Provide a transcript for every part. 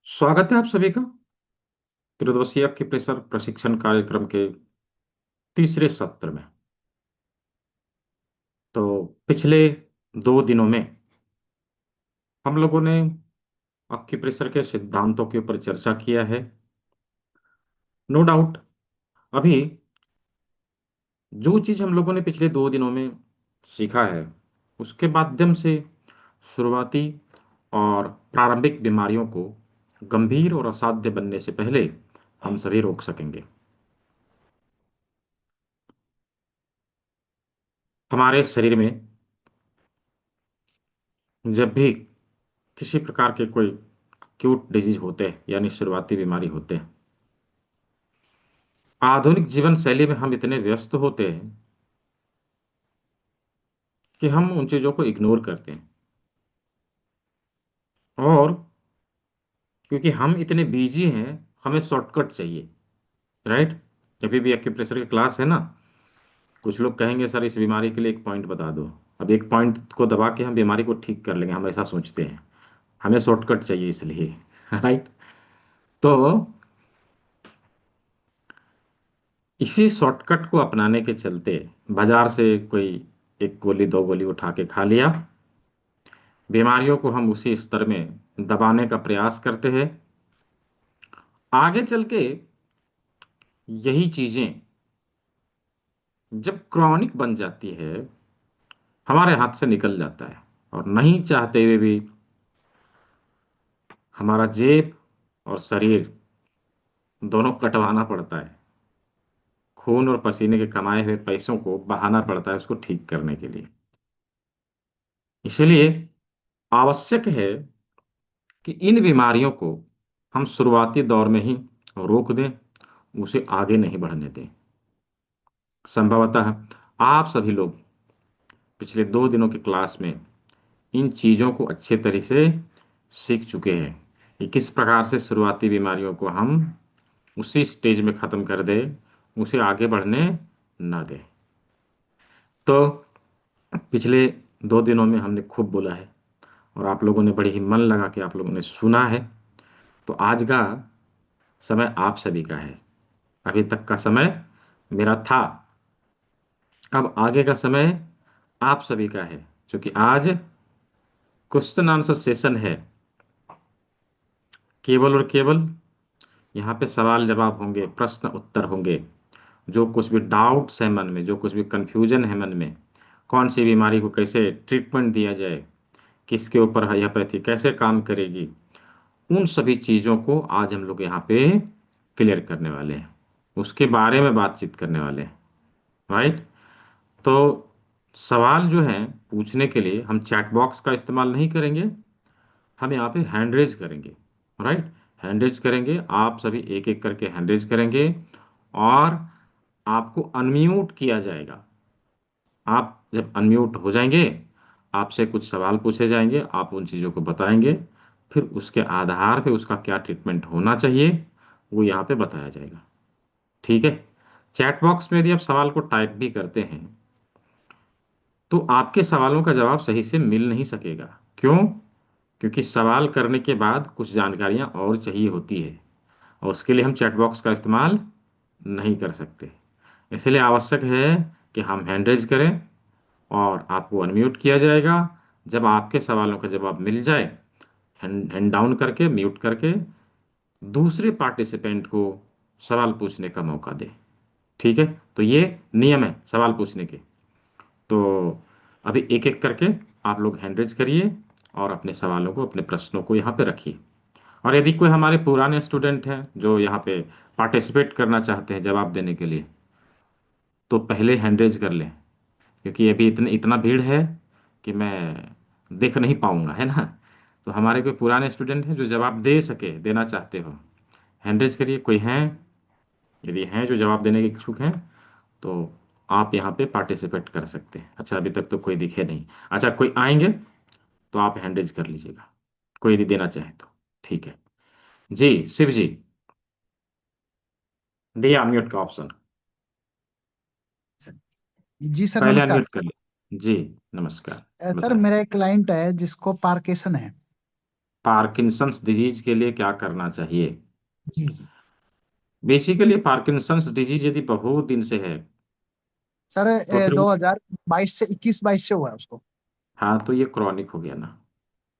स्वागत है आप सभी का त्रिदिवसीय की प्रेशर प्रशिक्षण कार्यक्रम के तीसरे सत्र में। तो पिछले 2 दिनों में हम लोगों ने प्रेशर के सिद्धांतों के ऊपर चर्चा किया है। नो डाउट, अभी जो चीज हम लोगों ने पिछले 2 दिनों में सीखा है उसके माध्यम से शुरुआती और प्रारंभिक बीमारियों को गंभीर और असाध्य बनने से पहले हम सभी रोक सकेंगे। हमारे शरीर में जब भी किसी प्रकार के कोई एक्यूट डिजीज होते हैं यानी शुरुआती बीमारी होते हैं, आधुनिक जीवन शैली में हम इतने व्यस्त होते हैं कि हम उन चीजों को इग्नोर करते हैं। और क्योंकि हम इतने बिजी हैं, हमें शॉर्टकट चाहिए, राइट। अभी भी एक्यूप्रेशर की क्लास है ना, कुछ लोग कहेंगे सर इस बीमारी के लिए एक पॉइंट बता दो। अब एक पॉइंट को दबा के हम बीमारी को ठीक कर लेंगे, हम ऐसा सोचते हैं। हमें शॉर्टकट चाहिए इसलिए राइट। तो इसी शॉर्टकट को अपनाने के चलते बाजार से कोई एक गोली दो गोली उठा के खा लिया, बीमारियों को हम उसी स्तर में दबाने का प्रयास करते हैं। आगे चल के यही चीजें जब क्रॉनिक बन जाती है, हमारे हाथ से निकल जाता है और नहीं चाहते हुए भी हमारा जेब और शरीर दोनों कटवाना पड़ता है। खून और पसीने के कमाए हुए पैसों को बहाना पड़ता है उसको ठीक करने के लिए। इसलिए आवश्यक है कि इन बीमारियों को हम शुरुआती दौर में ही रोक दें, उसे आगे नहीं बढ़ने दें। संभवतः आप सभी लोग पिछले 2 दिनों की क्लास में इन चीज़ों को अच्छे तरह से सीख चुके हैं कि किस प्रकार से शुरुआती बीमारियों को हम उसी स्टेज में ख़त्म कर दें, उसे आगे बढ़ने न दें। तो पिछले 2 दिनों में हमने खूब बोला है और आप लोगों ने बड़ी ही मन लगा के आप लोगों ने सुना है। तो आज का समय आप सभी का है। अभी तक का समय मेरा था, अब आगे का समय आप सभी का है। क्योंकि आज क्वेश्चन आंसर सेशन है, केवल और केवल यहाँ पे सवाल जवाब होंगे, प्रश्न उत्तर होंगे। जो कुछ भी डाउट्स है मन में, जो कुछ भी कंफ्यूजन है मन में, कौन सी बीमारी को कैसे ट्रीटमेंट दिया जाए, किसके ऊपर होम्योपैथी कैसे काम करेगी, उन सभी चीज़ों को आज हम लोग यहाँ पे क्लियर करने वाले हैं, उसके बारे में बातचीत करने वाले हैं, राइट। तो सवाल जो है पूछने के लिए हम चैट बॉक्स का इस्तेमाल नहीं करेंगे, हम यहाँ पे हैंड रेज करेंगे, राइट। हैंड रेज करेंगे, आप सभी एक एक करके हैंड रेज करेंगे और आपको अनम्यूट किया जाएगा। आप जब अनम्यूट हो जाएंगे, आपसे कुछ सवाल पूछे जाएंगे, आप उन चीज़ों को बताएंगे, फिर उसके आधार पे उसका क्या ट्रीटमेंट होना चाहिए वो यहाँ पे बताया जाएगा, ठीक है। चैट बॉक्स में यदि आप सवाल को टाइप भी करते हैं तो आपके सवालों का जवाब सही से मिल नहीं सकेगा। क्यों? क्योंकि सवाल करने के बाद कुछ जानकारियां और चाहिए होती है और उसके लिए हम चैट बॉक्स का इस्तेमाल नहीं कर सकते। इसलिए आवश्यक है कि हम हैंड रेज करें और आपको अनम्यूट किया जाएगा। जब आपके सवालों का जवाब मिल जाए, हैंड डाउन करके म्यूट करके दूसरे पार्टिसिपेंट को सवाल पूछने का मौका दें, ठीक है। तो ये नियम है सवाल पूछने के। तो अभी एक एक करके आप लोग हैंड रेज करिए और अपने सवालों को, अपने प्रश्नों को यहाँ पे रखिए। और यदि कोई हमारे पुराने स्टूडेंट हैं जो यहाँ पे पार्टिसिपेट करना चाहते हैं जवाब देने के लिए, तो पहले हैंड रेज कर लें, क्योंकि अभी इतने इतना भीड़ है कि मैं देख नहीं पाऊंगा, है ना। तो हमारे कोई पुराने स्टूडेंट हैं जो जवाब दे सके, देना चाहते हो, हैंड रेज करिए। कोई हैं? यदि हैं जो जवाब देने के इच्छुक हैं तो आप यहाँ पे पार्टिसिपेट कर सकते हैं। अच्छा, अभी तक तो कोई दिखे नहीं। अच्छा, कोई आएंगे तो आप हैंड रेज कर लीजिएगा, कोई यदि देना चाहे तो, ठीक है। जी शिव जी, दिया अनम्यूट का ऑप्शन, जी सर, पहले नमस्कार। अनम्यूट कर ले। जी नमस्कार, सर, बताएं। मेरा एक क्लाइंट है जिसको पार्किंसन है। पार्किंसंस डिजीज के लिए क्या करना चाहिए? जी जी। बेसिकली पार्किंसंस डिजीज यदि बहुत दिन से है सर तो फिर 2022 से 21-22 से हुआ है उसको। हाँ, तो ये क्रॉनिक हो गया ना।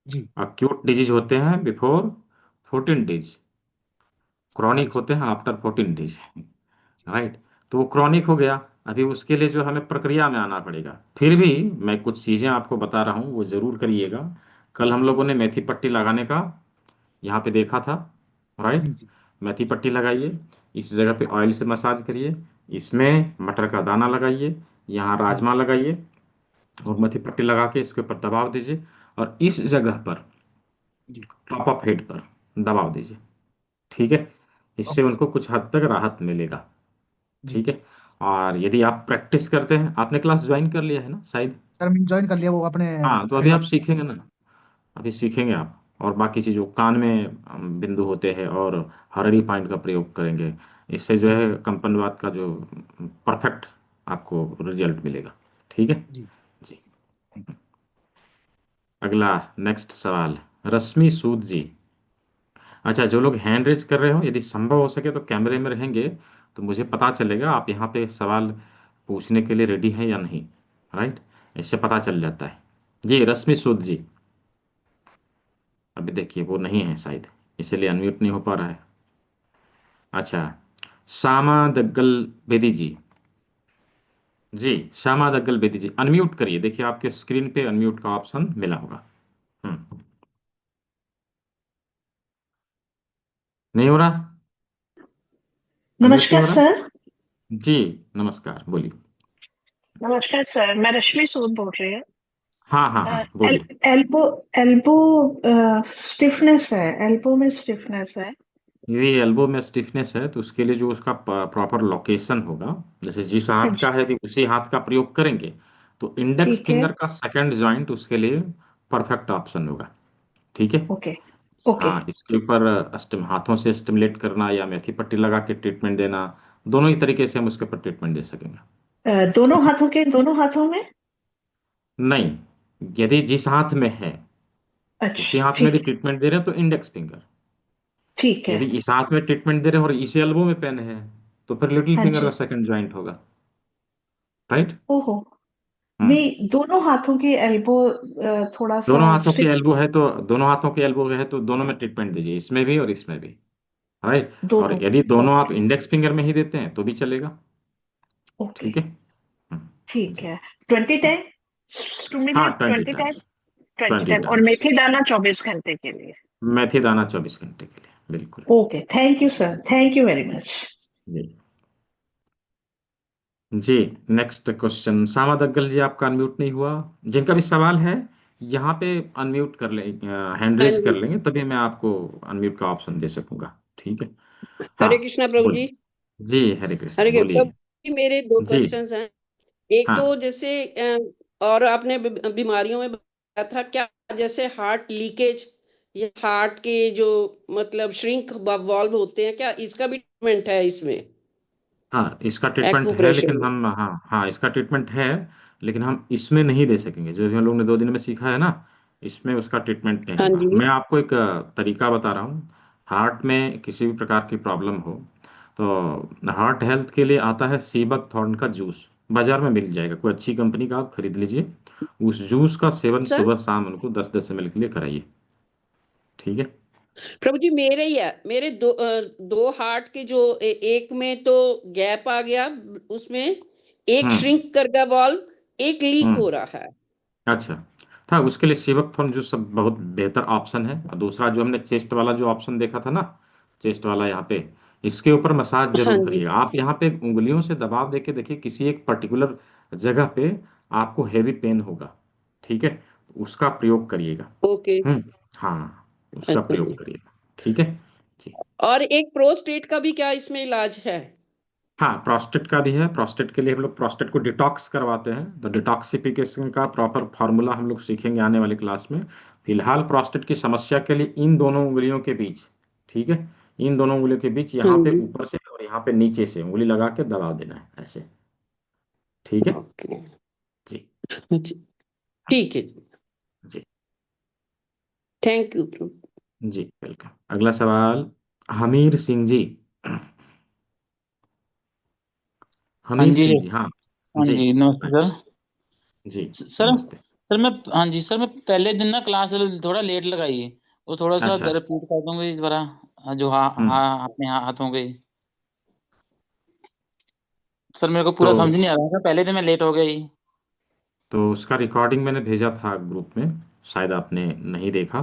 जी। अक्यूट डिजीज होते हैं बिफोर 14 डेज, क्रॉनिक अच्छा। होते हैं आफ्टर 14 डेज। राइट। तो वो क्रॉनिक हो गया। अभी उसके लिए जो हमें प्रक्रिया में आना पड़ेगा, फिर भी मैं कुछ चीज़ें आपको बता रहा हूँ, वो ज़रूर करिएगा। कल हम लोगों ने मेथी पट्टी लगाने का यहाँ पे देखा था। राइट। जी जी मेथी पट्टी लगाइए, इस जगह पे ऑयल से मसाज करिए, इसमें मटर का दाना लगाइए, यहाँ जी राजमा लगाइए, और जी मेथी पट्टी लगा के इसके ऊपर दबाव दीजिए, और इस जगह पर जी। टॉप ऑफ हेड पर दबाव दीजिए। ठीक है। इससे ओके। उनको कुछ हद तक राहत मिलेगा। जी ठीक जी। है। और यदि आप प्रैक्टिस करते हैं, आपने क्लास ज्वाइन कर लिया है ना शायद? सर मैंने ज्वाइन कर लिया वो अपने हाँ, तो अभी आप इलाके। सीखेंगे ना। अभी सीखेंगे आप, और बाकी चीज़ों कान में बिंदु होते हैं, और हरड़ी पॉइंट का प्रयोग करेंगे। इससे जो जी है कंपनवात का जो परफेक्ट आपको रिजल्ट मिलेगा। ठीक है। जी। जी। अगला, नेक्स्ट सवाल, रश्मि सूद जी। अच्छा, जो लोग हैंड रेज कर रहे हो, यदि संभव हो सके तो कैमरे में रहेंगे, तो मुझे पता चलेगा आप यहाँ पे सवाल पूछने के लिए रेडी हैं या नहीं। राइट। इससे पता चल जाता है। जी, रश्मि सूद जी। अभी देखिए वो नहीं है शायद, इसलिए अनम्यूट नहीं हो पा रहा है। अच्छा, श्यामा दग्गल बेदी जी। जी, श्यामा दग्गल बेदी जी, अनम्यूट करिए, देखिए आपके स्क्रीन पे अनम्यूट का ऑप्शन मिला होगा। हम्म। नहीं हो रहा? अनम्यूट नहीं नमस्कार हो रहा? सर। जी, नमस्कार, बोलिए। नमस्कार सर, मैं रश्मि सूद बोल रही हूँ। हाँ हाँ हाँ, बोलिए। एल्बो एल्बो स्टिफनेस है, एल्बो में स्टिफनेस है। यदि एल्बो में स्टिफनेस है तो उसके लिए जो उसका प्रॉपर लोकेशन होगा, जैसे जिस हाँ हाथ जी। का है यदि उसी हाथ का प्रयोग करेंगे, तो इंडेक्स ठीक है। फिंगर का सेकंड जॉइंट उसके लिए परफेक्ट ऑप्शन होगा। ठीक है। ओके। ओके। हाँ, इसके ऊपर हाथों से स्टिमुलेट करना या मेथी पट्टी लगा के ट्रीटमेंट देना, दोनों ही तरीके से हम उसके ऊपर ट्रीटमेंट दे सकेंगे। दोनों ठीक है। हाथों के, दोनों हाथों में। नहीं, यदि जिस हाथ में है उसी अच्छा हाथ में यदि ठीक। ट्रीटमेंट दे रहे हैं तो इंडेक्स फिंगर। ठीक है। यदि इस हाथ में ट्रीटमेंट दे रहे हैं और इसी एल्बो में पेन है, तो फिर लिटिल हाँ फिंगर का जी। सेकंड जॉइंट होगा। राइट। ओहो। हम्म। नहीं, दोनों हाथों की एल्बो थोड़ा दोनों सा हाथों की स्टिफ। एल्बो है तो दोनों हाथों की एल्बो है तो दोनों में ट्रीटमेंट दीजिए, इसमें भी और इसमें भी। राइट। और दोनों में। यदि दोनों आप ओके। इंडेक्स फिंगर में ही देते हैं तो भी चलेगा। ओके। ठीक है। ठीक जी। है। 20 टाइम, टू हाँ, मिनट 20 20 टाइम। टाइम्स। 20 20 टाइम, और टाइम्स मेथी दाना 24 घंटे के लिए। मेथी दाना 24 घंटे के लिए, बिल्कुल। Okay, thank you sir, thank you very much. जी। जी, नेक्स्ट क्वेश्चन, सामा दग्गल जी, आपका अनम्यूट नहीं हुआ। जिनका भी सवाल है यहाँ पे अनम्यूट कर ले, हैंड हाँ रेज कर जी। लेंगे, तभी मैं आपको अनम्यूट का ऑप्शन दे सकूंगा। ठीक है। हाँ, हरे कृष्णा प्रभु जी। बोलिए। जी, हरे कृष्णा, हरे कृष्णा प्रभु बोलिए। जी, मेरे दो जी। क्वेश्चंस हैं। एक तो हाँ जैसे और आपने बीमारियों में बताया था क्या, जैसे हार्ट लीकेज या हार्ट के जो मतलब श्रिंक वाल्व होते हैं, क्या इसका भी ट्रीटमेंट है इसमें, हाँ, इसका ट्रीटमेंट है, एक्यूप्रेशर लेकिन में? हम, हाँ हाँ, इसका ट्रीटमेंट है, लेकिन हम इसमें नहीं दे सकेंगे। जो भी हम लोग ने 2 दिन में सीखा है ना, इसमें उसका ट्रीटमेंट नहीं हाँ होगा। जी। मैं आपको एक तरीका बता रहा हूँ। हार्ट में किसी भी प्रकार की प्रॉब्लम हो तो हार्ट हेल्थ के लिए आता है सीबक थॉर्न का जूस, बाजार में मिल जाएगा, कोई अच्छी कंपनी का आप खरीद लीजिए। उस जूस का सेवन सर सुबह शाम उनको 10-10 ml के लिए कराइए। ठीक है। प्रभु जी, मेरे ही है, मेरे दो हार्ट के जो एक में तो गैप आ गया उसमें, एक हम्म। श्रिंक कर गया वाल्व, एक लीक हम्म। हो रहा है। अच्छा, था उसके लिए सेवकथॉर्न जो सब बहुत बेहतर ऑप्शन है। और दूसरा जो हमने चेस्ट वाला जो ऑप्शन देखा था ना, चेस्ट वाला यहाँ पे, इसके ऊपर मसाज हाँ जरूर जी। करिएगा। आप यहाँ पे उंगलियों से दबाव देके देखिए, किसी एक पर्टिकुलर जगह पे आपको हैवी पेन होगा। ठीक है, उसका प्रयोग करिएगा। ओके। हाँ, उसका अच्छा प्रयोग जी। करिएगा। ठीक है। जी। और एक प्रोस्टेट का भी क्या इसमें इलाज है? हाँ, प्रोस्टेट का भी है। प्रोस्टेट के लिए हम लोग प्रोस्टेट को डिटॉक्स करवाते हैं, तो डिटॉक्सिफिकेशन का प्रॉपर फार्मूला हम लोग सीखेंगे आने वाली क्लास में। फिलहाल प्रोस्टेट की समस्या के लिए इन दोनों उंगलियों के बीच, ठीक है, इन दोनों उंगलियों के बीच, हाँ यहाँ पे जी। ऊपर से और यहाँ पे नीचे से उंगली लगा के दबा देना है ऐसे। ठीक है। ओके। जी। जी, ठीक है जी। जी। Thank you. जी वेलकम। अगला सवाल, हमीर सिंह जी। हाँ हमीर जी। सिंह जी, हाँ। हाँ जी। जी, नमस्ते सर। जी सर नमस्ते। सर मैं, हाँ जी सर, मैं पहले दिन ना क्लास थोड़ा लेट लगाई है, वो थोड़ा सा अच्छा। रिपीट कर दूंगा इस बार। जो हाँ हम्म। हाँ अपने हाथों गई। सर मेरे को तो पूरा समझ नहीं आ रहा था, पहले दिन मैं लेट हो गई। उसका रिकॉर्डिंग मैंने भेजा था ग्रुप में, शायद आपने नहीं देखा।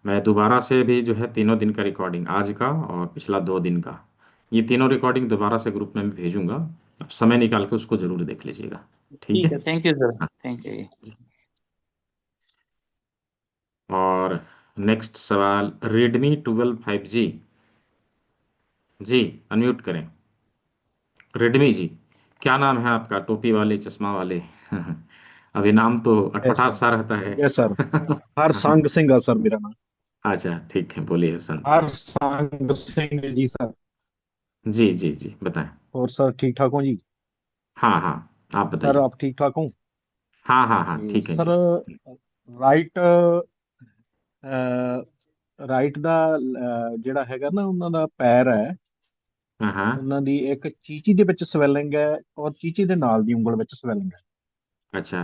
मैं दोबारा से भी जो है तीनों दिन का रिकॉर्डिंग, आज का और पिछला 2 दिन का, ये तीनों रिकॉर्डिंग दोबारा से ग्रुप में भी भेजूंगा। आप समय निकाल के उसको जरूर देख लीजिएगा। ठीक ठीक है। है, थैंक यू सर, हाँ थैंक यू। जी। और नेक्स्ट सवाल, रेडमी 12 5G। जी अनम्यूट करें। रेडमी जी, क्या नाम है आपका, टोपी वाले चश्मा वाले? अभी नाम तो यस अटपटा सर। सा रहता है। Yes sir. हर हाँ, संग सिंह है सर मेरा नाम। अच्छा ठीक है, बोलिए हसन जी। हर संग सिंह जी सर। जी जी जी बताएं। और सर ठीक ठाक हो जी? हाँ हाँ, आप सर बताइए। आप ठीक ठाक हो? हाँ हाँ हाँ ਤੇ ठीक है ਸਰ जी। ਰਾਈਟ ਰਾਈਟ ਦਾ ਜਿਹੜਾ ਹੈਗਾ ਨਾ ਉਹਨਾਂ ਦਾ ਪੈਰ ਹੈ, हाँ हाँ। ਉਹਨਾਂ ਦੀ ਇੱਕ ਚੀਚੀ ਦੇ ਵਿੱਚ ਸਵੈਲਿੰਗ ਹੈ ਔਰ ਚੀਚੀ ਦੇ ਨਾਲ ਦੀ ਉਂਗਲ ਵਿੱਚ ਸਵੈਲਿੰग है। अच्छा,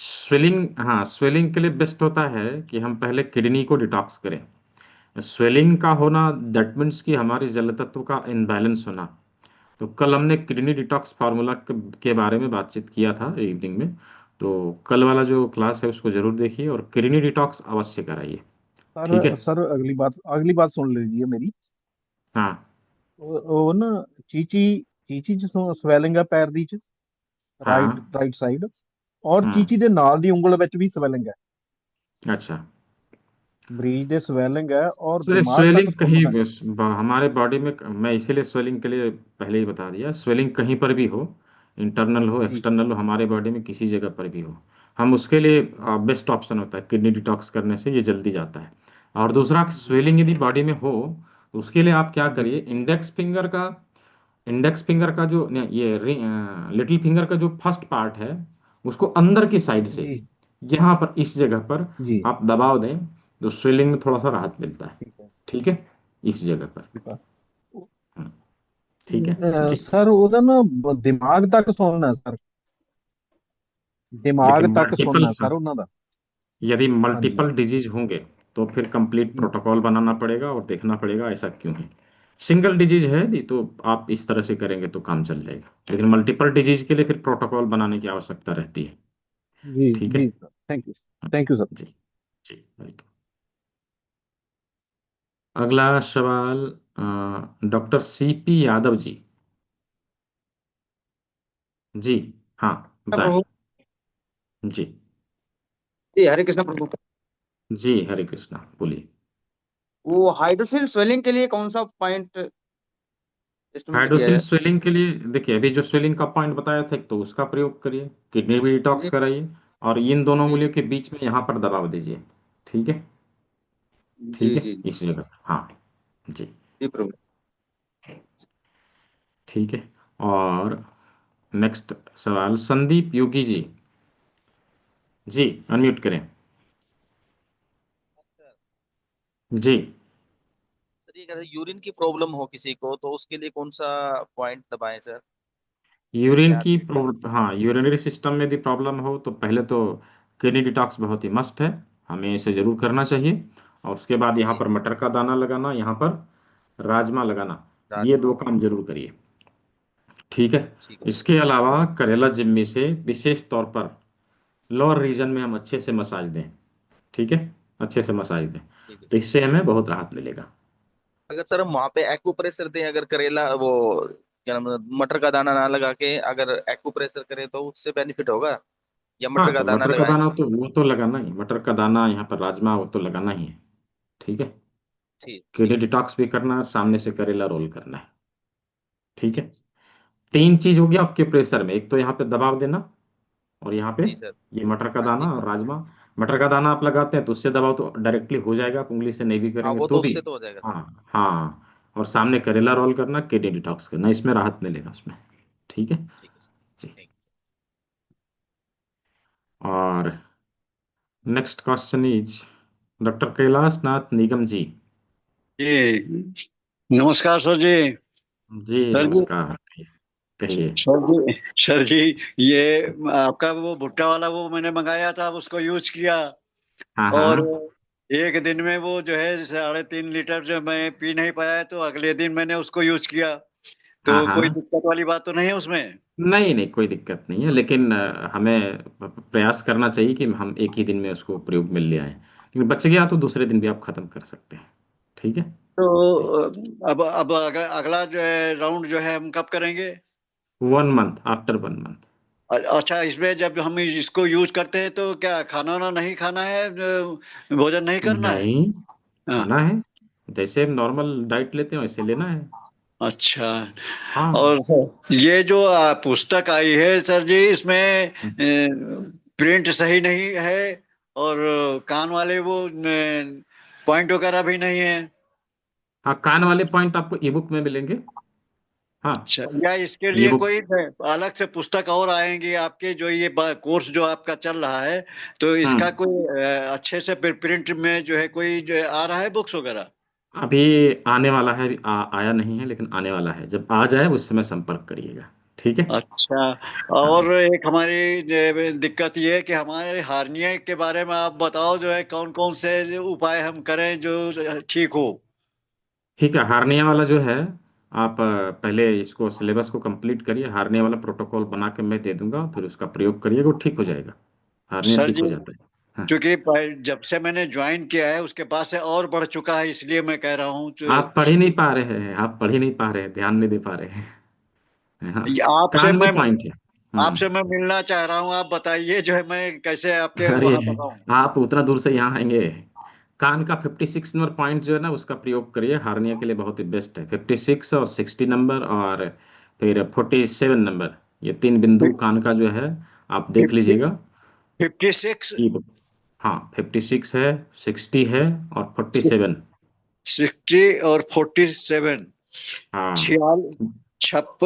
स्वेलिंग, हाँ स्वेलिंग के लिए बेस्ट होता है कि हम पहले किडनी को डिटॉक्स करें। स्वेलिंग का होना दैट मीन्स कि हमारे जल तत्व का इनबैलेंस होना। तो कल हमने किडनी डिटॉक्स फार्मूला के बारे में बातचीत किया था इवनिंग में। तो कल वाला जो क्लास है उसको जरूर देखिए और किडनी डिटॉक्स अवश्य कराइए। सर ठीक है। सर अगली बात सुन लीजिए मेरी। हाँ ਉਹ ਨਾ ਚੀਚੀ ਚੀਚੀ ਚ ਸਵੈਲਿੰਗ ਆ ਪੈਰ ਦੀ ਚ, ਰਾਈਟ हाँ। ਰਾਈਟ ਸਾਈਡ, ਔਰ हम्म। ਚੀਚੀ ਦੇ ਨਾਲ ਦੀ ਉਂਗਲ ਵਿੱਚ ਵੀ ਸਵੈਲਿੰਗ ਹੈ। अच्छा, ਮਰੀਜ਼ ਦੇ ਸਵੈਲਿंग है और तो दिमाग तक स्वेलिंग कहीं सुनना है। हमारे बॉडी में, मैं इसीलिए स्वेलिंग के लिए पहले ही बता दिया, स्वेलिंग कहीं पर भी हो, इंटरनल हो जी एक्सटर्नल हो, हमारे बॉडी में किसी जगह पर भी हो, हम उसके लिए बेस्ट ऑप्शन होता है किडनी डिटॉक्स करने से, ये जल्दी जाता है। और दूसरा, जी स्वेलिंग यदि बॉडी में हो तो उसके लिए आप क्या जी करिए, इंडेक्स फिंगर का जो ये लिटिल फिंगर का जो फर्स्ट पार्ट है उसको अंदर की साइड से, जी यहाँ पर इस जगह पर जी। आप दबाव दें तो स्वेलिंग में थोड़ा सा राहत मिलता है। ठीक है ठीक है, इस जगह पर। ठीक है। हम्म, ठीक है जी। सर ਉਹਦਾ ना दिमाग तक सुनना है सर, दिमाग लेकिन तक मल्टीपल, सुनना है सर ਉਹਨਾਂ ਦਾ। यदि हाँ जी मल्टीपल डिजीज होंगे तो फिर कंप्लीट जी। प्रोटोकॉल बनाना पड़ेगा और देखना पड़ेगा ऐसा क्यों है। सिंगल डिजीज है यदि तो आप इस तरह से करेंगे तो काम चल जाएगा, लेकिन मल्टीपल डिजीज के लिए फिर प्रोटोकॉल बनाने की आवश्यकता रहती है। जी ठीक जी है। Sir, thank you sir. जी जी वेलकम। अगला सवाल, डॉक्टर सीपी यादव जी। जी हाँ बताएं। प्रभु जी जी, हरे कृष्ण प्रभु। जी हरे कृष्णा, बोलिए। वो हाइड्रोसिल स्वेलिंग के लिए कौन सा पॉइंट एस्टिमेट किया हाइड्रोसिल है? स्वेलिंग के लिए देखिए, अभी जो स्वेलिंग का पॉइंट बताया था तो उसका प्रयोग करिए, किडनी भी डिटॉक्स जी कराइए और इन दोनों जी मूल्यों के बीच में यहाँ पर दबाव दीजिए। ठीक है। ठीक जी है, जी जी इस जगह हाँ। जी जी प्रभु। ठीक है। और नेक्स्ट सवाल, संदीप योगी जी। जी अनम्यूट करें। जी। सर ये कहते हैं यूरिन की प्रॉब्लम हो किसी को तो उसके लिए कौन सा पॉइंट दबाएं सर? यूरिन क्या की प्रॉब्लम, हाँ यूरिनरी सिस्टम में यदि प्रॉब्लम हो तो पहले तो किडनी डिटॉक्स बहुत ही मस्ट है, हमें इसे जरूर करना चाहिए। और उसके बाद यहाँ जी पर मटर का दाना लगाना, यहाँ पर राजमा लगाना, ये राजमा। 2 काम जरूर करिए। ठीक है। ठीक है इसके अलावा करेला जिम्मी से विशेष तौर पर लोअर रीजन में हम अच्छे से मसाज दें। ठीक है, अच्छे से मसाज दें, ठीक है। तो इससे हमें बहुत राहत मिलेगा। अगर सर हम वहाँ पे एक्यूप्रेशर दें, अगर करेला वो क्या नाम है, मटर का दाना ना लगा के अगर एक्यूप्रेशर करें तो उससे बेनिफिट होगा, या मटर हाँ का तो दाना मटर का लगाएं? दाना तो वो तो लगाना ही, मटर का दाना यहाँ पर राजमा वो तो लगाना ही है। ठीक है। ठीक किडनी ठीक है सर। डिटॉक्स भी करना है, सामने से करेला रोल करना है। ठीक है। ठीक। 3 चीज होगी आपके प्रेशर में, एक तो यहाँ पे दबाव देना, और यहाँ पे जी सर। ये मटर का हाँ दाना जी। और राजमा। मटर का दाना आप लगाते हैं तो उससे दबाव तो डायरेक्टली हो जाएगा, आप उंगली से नहीं भी हाँ करेंगे वो तो तो भी। उससे तो हो जाएगा सर। हाँ हाँ। और सामने करेला रोल करना, किडनी डिटॉक्स करना, इसमें राहत मिलेगा उसमें। ठीक है ठीक है सर। जी। थैंक और next question is doctor Kailash Nath Nigam ji. जी नमस्कार सर जी। जी सर जी नमस्कार। कहिए कहिए। सर जी ये आपका वो भुट्टा वाला वो मैंने मंगाया था, उसको यूज किया हाँ और हाँ एक दिन में वो जो है 3.5 लीटर जो मैं पी नहीं पाया, तो अगले दिन मैंने उसको यूज किया। हाँ तो कोई हाँ। दिक्कत वाली बात तो नहीं है उसमें? नहीं नहीं, कोई दिक्कत नहीं है, लेकिन हमें प्रयास करना चाहिए कि हम एक ही दिन में उसको प्रयोग में ले आए, क्योंकि बच गया तो दूसरे दिन भी आप खत्म कर सकते हैं। ठीक है। तो जी। अब अगला जो है राउंड जो है हम कब करेंगे? 1 मंथ, आफ्टर 1 मंथ। अच्छा, इसमें जब हम इसको यूज करते हैं तो क्या खाना वाना नहीं खाना है, भोजन नहीं करना है? नहीं, हाँ। खाना है, जैसे नॉर्मल डाइट लेते हैं वैसे लेना है। अच्छा। हाँ। और ये जो पुस्तक आई है सर जी, इसमें प्रिंट सही नहीं है और कान वाले वो पॉइंट वगैरह भी नहीं है। हाँ, कान वाले पॉइंट आपको ई बुक में मिलेंगे। हाँ। अच्छा, या इसके ई लिए बुक। कोई अलग से पुस्तक और आएंगी आपके, जो ये कोर्स जो आपका चल रहा है, तो इसका हम्म। कोई अच्छे से प्रिंट में जो है कोई जो है आ रहा है बुक्स वगैरह? अभी आने वाला है, अभी आया नहीं है, लेकिन आने वाला है, जब आ जाए उस समय संपर्क करिएगा। ठीक है। अच्छा। हाँ। और एक हमारी दिक्कत ये है कि हमारे हार्निया के बारे में आप बताओ, जो है कौन कौन से उपाय हम करें जो ठीक हो। ठीक है, हार्निया वाला जो है, आप पहले इसको सिलेबस को कंप्लीट करिए, हार्निया वाला प्रोटोकॉल बना के मैं दे दूंगा, फिर उसका प्रयोग करिएगा, वो ठीक हो जाएगा। हार्निया सर ठीक जी, हो जाता है। हाँ। क्योंकि जब से मैंने ज्वाइन किया है उसके बाद से और बढ़ चुका है, इसलिए मैं कह रहा हूँ आप पढ़ ही नहीं पा रहे हैं, आप पढ़ ही नहीं पा रहे हैं, ध्यान नहीं दे पा रहे हैं। हाँ। आपसे कान में मैं पॉइंट है। आपसे हम्म। मैं मिलना चाह रहा हूँ। आप बताइए जो है मैं कैसे आपके अरे, वहां बताऊं। आप उतना दूर से यहाँ आएंगे? कान का 56 नंबर पॉइंट जो है ना, उसका प्रयोग करिए, हार्निया के लिए बहुत ही बेस्ट है। 56 और 60 नंबर, और फिर 47 नंबर, ये तीन बिंदु कान का जो है, आप देख 50, लीजिएगा। 56, की हाँ, 56 है, 60 है, और 47। 60 और 47, हाँ। छियाल छप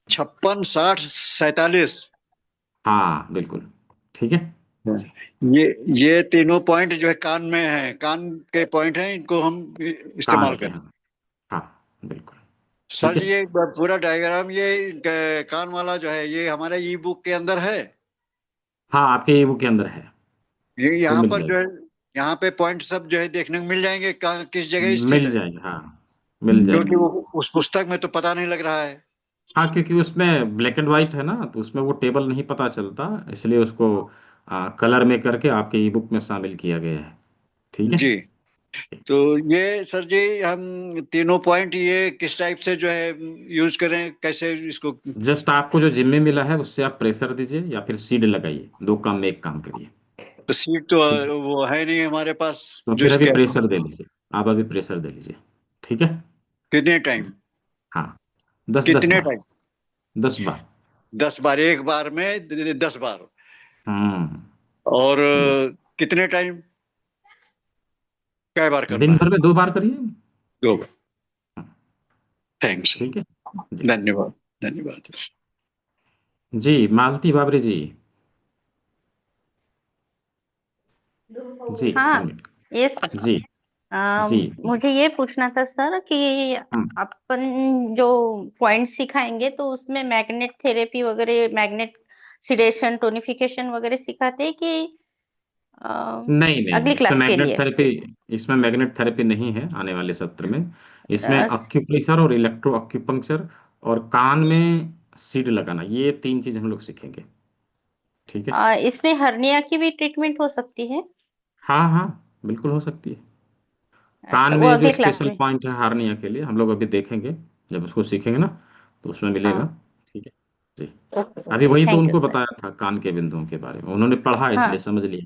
56, 60, 47। हाँ बिल्कुल। ठीक है। ये तीनों पॉइंट जो है कान में है, कान के पॉइंट हैं, इनको हम कान इस्तेमाल के, करें। हाँ। हाँ बिल्कुल। सर ठीक है। जी, ये पूरा डायग्राम ये कान वाला जो है ये हमारे ई बुक के अंदर है। हाँ, आपके ई बुक के अंदर है, ये वो यहाँ मिल पर जो जाएगी। है, यहाँ पे पॉइंट सब जो है देखने को मिल जाएंगे, कहाँ किस जगह स्थित मिल है। जाएगी, हाँ, मिल क्योंकि जाएंगे। वो उस पुस्तक में तो पता नहीं लग रहा है। हाँ, क्योंकि उसमें ब्लैक एंड वाइट है ना, तो उसमें वो टेबल नहीं पता चलता, इसलिए उसको कलर में करके आपके ई बुक में शामिल किया गया है। ठीक है। जी। तो ये सर जी, हम तीनों पॉइंट ये किस टाइप से जो है यूज करें, कैसे इसको? जस्ट आपको जो जिम्मे मिला है उससे आप प्रेशर दीजिए, या फिर सीड लगाइए, दो काम में एक काम करिए। तो सीट तो ठीक है। वो है नहीं हमारे पास तो जो फिर अभी इसके। प्रेशर दे लीजिए, आप अभी प्रेशर दे लीजिए। ठीक है। कितने टाइम? हाँ, 10-10 बार। कितने टाइम? 10 बार। 10 बार, एक बार में 10 बार? हम्म। और कितने टाइम, कै बार करना दिन है? भर में 2 बार करिए। 2 बार। थैंक्स। ठीक है। जी। धन्यवाद। धन्यवाद। जी, मालती बाबरी जी। जी, हाँ, 1 मिनट। ये सर। जी। जी। मुझे ये पूछना था सर कि हम्म। अपन जो पॉइंट सिखाएंगे तो उसमें मैग्नेट थेरेपी वगैरह, मैग्नेट सिडेशन, टोनिफिकेशन वगैरह सिखाते हैं कि अ, नहीं नहीं, अगली क्लास के लिए? इसमें मैग्नेट थेरेपी नहीं है आने वाले सत्र में। इसमें अ, अक्यूप्रेशर और इलेक्ट्रो अक्यूपंक्चर और कान में सीड लगाना, ये 3 चीज हम लोग सीखेंगे। ठीक है। इसमें हर्निया की भी ट्रीटमेंट हो सकती है? हाँ हाँ, बिल्कुल हो सकती है। कान अच्छा, वो में जो अगली क्लास स्पेशल में। पॉइंट है हार्निया के लिए, हम लोग अभी देखेंगे, जब उसको सीखेंगे ना, तो उसमें मिलेगा। हाँ। ठीक है। जी। ओके अभी ओके, वही तो थैंक यू उनको सर। बताया था, कान के बिंदुओं के बारे में उन्होंने पढ़ा है, इसलिए हाँ। समझ लिया।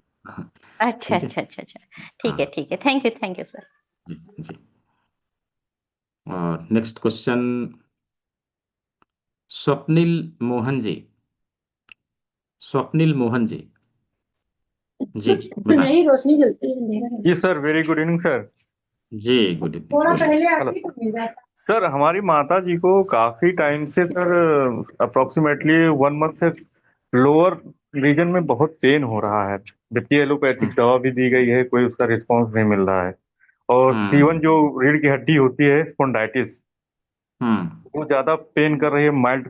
अच्छा ठीक है। अच्छा अच्छा अच्छा। ठीक है हाँ। ठीक है, थैंक यू सर। जी। जी। और नेक्स्ट क्वेश्चन, स्वप्निल मोहन जी। स्वप्निल मोहन जी। जी, बताएं। नहीं, रोशनी जलती है, अंधेरा है। जी sir, very good evening sir. जी, गुड इवनिंग। थोड़ा बोलिए। पहले आती तो मिल जाता सर। हमारी माता जी को काफी टाइम से सर, अप्रोक्सीमेटली 1 मंथ से लोअर रीजन में बहुत पेन हो रहा है, जबकि एलोपैथिक दवा भी दी गई है, कोई उसका रिस्पांस नहीं मिल रहा है। और हम्म C1 जो रीढ़ की हड्डी होती है स्पॉन्डाइटिस, हम्म वो ज्यादा पेन कर रही है, माइल्ड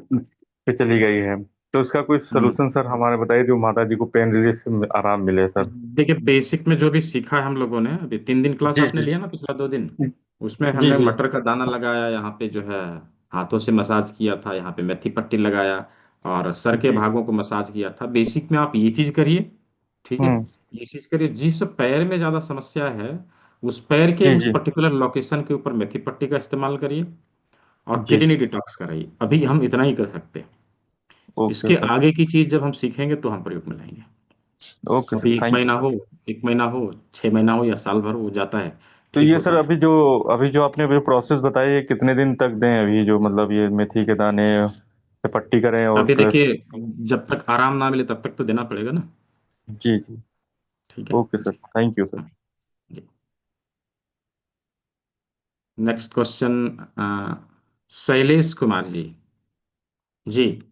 पे चली गई है। तो इसका कोई हम्म। सोल्यूशन सर हमारे बताइए, जो माता जी को पेन रिलीफ से आराम मिले सर। देखिए, बेसिक में जो भी सीखा है हम लोगों ने, अभी 3 दिन क्लास जी आपने जी लिया ना, पिछला 2 दिन, उसमें जी हमने जी। मटर का दाना लगाया, यहाँ पे जो है हाथों से मसाज किया था, यहाँ पे मेथी पट्टी लगाया, और सर के जी। भागों को मसाज किया था। बेसिक में आप ये चीज करिए, ठीक है। हम्म। ये चीज करिए, जिस पैर में ज्यादा समस्या है उस पैर के जी उस जी। पर्टिकुलर लोकेशन के ऊपर मेथी पट्टी का इस्तेमाल करिए, और जी। किडनी डिटॉक्स कराइए। अभी हम इतना ही कर सकते हैं। ओके इसके सर। आगे की चीज जब हम सीखेंगे तो हम प्रयोग में लाएंगे। ओके वो सर, अभी एक थैंक यू महीना सर। हो, 1 महीना हो, 6 महीना हो, या साल भर हो, जाता है, तो ठीक ये होता सर, है। अभी जो आपने जो प्रोसेस बताई, ये कितने दिन तक दें? अभी जो मतलब ये मेथी के दाने पे पट्टी करें और अभी क्रश। देखिए, जब तक आराम ना मिले तब तक तो देना पड़ेगा ना। जी जी। ठीक है ओके सर, जी। Thank you sir. हाँ, जी। Next question, Shailesh Kumar ji. जी,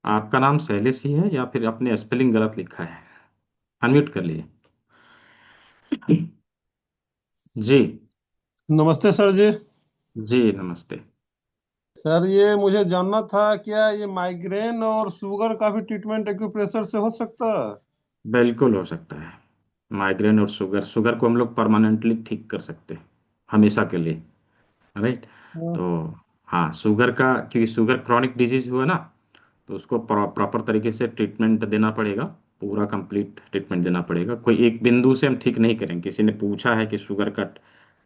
आपका नाम शैलेश ही है या फिर आपने स्पेलिंग गलत लिखा है? अनम्यूट कर लिए। जी। नमस्ते सर जी। जी नमस्ते। सर ये मुझे जानना था, क्या ये माइग्रेन और शुगर का भी ट्रीटमेंट एक्यूप्रेशर से हो सकता है? बिल्कुल हो सकता है। माइग्रेन और शुगर, शुगर को हम लोग परमानेंटली ठीक कर सकते हैं, हमेशा के लिए, राइट। हाँ। तो हाँ, शुगर का, क्योंकि शुगर क्रॉनिक डिजीज हुआ ना, तो उसको प्रॉपर तरीके से ट्रीटमेंट देना पड़ेगा, पूरा कंप्लीट ट्रीटमेंट देना पड़ेगा। कोई एक बिंदु से हम ठीक नहीं करेंगे। किसी ने पूछा है कि शुगर कट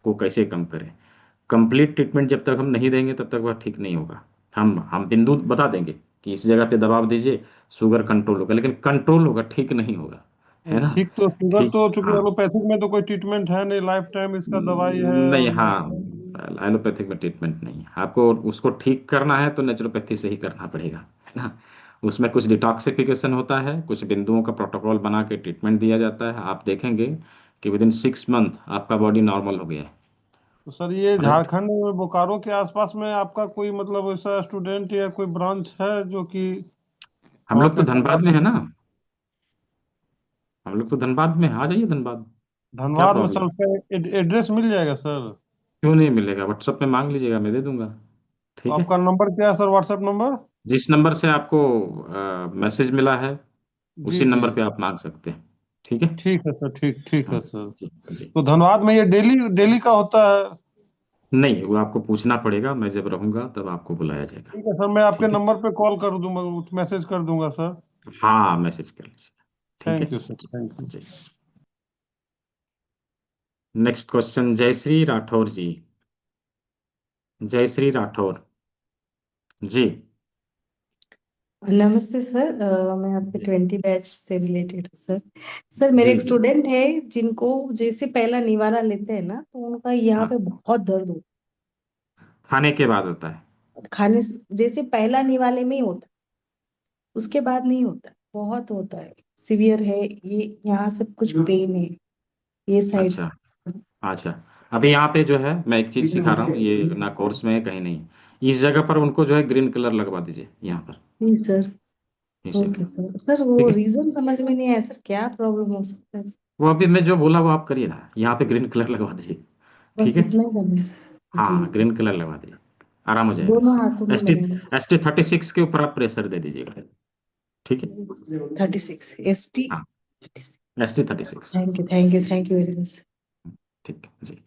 को कैसे कम करें, कंप्लीट ट्रीटमेंट जब तक हम नहीं देंगे तब तक वह ठीक नहीं होगा। हम बिंदु बता देंगे कि इस जगह पे दबाव दीजिए, शुगर कंट्रोल होगा, लेकिन कंट्रोल होगा, ठीक नहीं होगा, है ना। ठीक, तो शुगर ठीक, तो चूंकि हाँ। एलोपैथिक में तो कोई ट्रीटमेंट है नहीं, लाइफ टाइम इसका दवाई है। नहीं, और हाँ, एलोपैथिक में ट्रीटमेंट नहीं है। आपको उसको ठीक करना है तो नेचुरोपैथी से ही करना पड़ेगा, है ना। उसमें कुछ डिटॉक्सिफिकेशन होता है, कुछ बिंदुओं का प्रोटोकॉल बना के ट्रीटमेंट दिया जाता है। आप देखेंगे कि विद इन 6 मंथ आपका बॉडी नॉर्मल हो गया है, तो सर, ये राइट। झारखंड में बोकारो के आसपास में आपका कोई मतलब ऐसा स्टूडेंट या कोई ब्रांच है जो कि हम वहाँ लोग तो पे धनबाद में है ना, हम लोग तो धनबाद में है, आ जाइए धनबाद। क्या धनबाद में? Sir problem? उसका एड्रेस मिल जाएगा सर? क्यों नहीं मिलेगा, व्हाट्सएप में मांग लीजिएगा, मैं दे दूंगा। तो ठीक है। आपका नंबर क्या है सर, व्हाट्सएप नंबर? जिस नंबर से आपको मैसेज मिला है जी उसी जी। नंबर पे आप मांग सकते हैं, ठीक है। ठीक है सर, ठीक ठीक हाँ है सर। जी जी। तो धनबाद में ये डेली डेली का होता है? नहीं, वो आपको पूछना पड़ेगा, मैं जब रहूंगा तब आपको बुलाया जाएगा। ठीक है सर, मैं आपके ठीक है, नंबर पे कॉल कर दूंगा, मैसेज कर दूंगा सर। हाँ, मैसेज कर लीजिएगा, ठीक है थैंक यू सर, जी थैंक यू। जी। Next question, Jayshree Rathore ji. जयश्री राठौर जी। नमस्ते सर। मैं आपके जी 20 बैच से रिलेटेड हूँ सर। सर मेरे जी एक जी। स्टूडेंट है जिनको जैसे पहला निवारा लेते हैं ना, तो उनका यहाँ हाँ, पे बहुत दर्द होता खाने के बाद होता है। है। जैसे पहला निवाले में ही होता है, उसके बाद नहीं होता, बहुत होता है, सीवियर है ये, यहाँ से कुछ पेन है ये साइड अच्छा से। अच्छा। अभी यहाँ पे जो है मैं एक चीज सिखा रहा हूँ, ये ना कोर्स में है, कहीं नहीं। इस जगह पर उनको जो है ग्रीन कलर लगवा दीजिए, यहाँ पर, जी सर। इस ओके जगह। सर। सर वो ठीक है, रीजन समझ में नहीं आया सर, क्या प्रॉब्लम हो सकता है? वो अभी मैं जो बोला वो आप करिए ना, यहाँ पे ग्रीन कलर लगवा दीजिए, ठीक बस है। इतना ही करना है सर। जी हाँ, जी। ग्रीन कलर लगवा दीजिए, आराम हो जाएगा। दोनों हाथों में एस टी लगाना। ST36 के ऊपर आप प्रेशर दे दीजिएगा, ठीक है। 36 ST। हाँ, ST36। Thank you, thank you, thank you very much. ठीक है जी।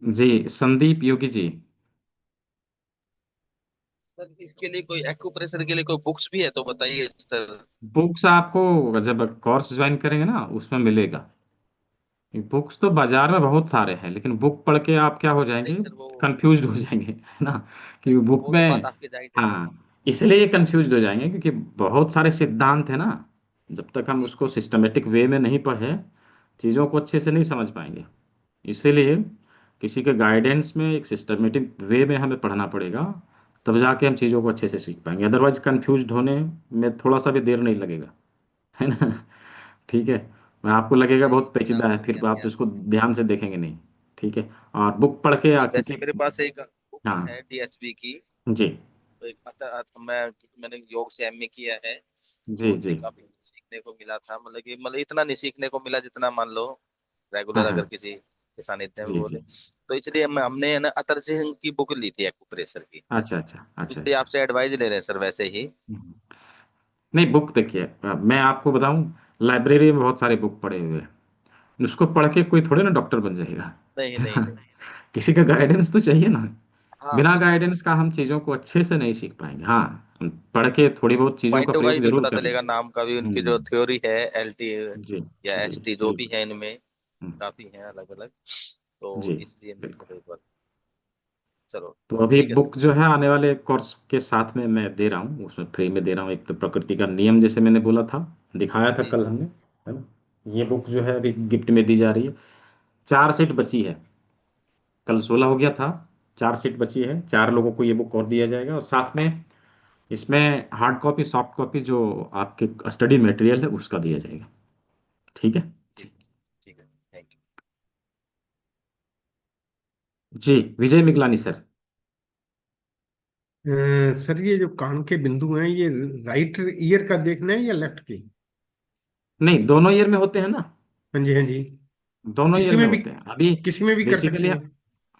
जी, संदीप योगी जी। सर इसके लिए कोई एक्यूप्रेशर के लिए कोई बुक्स भी है तो बताइए सर। बुक्स आपको जब कोर्स ज्वाइन करेंगे ना उसमें मिलेगा। बुक्स तो बाजार में बहुत सारे हैं, लेकिन बुक पढ़ के आप क्या हो जाएंगे, नहीं सर, वो कंफ्यूज हो जाएंगे, है ना। क्योंकि बुक वो तो में, बात आपकी जाहिर है। हाँ, इसलिए कंफ्यूज हो जाएंगे क्योंकि बहुत सारे सिद्धांत है ना। जब तक हम जी उसको सिस्टमेटिक वे में नहीं पढ़े, चीज़ों को अच्छे से नहीं समझ पाएंगे। इसीलिए किसी के गाइडेंस में, एक सिस्टमेटिक वे में हमें पढ़ना पड़ेगा, तब जाके हम चीज़ों को अच्छे से सीख पाएंगे। अदरवाइज कंफ्यूज होने में थोड़ा सा भी देर नहीं लगेगा, है ना। ठीक है। मैं आपको लगेगा नहीं, बहुत सर पेचीदा है, आपने फिर क्लियर आप किया। उसको ध्यान से देखेंगे नहीं, ठीक है। और बुक पढ़ के नहीं, क्योंकि, वैसे मेरे पास एक बुक हाँ है डीएसपी की। जी तो एक मैंने योग से एमए किया है, जी तो उससे जी। काफी सीखने को मिला था, मतलब कि मतलब इतना नहीं सीखने को मिला जितना मान लो रेगुलर हाँ अगर हाँ। किसी के सानिध्य में जी बोले। जी। तो इसलिए हमने है ना अतर सिंह की बुक ली थी एक्यूप्रेशर की। अच्छा अच्छा अच्छा इसलिए अच्छा। आपसे एडवाइस ले रहे हैं सर वैसे ही। हम्म। नहीं, बुक देखिए, मैं आपको बताऊं, लाइब्रेरी में बहुत सारे बुक पड़े हुए हैं। उसको पढ़ के कोई थोड़े ना डॉक्टर बन जाएगा, नहीं है नहीं ना? नहीं। किसी का गाइडेंस तो चाहिए ना। हाँ, बिना गाइडेंस का हम चीज़ों को अच्छे से नहीं सीख पाएंगे। हाँ, हम पढ़ के थोड़ी बहुत चीज़ों का पॉइंटों का ही प्रयोग कुछ जरूर पता कर चलेगा, लेंगे। नाम का भी, उनकी जो हम्म। थ्योरी है एलटी जी या जी एसटी जो जी। भी है इनमें हम्म, काफी है अलग अलग। तो जी इसलिए मैं बिल्कुल। चलो एक बार, चलो तो अभी ठीक है सर। बुक जो है आने वाले कोर्स के साथ में मैं दे रहा हूँ, उसमें फ्री में दे रहा हूँ। एक तो प्रकृति का नियम, जैसे मैंने बोला था, दिखाया था जी कल जी। हमने, है ना? ये बुक जो है अभी गिफ्ट में दी जा रही है। 4 सीट बची है, कल 16 हो गया था। 4 सीट बची है, 4 लोगों को ये बुक और दिया जाएगा, और साथ में इसमें हार्ड कॉपी, सॉफ्ट कॉपी, जो आपके स्टडी मटेरियल है उसका दिया जाएगा। ठीक है। ठीक ठीक है, थैंक यू। जी, विजय मिगलानी सर। सर ये जो कान के बिंदु हैं ये राइट ईयर का देखना है या लेफ्ट की? नहीं, दोनों ईयर में होते हैं ना। हाँ जी, हाँ जी। दोनों ईयर किसी में में भी, होते हैं अभी। किसी में भी कर सकते बेसिकली, हैं।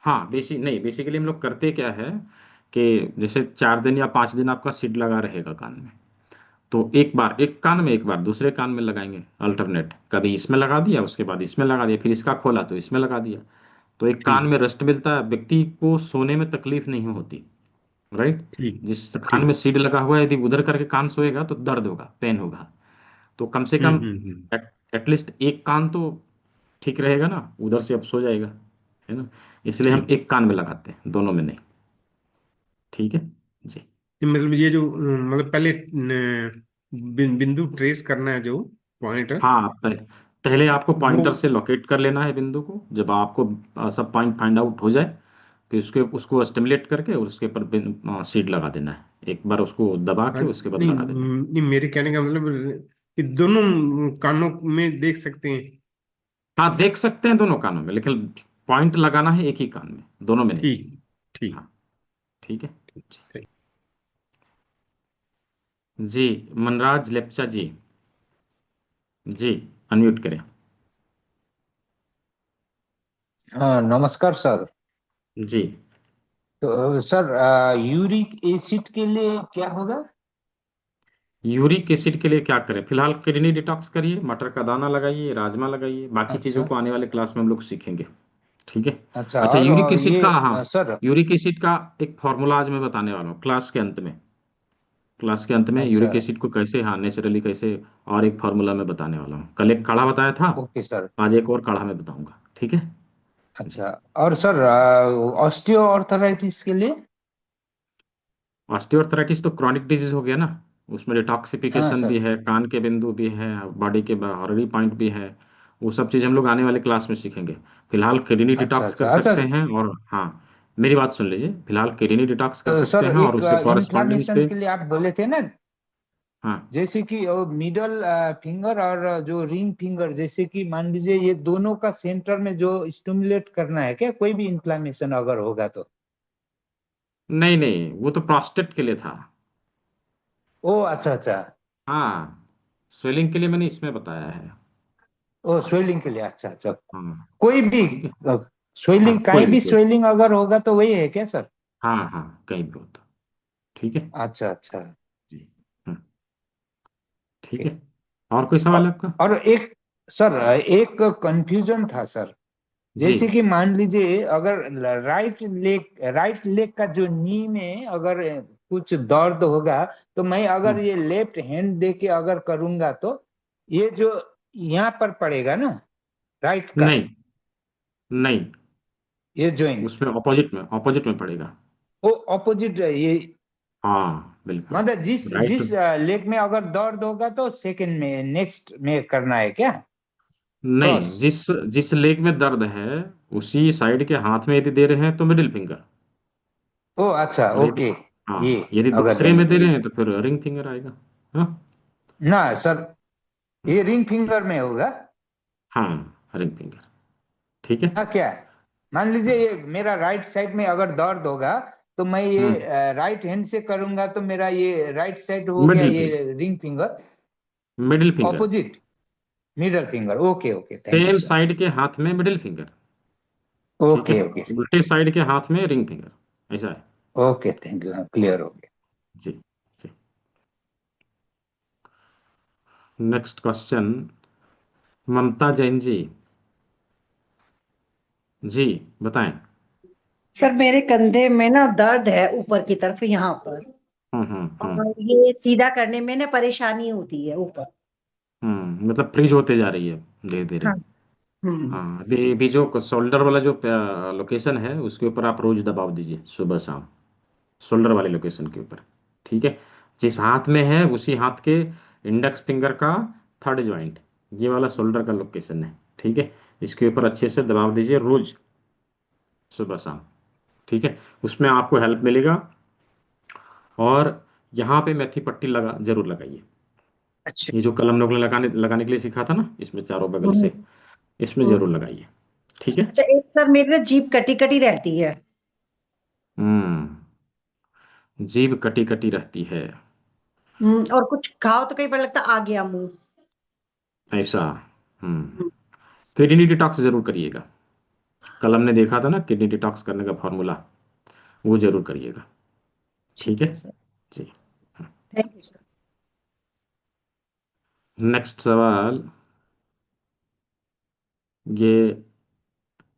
हाँ, नहीं, बेसिकली हम लोग करते क्या है कि जैसे 4 दिन या 5 दिन आपका सीड लगा रहेगा कान में, तो एक बार एक कान में, एक बार दूसरे कान में लगाएंगे अल्टरनेट। कभी इसमें लगा दिया, उसके बाद इसमें लगा दिया, फिर इसका खोला तो इसमें लगा दिया। तो एक कान ठीक में रेस्ट मिलता है, व्यक्ति को सोने में तकलीफ नहीं होती। राइट। ठीक जिस कान में ठीक। सीड लगा हुआ है, यदि उधर करके कान सोएगा तो दर्द होगा, पेन होगा। तो कम से कम हम्म। एटलीस्ट एक कान तो ठीक रहेगा ना, उधर से अब सो जाएगा, है ना? इसलिए हम ठीक। एक कान में लगाते हैं, दोनों में नहीं। ठीक है जी। ये मतलब ये जो मतलब पहले बिंदु ट्रेस करना है जो पॉइंट, हाँ, पहले आपको वो पॉइंटर से लोकेट कर लेना है बिंदु को। जब आपको सब पॉइंट फाइंड आउट हो जाए, फिर उसको स्टिमुलेट करके और उसके ऊपर सीड लगा देना है। एक बार उसको दबा के उसके बाद नहीं लगा देना है। नहीं, मेरे कहने का मतलब कि दोनों कानों में देख सकते हैं। हाँ, देख सकते हैं दोनों कानों में, लेकिन पॉइंट लगाना है एक ही कान में, दोनों में नहीं। ठीक ठीक हाँ, ठीक है ठीक। जी। मनराज लेप्चा जी, जी, अनम्यूट करें। हाँ नमस्कार सर। जी। तो सर यूरिक एसिड के लिए क्या होगा? यूरिक एसिड के लिए क्या करें? फिलहाल किडनी डिटॉक्स करिए, मटर का दाना लगाइए, राजमा लगाइए, बाकी चीज़ों अच्छा को आने वाले क्लास में हम लोग सीखेंगे। ठीक है। अच्छा। अच्छा, और यूरिक एसिड का, ये हाँ, सर। यूरिक एसिड का एक फॉर्मूला आज मैं बताने वाला हूँ क्लास के अंत में। क्लास के अंत में अच्छा यूरिक एसिड को कैसे, हाँ, नेचुरली कैसे, और एक फार्मूला मैं बताने वाला हूँ। कल एक काढ़ा बताया था, ओके सर। आज एक और काढ़ा मैं बताऊंगा। ठीक है जी। अच्छा। और सर ऑस्टियो आर्थराइटिस के लिए? ऑस्टियोआर्थराइटिस तो क्रॉनिक डिजीज हो गया ना। उसमें हाँ डिटॉक्सिफिकेशन भी सर। है, कान के बिंदु भी है, बॉडी के हॉररी पॉइंट भी है। वो सब चीज़ हम लोग आने वाले क्लास में सीखेंगे। फिलहाल किडनी अच्छा डिटॉक्स कर अच्छा अच्छा। सकते हैं, और हाँ, मेरी बात सुन लीजिए, फिलहाल किडनी डिटॉक्स कर तो सकते सर हैं, और एक उससे कॉरेस्पॉन्डेंस इन्फ्लामेशन पे, के लिए आप बोले थे ना, हाँ, जैसे कि मिडल फिंगर और जो रिंग फिंगर, जैसे कि मान लीजिए ये दोनों का सेंटर में जो स्टिमुलेट करना है क्या, कोई भी इन्फ्लामेशन अगर होगा तो? नहीं नहीं, वो तो प्रोस्टेट के लिए था। ओ अच्छा अच्छा। हाँ, स्वेलिंग के लिए मैंने इसमें बताया है। ओ स्वेलिंग के लिए, अच्छा अच्छा। हाँ, कोई भी ठीक है। स्वेलिंग, हाँ, कोई कहीं भी भी कोई, स्वेलिंग अगर होगा तो वही है क्या सर? हाँ हाँ, कहीं भी होता। ठीक है अच्छा अच्छा। जी। हम्म, ठीक ओके। है। और कोई सवाल है आपका? और एक सर, एक कंफ्यूजन था सर। जी। जैसे कि मान लीजिए अगर राइट लेग का जो नी में अगर कुछ दर्द होगा, तो मैं अगर हम्म, ये लेफ्ट हैंड दे के अगर करूंगा तो ये जो यहाँ पर पड़ेगा ना, राइट का, नहीं नहीं, ये जॉइंट, उसमें ऑपोजिट में पड़ेगा। वो ऑपोजिट ये, हाँ बिल्कुल। मतलब जिस राइट। जिस लेग में अगर दर्द होगा तो सेकंड में, नेक्स्ट में करना है क्या? क्रॉस। नहीं, जिस जिस लेग में दर्द है, उसी साइड के हाथ में यदि दे रहे हैं तो मिडिल फिंगर, ओ अच्छा और यदि, ओके। ये हाँ, यदि अगर दूसरे दें में तो दे रहे ये, हैं तो फिर रिंग फिंगर आएगा। हाँ। ना सर, हम्म, ये रिंग फिंगर में होगा। हाँ, रिंग फिंगर। ठीक है। हाँ क्या, मान लीजिए हाँ, ये मेरा राइट साइड में अगर दर्द होगा तो मैं हम्म, ये राइट हैंड से करूंगा तो मेरा ये राइट साइड हो गया मिडिल फिंगर, ये ring finger. Middle finger, opposite middle finger, okay okay, thank you same sir. Side के हाथ में मिडिल फिंगर, ठीक है, ओके ओके उल्टे साइड के हाथ में रिंग फिंगर, ऐसा है। ओके, थैंक यू, क्लियर हो गया। जी जी। नेक्स्ट क्वेश्चन, ममता जैन जी, जी बताएं। सर मेरे कंधे में ना दर्द है ऊपर की तरफ यहाँ पर, और ये सीधा करने में ना परेशानी होती है ऊपर। मतलब फ्रीज होते जा रही है धीरे धीरे। हाँ। हम्म। हाँ, अभी जो शोल्डर वाला जो लोकेशन है उसके ऊपर आप रोज दबाव दीजिए सुबह शाम, शोल्डर वाले लोकेशन के ऊपर, ठीक है। जिस हाथ में है उसी हाथ के इंडेक्स फिंगर का थर्ड जॉइंट, ये वाला शोल्डर का लोकेशन है, ठीक है। इसके ऊपर अच्छे से दबाव दीजिए रोज सुबह शाम, ठीक है, उसमें आपको हेल्प मिलेगा। और यहाँ पे मेथी पट्टी जरूर लगाइए। अच्छा। ये जो कलम लोग ने लगाने लगाने के लिए सीखा था ना, इसमें चारों बगल हम्म। से, इसमें हम्म। जरूर लगाइए, ठीक है। अच्छा, एक सर मेरी ना जीभ कटी कटी रहती है। जीभ कटी कटी रहती है, और कुछ खाओ तो कई बार लगता आ गया मुंह। ऐसा। किडनी डिटॉक्स जरूर करिएगा। कल हमने देखा था ना किडनी डिटॉक्स करने का फॉर्मूला, वो जरूर करिएगा, ठीक ठीक है है सर, जी। Thank you sir. नेक्स्ट सवाल, ये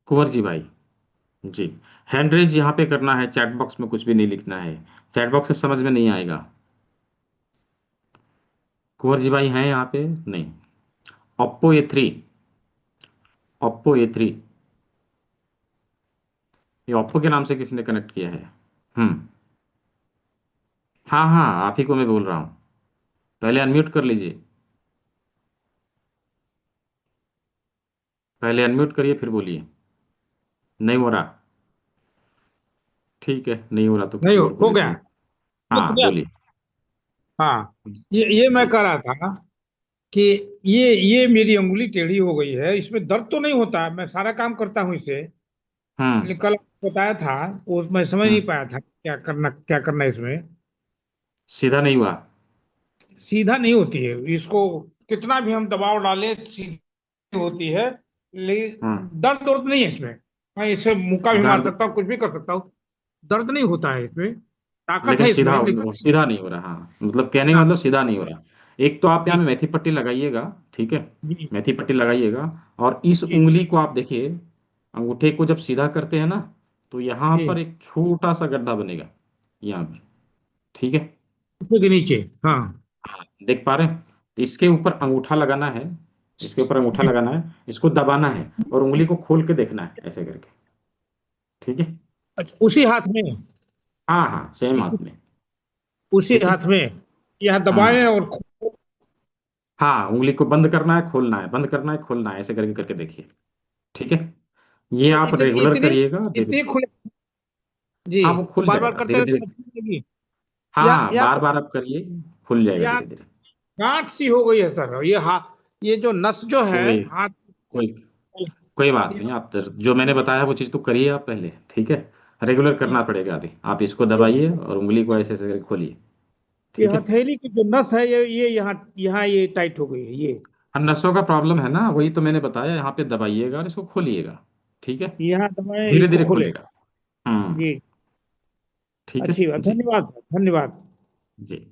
कुंवर जी भाई, जी। हैंड रेज यहाँ पे करना है, चैट बॉक्स में कुछ भी नहीं लिखना है, चैट बॉक्स से समझ में नहीं आएगा। कुंवर जी भाई हैं यहाँ पे? नहीं। ओप्पो A3, ओप्पो A3, ये ओप्पो के नाम से किसी ने कनेक्ट किया है। हम्म हाँ हाँ, आप ही को मैं बोल रहा हूँ, पहले अनम्यूट कर लीजिए, पहले अनम्यूट करिए फिर बोलिए। नहीं हो रहा, ठीक है, नहीं हो रहा तो नहीं किसी और को हो देते गया, हैं। हो हाँ गया। बोलिए। हाँ, ये मैं जी। कह रहा था कि ये मेरी अंगुली टेढ़ी हो गई है, इसमें दर्द तो नहीं होता, मैं सारा काम करता हूँ इससे, हम्म लेकिन कल आपने बताया था वो मैं समझ नहीं हम्म पाया था क्या करना है इसमें। सीधा नहीं हुआ। सीधा नहीं होती है इसको, कितना भी हम दबाव डालें सीधी होती है, लेकिन हाँ, दर्द नहीं है इसमें। मैं इसे मुक्का भी मार दर्द, सकता हूँ, कुछ भी कर सकता हूँ, दर्द नहीं होता है इसमें, ताकत लेकिन है सीधा इसमें लेकिन। सीधा नहीं हो रहा, हाँ मतलब कहने का हाँ मतलब सीधा नहीं हो रहा। एक तो आप यहाँ जी में मेथी पट्टी लगाइएगा, ठीक है, जी मेथी पट्टी लगाइएगा। और इस जी उंगली को आप देखिए, अंगूठे को जब सीधा करते हैं ना, तो यहाँ जी, पर एक छोटा सा गड्ढा बनेगा, यहाँ पर, ठीक है। ऊपर के नीचे, हाँ हाँ, देख पा रहे हैं? तो इसके ऊपर अंगूठा लगाना है, इसके ऊपर अंगूठा लगाना है, इसको दबाना है और उंगली को खोल के देखना है ऐसे करके, ठीक है। अच्छा, उसी हाथ में, हाँ हाँ, सेम हाथ में, उसी ठीक है। हाथ में यहाँ दबाएं हाँ और हाँ, उंगली को बंद करना है खोलना है, बंद करना है खोलना है, ऐसे करके करके देखिए, ठीक है। ये आप इतनी रेगुलर इतनी करिएगा धीरे। इतनी खुले जी, हाँ वो तो खुल बार बार जाएगा करते धीरे रहे धीरे। तो अच्छी लगेगी। हाँ हाँ, या बार तो बार आप करिए, खुल जाएगा या धीरे धीरे। गांठ सी हो गई है सर, ये ये जो नस जो है कोई हाथ, कोई कोई बात नहीं, आप जो मैंने बताया वो चीज़ तो करिए आप पहले, ठीक है। रेगुलर करना पड़ेगा, अभी आप इसको दबाइए और उंगली को ऐसे ऐसे करके खोलिए, ये ठीक है। हथेली की जो नस है ये यहाँ यहाँ ये टाइट हो गई है ये, हाँ, नसों का प्रॉब्लम है ना, वही तो मैंने बताया, यहाँ पे दबाइएगा और इसको खोलिएगा, ठीक है, यहाँ दबाएं धीरे इसको धीरे खोले। खुलेगा। हम्म जी, ठीक है अच्छी बात, जी। धन्यवाद सर, धन्यवाद। जी।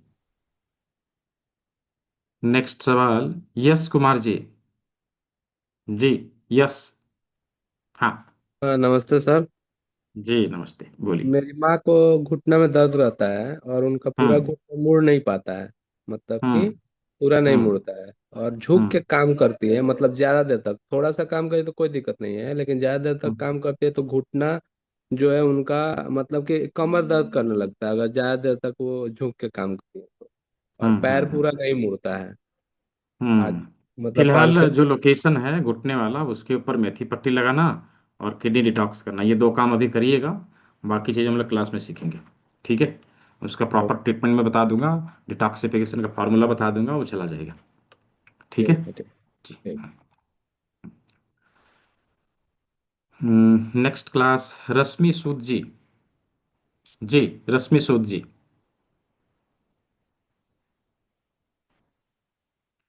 नेक्स्ट सवाल, यश कुमार जी, जी, यस, हाँ, नमस्ते सर। जी नमस्ते, बोलिए। मेरी माँ को घुटना में दर्द रहता है और उनका पूरा हम्म घुटना मुड़ नहीं पाता है, मतलब कि हम्म पूरा नहीं हम्म मुड़ता है, और झुक के हम्म काम करती है, मतलब ज्यादा देर तक, थोड़ा सा काम करे तो कोई दिक्कत नहीं है, लेकिन ज्यादा देर तक हम्म काम करती है तो घुटना जो है उनका, मतलब कि कमर दर्द करने लगता है अगर ज्यादा देर तक वो झुक के काम करती है तो। और पैर हम्म पूरा नहीं मुड़ता है आज, हम्म मतलब पाँच फिलहाल छः जो लोकेशन है घुटने वाला उसके ऊपर मेथी पट्टी लगाना और किडनी डिटॉक्स करना, ये दो काम अभी करिएगा, बाकी चीज़ हम लोग क्लास में सीखेंगे, ठीक है। उसका प्रॉपर ट्रीटमेंट मैं बता दूंगा, डिटॉक्सिफिकेशन का फार्मूला बता दूंगा, वो चला जाएगा, ठीक है ठीक है, ठीक जी। ठीक। नेक्स्ट क्लास, रश्मि सूद जी, जी, रश्मि सूद जी,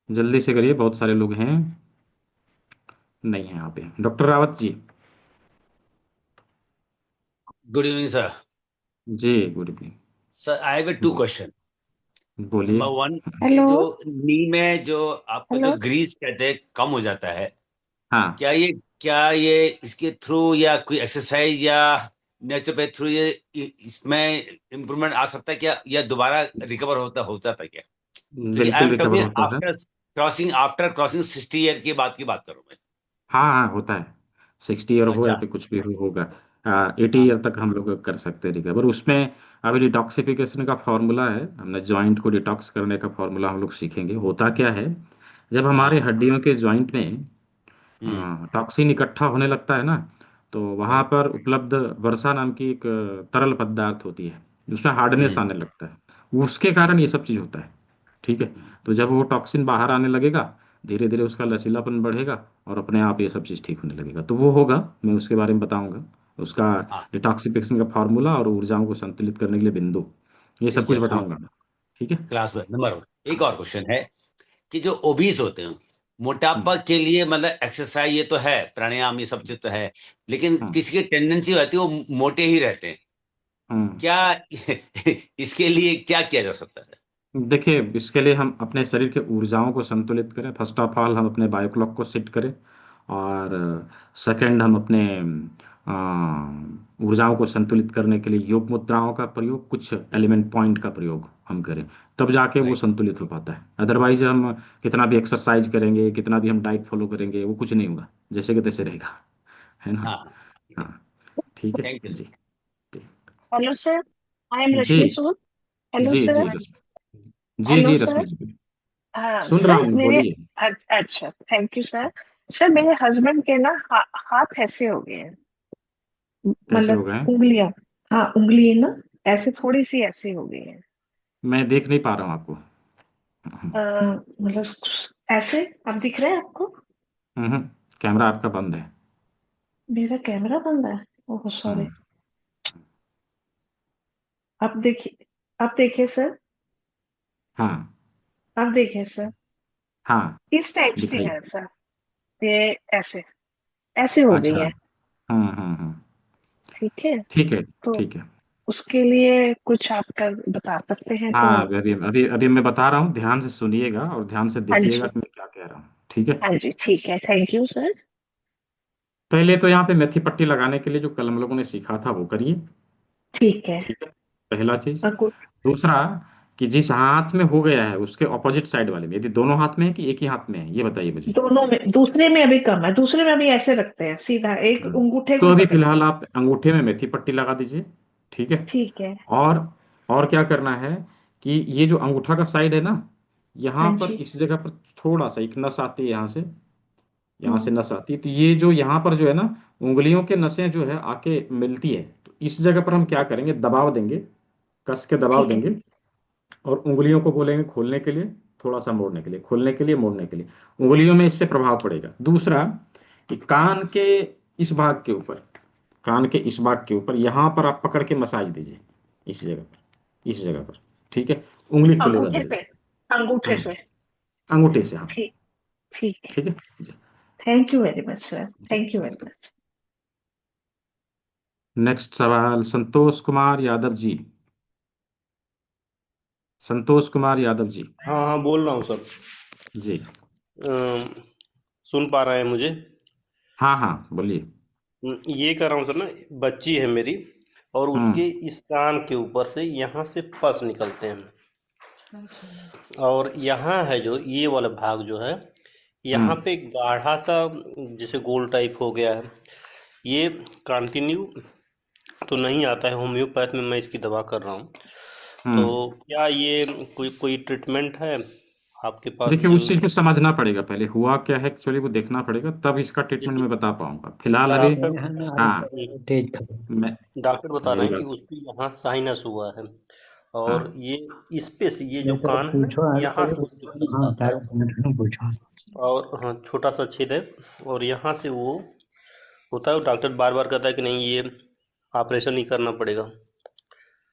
जल्दी से करिए, बहुत सारे लोग हैं, नहीं है यहाँ पे। Doctor Rawat ji. Good evening sir. जी good evening. Sir I have two question. बोलिए। नंबर वन, हेलो जो नी में जो आपका जो हेलो ग्रीस कहते हैं कम हो जाता है, हाँ। क्या ये इसके थ्रू या कोई एक्सरसाइज या नेचुरोपैथ थ्रू ये इसमें इम्प्रूवमेंट आ सकता है क्या, या दोबारा रिकवर होता था क्या? क्योंकि आई बिल्कुल एम रिकवर टॉकिंग होता है। आफ्टर क्रॉसिंग 60 ईयर की बात करूं मैं। हाँ हाँ होता है। 60 ईयर हो या अच्छा। फिर कुछ भी होगा। 80 ईयर हाँ तक हम लोग कर सकते हैं रिकवर उसमें। अभी डिटॉक्सिफिकेशन का फॉर्मूला है, हमने जॉइंट को डिटॉक्स करने का फॉर्मूला हम लोग सीखेंगे। होता क्या है, जब हमारे हाँ। हड्डियों के जॉइंट में हम्म। टॉक्सिन इकट्ठा होने लगता है ना, तो वहाँ राइट। पर उपलब्ध वर्षा नाम की एक तरल पदार्थ होती है, उसमें हार्डनेस हम्म। आने लगता है। उसके कारण ये सब चीज़ होता है। ठीक है। तो जब वो टॉक्सिन बाहर आने लगेगा, धीरे धीरे उसका लचीलापन बढ़ेगा और अपने आप ये सब चीज़ ठीक होने लगेगा। तो वो होगा, मैं उसके बारे में बताऊंगा, उसका हाँ डिटॉक्सिफिकेशन का फार्मूला और ऊर्जाओं को संतुलित करने के लिए बिंदु, ये सब ठीक कुछ है। बताऊंगा मैं। ठीक है। क्लास में नंबर वन। एक और क्वेश्चन है कि जो ओबीज होते हैं, हम्म मोटापा के लिए मतलब एक्सरसाइज ये तो है, प्राणायाम ये सब चीज तो है, लेकिन हम्म किसी की टेंडेंसी रहती है वो मोटे ही रहते हैं। हम्म। क्या इसके लिए क्या किया जा सकता है? देखिए, इसके लिए हम अपने शरीर के ऊर्जाओं को संतुलित करें। फर्स्ट ऑफ ऑल हम अपने बायो क्लॉक को सेट करें, और सेकंड हम अपने ऊर्जाओं को संतुलित करने के लिए योग मुद्राओं का प्रयोग, कुछ एलिमेंट पॉइंट का प्रयोग हम करें, तब जाके वो राइट। संतुलित हो पाता है। अदरवाइज हम कितना भी एक्सरसाइज करेंगे, कितना भी हम डाइट फॉलो करेंगे, वो कुछ नहीं होगा, जैसे कि तैसे रहेगा, है ना। हाँ। हाँ ठीक है थैंक यू। जी। जी हेलो सर आई एम जी रश्मि सूद हेलो जी सर जी रश्मि जी हेलो जी सर रश्मि जी, हाँ सुन रहा सर हूँ, मेरे बोलिए। अच्छा थैंक यू सर। सर मेरे हस्बैंड के ना हाथ ऐसे हो गए हैं, कैसे हो मतलब गए? उंगलियां, हाँ उंगली ना ऐसे थोड़ी सी ऐसे हो गई है। मैं देख नहीं पा रहा हूँ आपको। मतलब ऐसे अब दिख रहा है आपको? हम्म, कैमरा आपका बंद है। मेरा कैमरा बंद है, ओह सॉरी। हम्म, अब देखिए सर, हाँ अब देखिए सर, हाँ इस टाइप से दिखाइए। है सर, ये ऐसे ऐसे हो गई अच्छा। है। हम्म। ठीक है, ठीक है। तो ठीक है। उसके लिए कुछ आप कर बता सकते हैं तो। हाँ, अभी अभी अभी मैं बता रहा हूँ, ध्यान से सुनिएगा और ध्यान से हाँ देखिएगा जी, कि मैं क्या कह रहा हूँ। ठीक है। हाँ जी ठीक है, थैंक यू सर। पहले तो यहाँ पे मेथी पट्टी लगाने के लिए जो कल हम लोगों ने सीखा था वो करिए। ठीक है। ठीक है, पहला चीज। अंकुर, दूसरा, कि जिस हाथ में हो गया है उसके ऑपोजिट साइड वाले में, यदि दोनों हाथ में है कि एक ही हाथ में है, ये बताइए मुझे। दोनों में, दूसरे में अभी कम है, दूसरे में अभी ऐसे रखते हैं सीधा, एक हम्म। अंगूठे तो को अभी पकड़ के। फिलहाल आप अंगूठे में मेथी पट्टी लगा दीजिए। ठीक है। ठीक है। और और क्या करना है कि ये जो अंगूठा का साइड है ना, यहाँ हाँ पर जी। इस जगह पर थोड़ा सा एक नस आती है, यहाँ से हम्म, नस आती है। तो ये जो यहाँ पर जो है ना, उंगलियों के नसें जो है आके मिलती है, तो इस जगह पर हम क्या करेंगे, दबाव देंगे, कस के दबाव ठीक है। देंगे, और उंगलियों को बोलेंगे खोलने के लिए, थोड़ा सा मोड़ने के लिए, खोलने के लिए, मोड़ने के लिए। उंगलियों में इससे प्रभाव पड़ेगा। दूसरा, कि कान के इस भाग के ऊपर, कान के इस भाग के ऊपर यहाँ पर आप पकड़ के मसाज दीजिए, इस जगह पर, इस जगह पर। ठीक है, उंगली खुलेगा अंगूठे धीरे से, धीरे। अंगूठे हाँ, से। अंगूठे से, हाँ। ठीक, ठीक है। ठीक है जी। Thank you very much sir, thank you very much. Next सवाल संतोष कुमार यादव जी। संतोष कुमार यादव जी। हाँ हाँ बोल रहा हूँ सर। जी। सुन पा रहे हैं मुझे? हाँ हाँ बोलिए। ये कह रहा हूँ सर ना, बच्ची है मेरी, और हम्म उसके इस कान के ऊपर से यहाँ से पस निकलते हैं, और यहाँ है जो ये वाला भाग जो है, यहाँ हम्म पे गाढ़ा सा जैसे गोल टाइप हो गया है। ये कंटिन्यू तो नहीं आता है, होम्योपैथ में मैं इसकी दवा कर रहा हूँ। तो हम्म। क्या ये कोई कोई ट्रीटमेंट है आपके पास देखिए, जो? उस चीज को समझना पड़ेगा, पहले हुआ क्या है एक्चुअली वो देखना पड़ेगा, तब इसका ट्रीटमेंट जैसे मैं बता पाऊंगा। फिलहाल अभी। डॉक्टर हाँ। मैं डॉक्टर बता रहे मेरी हैं कि बात। उसकी यहाँ साइनस हुआ है, और हाँ। ये इस पे से ये जो कान है यहाँ से उसके पस आता है, और हाँ छोटा सा छेद है, और यहाँ से वो होता है। डॉक्टर बार बार कहता है कि नहीं ये ऑपरेशन ही करना पड़ेगा।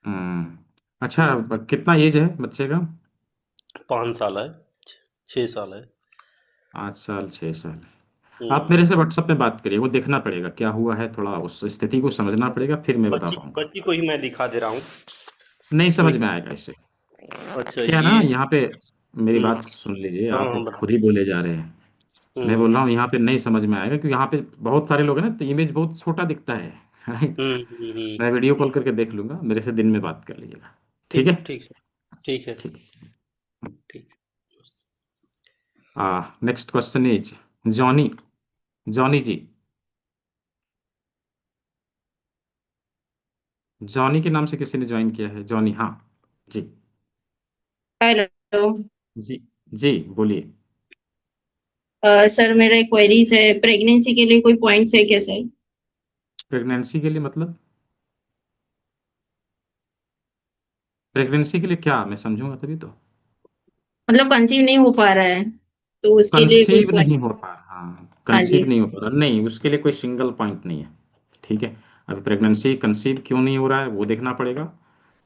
हम्म। अच्छा, कितना एज है बच्चे का? 5 साल है। 6 साल है। 8 साल 6 साल। आप हम्म। मेरे से व्हाट्सएप पे बात करिए, वो देखना पड़ेगा क्या हुआ है, थोड़ा उस स्थिति को समझना पड़ेगा, फिर मैं बता बच्ची पाऊंगा। बच्ची को ही मैं दिखा दे रहा हूँ। नहीं समझ कोई में आएगा इससे। अच्छा क्या है ये। ना, यहाँ पे मेरी हम्म। बात सुन लीजिए, हाँ आप हाँ बता। खुद ही बोले जा रहे हैं। मैं हम्म बोल रहा हूँ यहाँ पे नहीं समझ में आएगा, क्योंकि यहाँ पे बहुत सारे लोग हैं ना, तो इमेज बहुत छोटा दिखता है। राइट। मैं वीडियो कॉल करके देख लूंगा, मेरे से दिन में बात कर लीजिएगा। ठीक ठीक है। ठीक ठीक है। ठीक। ठीक। Next question is Johnny. Johnny ji, Johnny के नाम से किसी ने ज्वाइन किया है? जॉनी, हाँ जी। हेलो। जी जी बोलिए। सर मेरा एक क्वेरीज है, प्रेगनेंसी के लिए कोई पॉइंट्स है क्या सर? प्रेगनेंसी के लिए मतलब? प्रेगनेंसी के लिए क्या, मैं समझूंगा तभी तो। मतलब कंसीव नहीं हो पा रहा है तो उसके लिए कोई कंसीव पॉइंट? नहीं हो पा रहा, हाँ हाँ जी। कंसीव नहीं हो पा रहा, नहीं उसके लिए कोई सिंगल पॉइंट नहीं है। ठीक है। अभी प्रेगनेंसी कंसीव क्यों नहीं हो रहा है वो देखना पड़ेगा,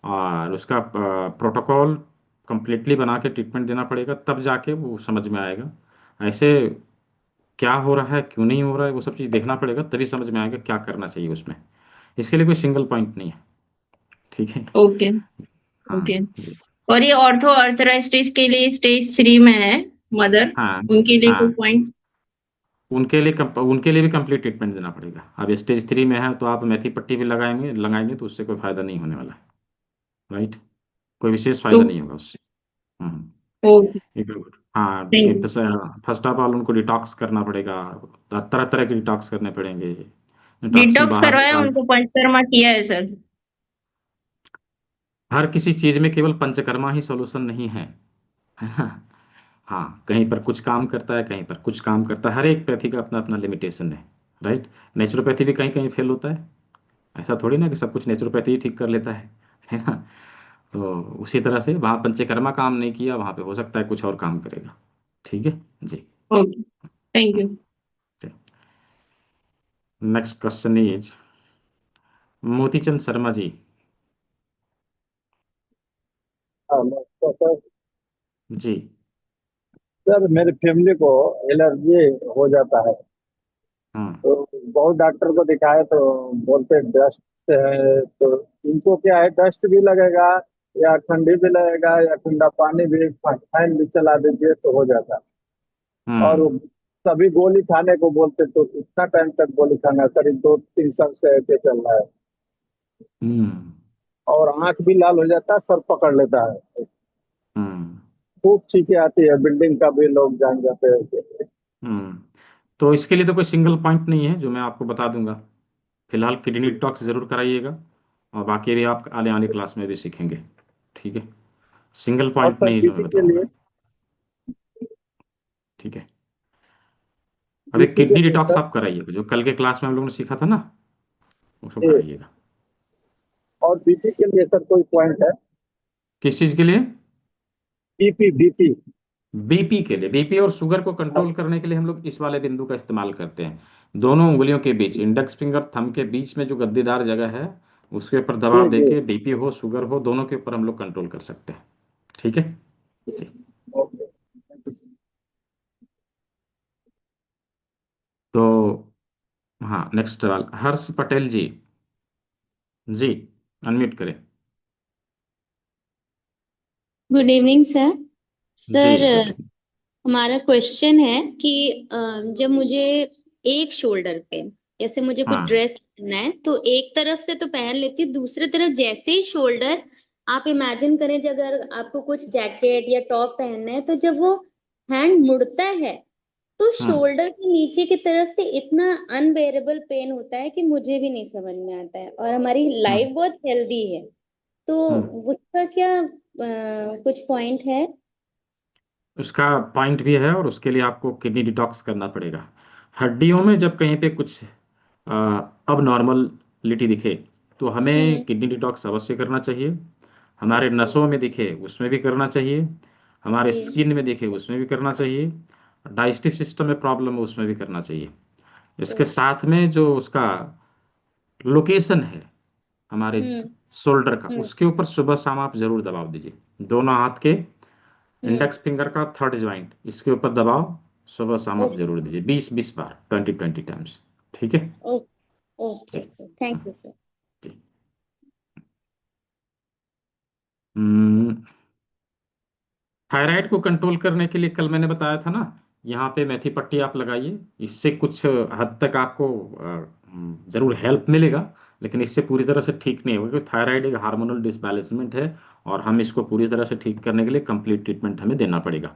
और उसका प्रोटोकॉल कंप्लीटली बना के ट्रीटमेंट देना पड़ेगा, तब जाके वो समझ में आएगा। ऐसे क्या हो रहा है क्यों नहीं हो रहा है वो सब चीज़ देखना पड़ेगा, तभी समझ में आएगा क्या करना चाहिए उसमें। इसके लिए कोई सिंगल पॉइंट नहीं है। ठीक है। ओके। हाँ ओके। जी। और ये ऑर्थो अर्थराइटिस के लिए स्टेज 3 में है मदर, हाँ उनके लिए कोई हाँ, पॉइंट्स? उनके लिए भी कंप्लीट ट्रीटमेंट देना पड़ेगा। अब स्टेज 3 में है तो आप मेथी पट्टी भी लगाएंगे लगाएंगे तो उससे कोई फायदा नहीं होने वाला है। राइट। कोई विशेष तो फायदा नहीं होगा उससे। हम्म। ओके। हाँ, thank you. First of all उनको डिटॉक्स करना पड़ेगा, तरह तरह के डिटॉक्स करने पड़ेंगे। डिटॉक्सिन डिटॉक्स बाहर करवाया, निकाल। उनको पंचकर्मा किया है सर? हर किसी चीज में केवल पंचकर्मा ही सॉल्यूशन नहीं है। है ना? हाँ, कहीं पर कुछ काम करता है, कहीं पर कुछ काम करता है, हर एक पैथी का अपना अपना लिमिटेशन है। राइट। नेचुरोपैथी भी कहीं कहीं फेल होता है। ऐसा थोड़ी ना कि सब कुछ नेचुरोपैथी ही ठीक कर लेता है ना? तो उसी तरह से वहाँ पंचकर्मा काम नहीं किया, वहाँ पे हो सकता है कुछ और काम करेगा। ठीक है जी। Okay. Thank you. Next question is Motichand Sharma ji. हाँ, तो जी। सर मेरी फैमिली को एलर्जी हो जाता है, हम्म तो बहुत डॉक्टर को दिखाए तो बोलते डस्ट से है, तो इनको क्या है, डस्ट भी लगेगा या ठंडी भी लगेगा या ठंडा पानी भी, फैन भी चला दीजिए तो हो जाता है। और हम्म सभी गोली खाने को बोलते, तो कितना टाइम तक गोली खाना है? करीब 2-3 साल से ऐसे चल रहा है, हम्म और आंख भी लाल हो जाता है, सर पकड़ लेता है, हम्म खूब चीखें आती है, बिल्डिंग का भी लोग जान जाते हैं। हम्म तो इसके लिए तो कोई सिंगल पॉइंट नहीं है जो मैं आपको बता दूंगा। फिलहाल किडनी डिटॉक्स जरूर कराइएगा, और बाकी भी आप आने वाली क्लास में भी सीखेंगे। ठीक है। सिंगल और पॉइंट सर नहीं जो मैं बीपी के बताऊंगा। लिए, ठीक है। अब एक बीपी के किडनी लिए डिटॉक्स सर, आप कराइएगा, जो कल के क्लास में हम लोगों ने सीखा था ना, उसको जी, कराइएगा। और बीपी के लिए सर कोई पॉइंट है? किस चीज के लिए? BP BP. बीपी के लिए, बीपी और शुगर को कंट्रोल करने के लिए हम लोग इस वाले बिंदु का इस्तेमाल करते हैं। दोनों उंगलियों के बीच, इंडेक्स फिंगर थंब के बीच में जो गद्देदार जगह है, उसके ऊपर जी दबाव जी। देके बीपी हो शुगर हो दोनों के ऊपर हम लोग कंट्रोल कर सकते हैं। ठीक है जी। ओके। तो हाँ, नेक्स्ट सवाल हर्ष पटेल जी। जी, अनम्यूट करें। Good evening sir. जी सर गुड। हमारा क्वेश्चन है कि जब मुझे एक शोल्डर पे, जैसे मुझे कुछ हाँ ड्रेस पहनना है तो एक तरफ से तो पहन लेती हूँ, दूसरी तरफ जैसे ही शोल्डर, आप इमेजिन करें जब अगर आपको कुछ जैकेट या टॉप पहनना है तो जब वो हैंड मुड़ता है तो हम्म शोल्डर के नीचे की तरफ से इतना अनबेरेबल पेन होता है कि मुझे भी नहीं समझ में आता है, और हमारी हम्म लाइफ बहुत हेल्दी है, तो हम्म उसका क्या कुछ पॉइंट है? उसका पॉइंट भी है, और उसके लिए आपको किडनी डिटॉक्स करना पड़ेगा। हड्डियों में जब कहीं पे कुछ अब नॉर्मलिटी दिखे तो हमें हम्म। किडनी डिटॉक्स अवश्य करना चाहिए। हमारे नसों में दिखे उसमें भी करना चाहिए, हमारे जी। स्किन में दिखे उसमें भी करना चाहिए, डाइजेस्टिव सिस्टम में प्रॉब्लम है उसमें भी करना चाहिए। इसके ओके। साथ में जो उसका लोकेशन है हमारे हम्म। शोल्डर का, हम्म। उसके ऊपर सुबह शाम आप जरूर दबाव दीजिए, दोनों हाथ के इंडेक्स फिंगर का थर्ड ज्वाइंट, इसके ऊपर दबाव सुबह शाम आप ओके जरूर दीजिए, 20-20 बार, 20-20 टाइम्स। ठीक है ओके जी। Thank you sir. जी। हम्म, थायराइड को कंट्रोल करने के लिए कल मैंने बताया था ना, यहाँ पे मेथी पट्टी आप लगाइए, इससे कुछ हद तक आपको जरूर हेल्प मिलेगा, लेकिन इससे पूरी तरह से ठीक नहीं होगा, क्योंकि थायराइड एक हार्मोनल डिसबैलेंसमेंट है, और हम इसको पूरी तरह से ठीक करने के लिए कंप्लीट ट्रीटमेंट हमें देना पड़ेगा।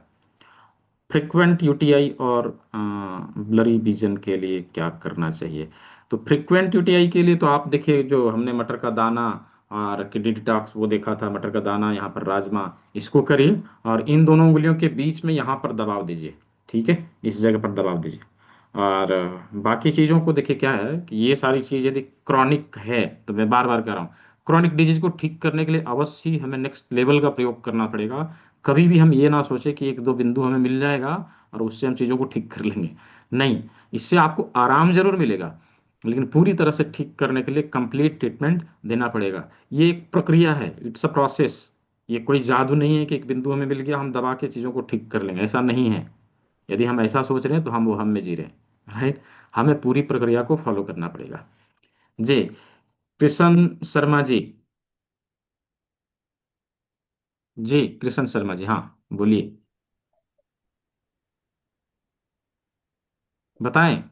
फ्रिक्वेंट यूटीआई और ब्लरी विजन के लिए क्या करना चाहिए? तो फ्रिक्वेंट यूटीआई के लिए तो आप देखिए, जो हमने मटर का दाना और किडनी डिटॉक्स वो देखा था, मटर का दाना, यहाँ पर राजमा, इसको करिए, और इन दोनों उंगलियों के बीच में यहाँ पर दबाव दीजिए। ठीक है, इस जगह पर दबाव दीजिए। और बाकी चीज़ों को देखिए, क्या है कि ये सारी चीज़ यदि क्रॉनिक है, तो मैं बार बार कह रहा हूँ, क्रॉनिक डिजीज को ठीक करने के लिए अवश्य ही हमें नेक्स्ट लेवल का प्रयोग करना पड़ेगा। कभी भी हम ये ना सोचे कि एक दो बिंदु हमें मिल जाएगा और उससे हम चीज़ों को ठीक कर लेंगे। नहीं, इससे आपको आराम जरूर मिलेगा, लेकिन पूरी तरह से ठीक करने के लिए कंप्लीट ट्रीटमेंट देना पड़ेगा। ये एक प्रक्रिया है, इट्स अ प्रोसेस। ये कोई जादू नहीं है कि एक बिंदु हमें मिल गया हम दबा के चीज़ों को ठीक कर लेंगे, ऐसा नहीं है। यदि हम ऐसा सोच रहे हैं तो हम वो हम में जी रहे हैं, राइट। हमें पूरी प्रक्रिया को फॉलो करना पड़ेगा। जी, कृष्ण शर्मा जी। जी, कृष्ण शर्मा जी, हाँ बोलिए, बताएं।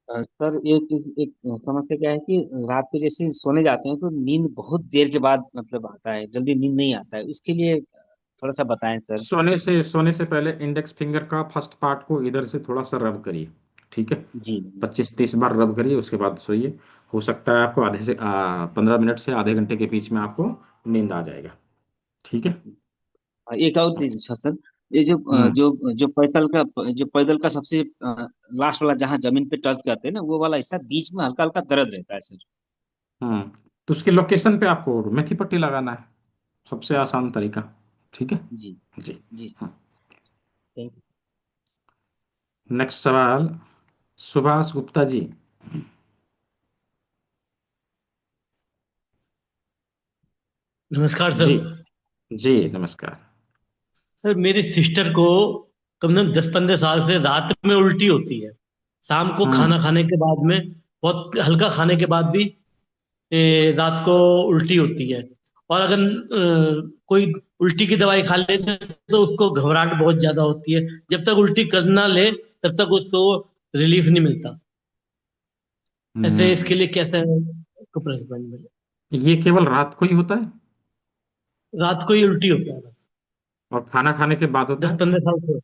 सर ये चीज एक समस्या क्या है कि रात को जैसे सोने जाते हैं तो नींद बहुत देर के बाद मतलब आता है, जल्दी नींद नहीं आता है, उसके लिए थोड़ा सा बताएं सर। सोने से पहले इंडेक्स फिंगर का फर्स्ट पार्ट को इधर से थोड़ा सा रब करिए। ठीक है, जी 25-30 बार रब करिए, उसके बाद सोइए। हो सकता है आपको आधे से 15 मिनट से आधे घंटे के बीच में आपको नींद आ जाएगा। ठीक है। एक और चीज सर, ये जो हम्म जो पैदल का सबसे लास्ट वाला जहाँ जमीन पे टच करते हैं ना, वो वाला हिस्सा बीच में हल्का हल्का दर्द रहता है सर। हम्म तो उसके लोकेशन पे आपको मेथी पट्टी लगाना है, सबसे अच्छा आसान अच्छा। तरीका। ठीक है जी जी। जी हाँ। Thank you. नेक्स्ट सवाल, सुभाष गुप्ता जी। नमस्कार सर। जी जी, नमस्कार। सर मेरी सिस्टर को कम से कम 10-15 साल से रात में उल्टी होती है, शाम को खाना हम्म खाने के बाद में, बहुत हल्का खाने के बाद भी रात को उल्टी होती है। और अगर कोई उल्टी की दवाई खा लेते हैं तो उसको घबराहट बहुत ज्यादा होती है, जब तक उल्टी कर ना ले तब तक उसको रिलीफ नहीं मिलता। ऐसे इसके हम्म लिए कैसा को प्रश्न मिले? ये केवल रात को ही होता है रात को ही उल्टी होता है बस, और खाना खाने के बाद होता दस है? पंद्रह साल से।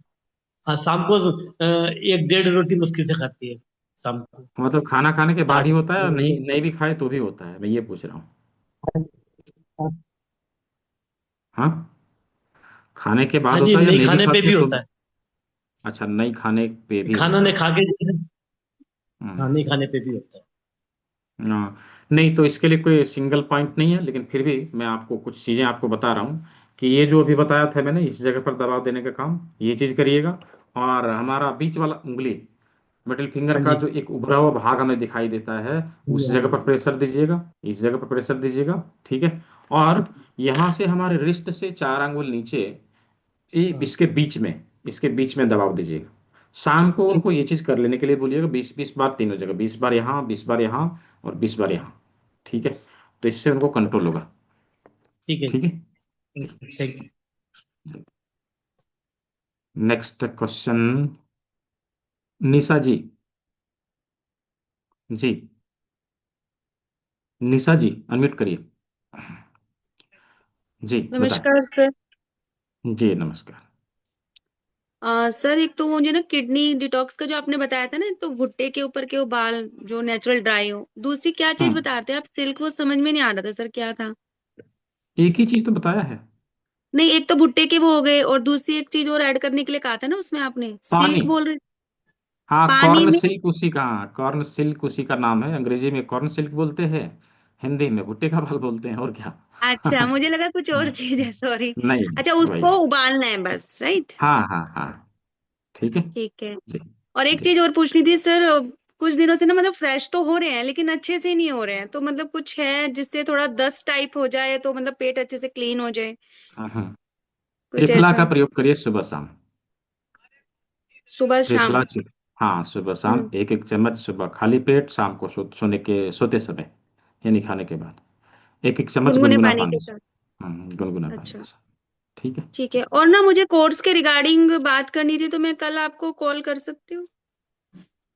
हाँ शाम को 1-1.5 रोटी मुश्किल से खाती है शाम को। मतलब खाना खाने के बाद आठ। ही होता है, और नहीं नहीं भी खाए तो भी होता है, मैं ये पूछ रहा हूँ। हाँ, खाने के हाँ बाद जी, होता है या नहीं नहीं भी खाने पे खाते भी हैं तो होता भी? है। अच्छा, नहीं खाने पे भी खाना होता नहीं है। खा के, हाँ हम्म नहीं खाने पे भी होता है। हाँ, नहीं तो इसके लिए कोई सिंगल पॉइंट नहीं है, लेकिन फिर भी मैं आपको कुछ चीज़ें आपको बता रहा हूँ कि ये जो अभी बताया था मैंने, इस जगह पर दबाव देने का काम ये चीज़ करिएगा। और हमारा बीच वाला उंगली, मिडिल फिंगर हाँ का जी। जो एक उभरा हुआ भाग हमें दिखाई देता है, उस जगह पर प्रेशर दीजिएगा, इस जगह पर प्रेशर दीजिएगा। ठीक है, और यहाँ से हमारे रिस्ट से 4 आंगुल नीचे, हाँ इसके बीच में दबाव दीजिएगा। शाम को ठीक। उनको ये चीज कर लेने के लिए बोलिएगा, 20-20 बार तीनों जगह, 20 बार यहाँ, 20 बार यहाँ, और 20 बार यहाँ। ठीक है, तो इससे उनको कंट्रोल होगा। ठीक है। ठीक है। Thank you. Next question, Nisha ji. जी, निशा जी अनम्यूट करिए। जी बताएं। नमस्कार सर। जी नमस्कार। सर एक तो मुझे ना किडनी डिटॉक्स का जो आपने बताया था ना, तो भुट्टे के ऊपर के वो बाल जो नेचुरल ड्राई हो, दूसरी क्या चीज हम्म बता रहे थे आप? सिल्क, वो समझ में नहीं आ रहा था सर, क्या था? एक ही चीज तो बताया है, नहीं, एक तो भुट्टे के वो हो गए, और दूसरी एक चीज और ऐड करने के लिए कहा था ना उसमें आपने, पानी। सिल्क बोल रहे। हाँ, पानी कॉर्न में? सिल्क उसी का, हाँ, कॉर्न सिल्क उसी का नाम है, अंग्रेजी में कॉर्न सिल्क बोलते हैं, हिंदी में भुट्टे का बाल बोलते हैं, और क्या। अच्छा, मुझे लगा कुछ और चीज है, सॉरी। नहीं, अच्छा, वही उसको है। उबालना है बस, राइट? हाँ हाँ हाँ, ठीक है। ठीक है। जी और एक जी। चीज और पूछनी थी सर, कुछ दिनों से ना मतलब फ्रेश तो हो रहे हैं लेकिन अच्छे से नहीं हो रहे हैं, तो मतलब कुछ है जिससे थोड़ा दस्त टाइप हो जाए तो मतलब पेट अच्छे से क्लीन हो जाए? हाँ हाँ, कुछ त्रिफला ऐसा का प्रयोग करिए सुबह शाम। सुबह शाम। त्रिफला हाँ, सुबह शाम एक एक चम्मच, सुबह खाली पेट, शाम को सोने के सोते समय, यानी खाने के बाद एक एक चम्मच गुनगुने गुनगुना पानी के पानी से। साथ। गुनगुना पानी अच्छा के साथ। ठीक है। ठीक है। और ना मुझे कोर्स के रिगार्डिंग बात करनी थी, तो मैं कल आपको कॉल कर सकती हूँ?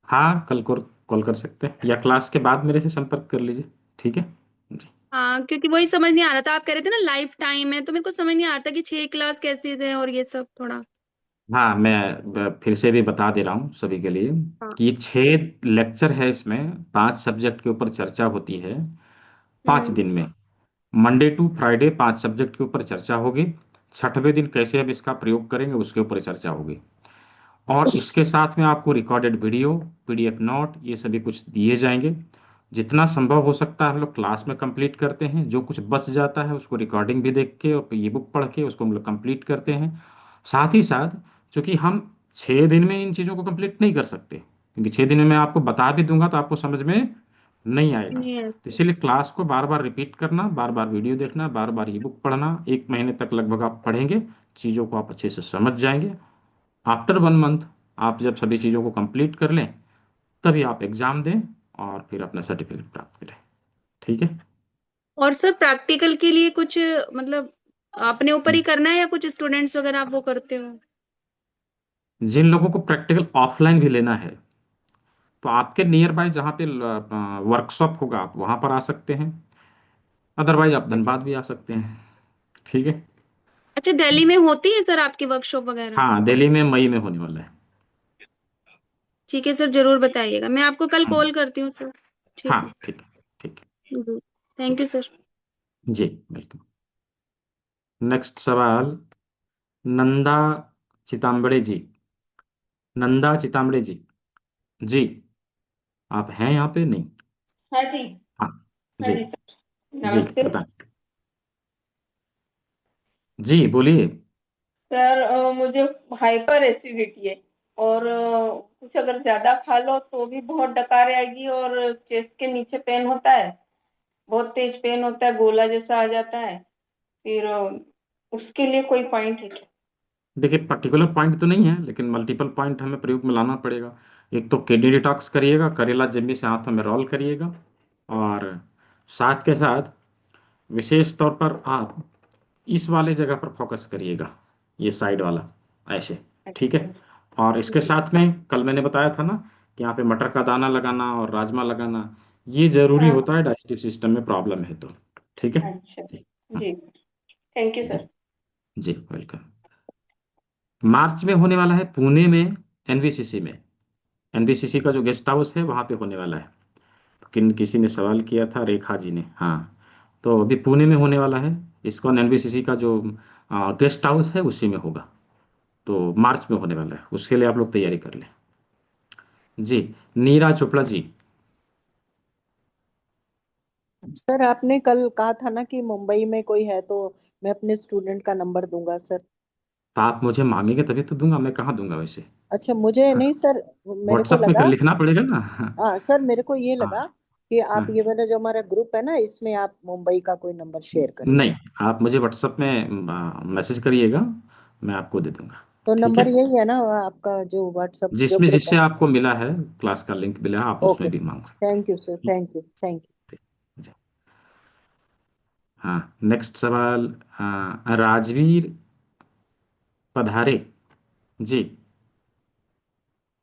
हाँ, कल को कॉल कर सकते हैं या क्लास के बाद मेरे से संपर्क कर लीजिए। ठीक है जी। हाँ, क्योंकि वही समझ नहीं आ रहा था, आप कह रहे थे ना लाइफ टाइम है, तो मेरे को समझ नहीं आ रहा था कि 6 क्लास कैसे थे और ये सब थोड़ा। हाँ, मैं फिर से भी बता दे रहा हूँ सभी के लिए हाँ। कि 6 लेक्चर है, इसमें 5 सब्जेक्ट के ऊपर चर्चा होती है 5 दिन में। मंडे टू फ्राइडे 5 सब्जेक्ट के ऊपर चर्चा होगी। छठवें दिन कैसे अब इसका प्रयोग करेंगे उसके ऊपर चर्चा होगी। और इसके साथ में आपको रिकॉर्डेड वीडियो, पीडीएफ नोट, ये सभी कुछ दिए जाएंगे। जितना संभव हो सकता है हम लोग क्लास में कंप्लीट करते हैं, जो कुछ बच जाता है उसको रिकॉर्डिंग भी देख के और ई बुक पढ़ के उसको हम लोग कंप्लीट करते हैं। साथ ही साथ चूंकि हम 6 दिन में इन चीज़ों को कंप्लीट नहीं कर सकते, क्योंकि 6 दिन में मैं आपको बता भी दूंगा तो आपको समझ में नहीं आएगा। नहीं है। तो इसीलिए क्लास को बार बार रिपीट करना, बार बार वीडियो देखना, बार बार ई बुक पढ़ना, 1 महीने तक लगभग आप पढ़ेंगे, चीज़ों को आप अच्छे से समझ जाएंगे। आफ्टर 1 मंथ आप जब सभी चीज़ों को कंप्लीट कर लें तभी आप एग्जाम दें और फिर अपना सर्टिफिकेट प्राप्त करें। ठीक है। और सर प्रैक्टिकल के लिए कुछ मतलब अपने ऊपर ही करना है या कुछ स्टूडेंट्स वगैरह आप वो करते हो? जिन लोगों को प्रैक्टिकल ऑफलाइन भी लेना है तो आपके नियर बाय जहाँ पे वर्कशॉप होगा आप वहाँ पर आ सकते हैं, अदरवाइज आप धनबाद भी आ सकते हैं। ठीक है। अच्छा, दिल्ली में होती है सर आपकी वर्कशॉप वगैरह? हाँ, दिल्ली में मई में होने वाला है। ठीक है सर, जरूर बताइएगा, मैं आपको कल हम्म, कॉल करती हूँ सर। ठीक है। हाँ ठीक है। ठीक थैंक यू सर। है जी, वेलकम। नेक्स्ट सवाल नंदा चिताम्बड़े जी। नंदा चिताम्बड़े जी। जी, आप हैं यहाँ पे? नहीं। हाँ जी। हाँ हाँ जी। जी सर, जी नमस्ते बताएं। जी बोलिए। सर। मुझे हाइपर एसिडिटी है और कुछ अगर ज्यादा खा लो तो भी बहुत डकार आएगी और चेस्ट के नीचे पेन होता है, बहुत तेज पेन होता है, गोला जैसा आ जाता है। फिर उसके लिए कोई पॉइंट है क्या? देखिए, पर्टिकुलर पॉइंट तो नहीं है, लेकिन मल्टीपल पॉइंट हमें प्रयोग में लाना पड़ेगा। एक तो किडनी डिटॉक्स करिएगा, करेला जम्बी से हाथों में रोल करिएगा, और साथ के साथ विशेष तौर पर आप इस वाले जगह पर फोकस करिएगा, ये साइड वाला, ऐसे। ठीक है। और इसके जी। साथ में कल मैंने बताया था ना कि यहाँ पे मटर का दाना लगाना और राजमा लगाना, ये जरूरी हाँ। होता है डाइजेस्टिव सिस्टम में प्रॉब्लम है तो। ठीक है अच्छा जी। जी, थैंक यू जी सर। जी, वेलकम। मार्च में होने वाला है पुणे में, एनबीसीसी में। एनबीसीसी का जो गेस्ट हाउस है वहाँ पे होने वाला है। तो किसी ने सवाल किया था, रेखा जी ने। हाँ, तो अभी पुणे में होने वाला है। इस्कॉन एनबीसीसी का जो गेस्ट हाउस है उसी में होगा। तो मार्च में होने वाला है, उसके लिए आप लोग तैयारी कर लें। जी, नीरा चोपड़ा जी। सर आपने कल कहा था ना कि मुंबई में कोई है, तो मैं अपने स्टूडेंट का नंबर दूंगा सर। तो आप मुझे मांगेंगे तभी तो दूंगा, मैं कहाँ दूंगा वैसे। अच्छा, मुझे हाँ, नहीं सर, मेरे को व्हाट्सएप में लगा, लिखना पड़ेगा ना। हाँ सर, मेरे को ये हाँ लगा कि आप हाँ, ये वाला जो हमारा ग्रुप है ना, इसमें आप मुंबई का कोई नंबर शेयर करेंगे। नहीं, आप मुझे व्हाट्सएप में मैसेज करिएगा, मैं आपको दे दूंगा। तो ठीक नंबर है। यही है ना आपका, जो व्हाट्सएप जो जिसमें ग्रुप है? जिससे आपको मिला है, क्लास का लिंक मिला है, आप ओके, उसमें भी मांग thank you sir, thank you, thank you. सकते हैं। हाँ, नेक्स्ट सवाल राजवीर पधारे जी।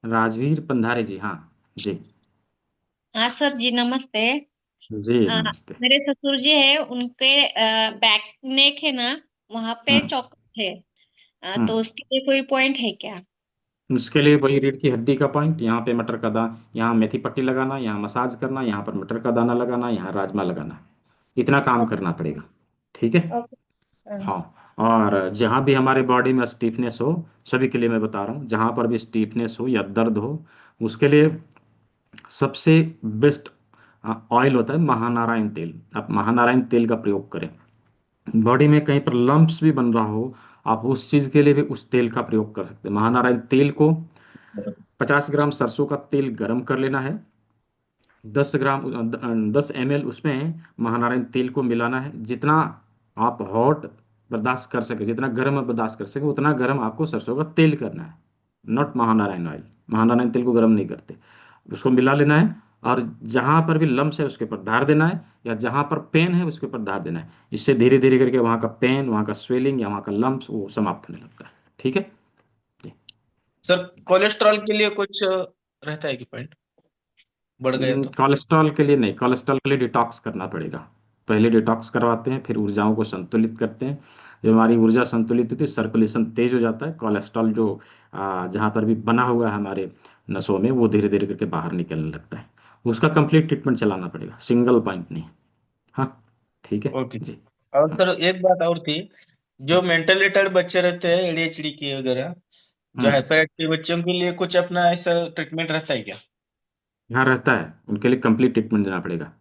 राजवीर पंधारे जी, हाँ जी। हाँ सर जी, नमस्ते। जी अ, नमस्ते। मेरे ससुर जी है, उनके बैक नेक है ना, वहां पे हम्म चौकट है। तो हम्म उसके लिए कोई पॉइंट है क्या? उसके लिए वही रीढ़ की हड्डी का पॉइंट, यहाँ पे मटर का दाना, यहाँ मेथी पट्टी लगाना, यहाँ मसाज करना, यहाँ पर मटर का दाना लगाना, यहाँ राजमा लगाना, इतना काम ओके। करना पड़ेगा। ठीक है। ओके। हाँ, और जहाँ भी हमारे बॉडी में स्टीफनेस हो, सभी के लिए मैं बता रहा हूँ, जहाँ पर भी स्टीफनेस हो या दर्द हो, उसके लिए सबसे बेस्ट ऑयल होता है महानारायण तेल। आप महानारायण तेल का प्रयोग करें। बॉडी में कहीं पर लंप्स भी बन रहा हो, आप उस चीज़ के लिए भी उस तेल का प्रयोग कर सकते हैं। महानारायण तेल को 50 ग्राम सरसों का तेल गरम कर लेना है, 10 ml उसमें महानारायण तेल को मिलाना है। जितना आप हॉट बर्दाश्त कर सके, जितना गर्म आप बर्दाश्त कर सके उतना गर्म आपको सरसों का तेल करना है, नॉट महानारायण ऑयल। महानारायण तेल को गर्म नहीं करते। उसको मिला लेना है और जहां पर भी लम्स है उसके ऊपर धार देना है, या जहां पर पेन है उसके ऊपर धार देना है। इससे धीरे धीरे करके वहां का पेन, वहां का स्वेलिंग या वहां का लम्स वो समाप्त होने लगता है। ठीक है। सर कोलेस्ट्रॉल के लिए कुछ रहता है कि पॉइंट बढ़ गया तो? कोलेस्ट्रॉल के लिए नहीं, कोलेस्ट्रॉल के लिए डिटॉक्स करना पड़ेगा। पहले डिटॉक्स करवाते हैं, फिर ऊर्जाओं को संतुलित करते हैं। जब हमारी ऊर्जा संतुलित होती है, सर्कुलेशन तेज हो जाता है, कोलेस्ट्रॉल जो जहाँ पर भी बना हुआ है हमारे नसों में वो धीरे धीरे करके बाहर निकलने लगता है। उसका कंप्लीट ट्रीटमेंट चलाना पड़ेगा, सिंगल पॉइंट नहीं। हाँ ठीक है ओके जी। और सर एक बात और थी, जो मेंटल रिटार्ड बच्चे रहते हैं एडीएचडी की वगैरह, जो हाइपर एक्टिव बच्चों के लिए कुछ अपना ऐसा ट्रीटमेंट रहता है क्या? हाँ रहता है, उनके लिए कंप्लीट ट्रीटमेंट देना पड़ेगा।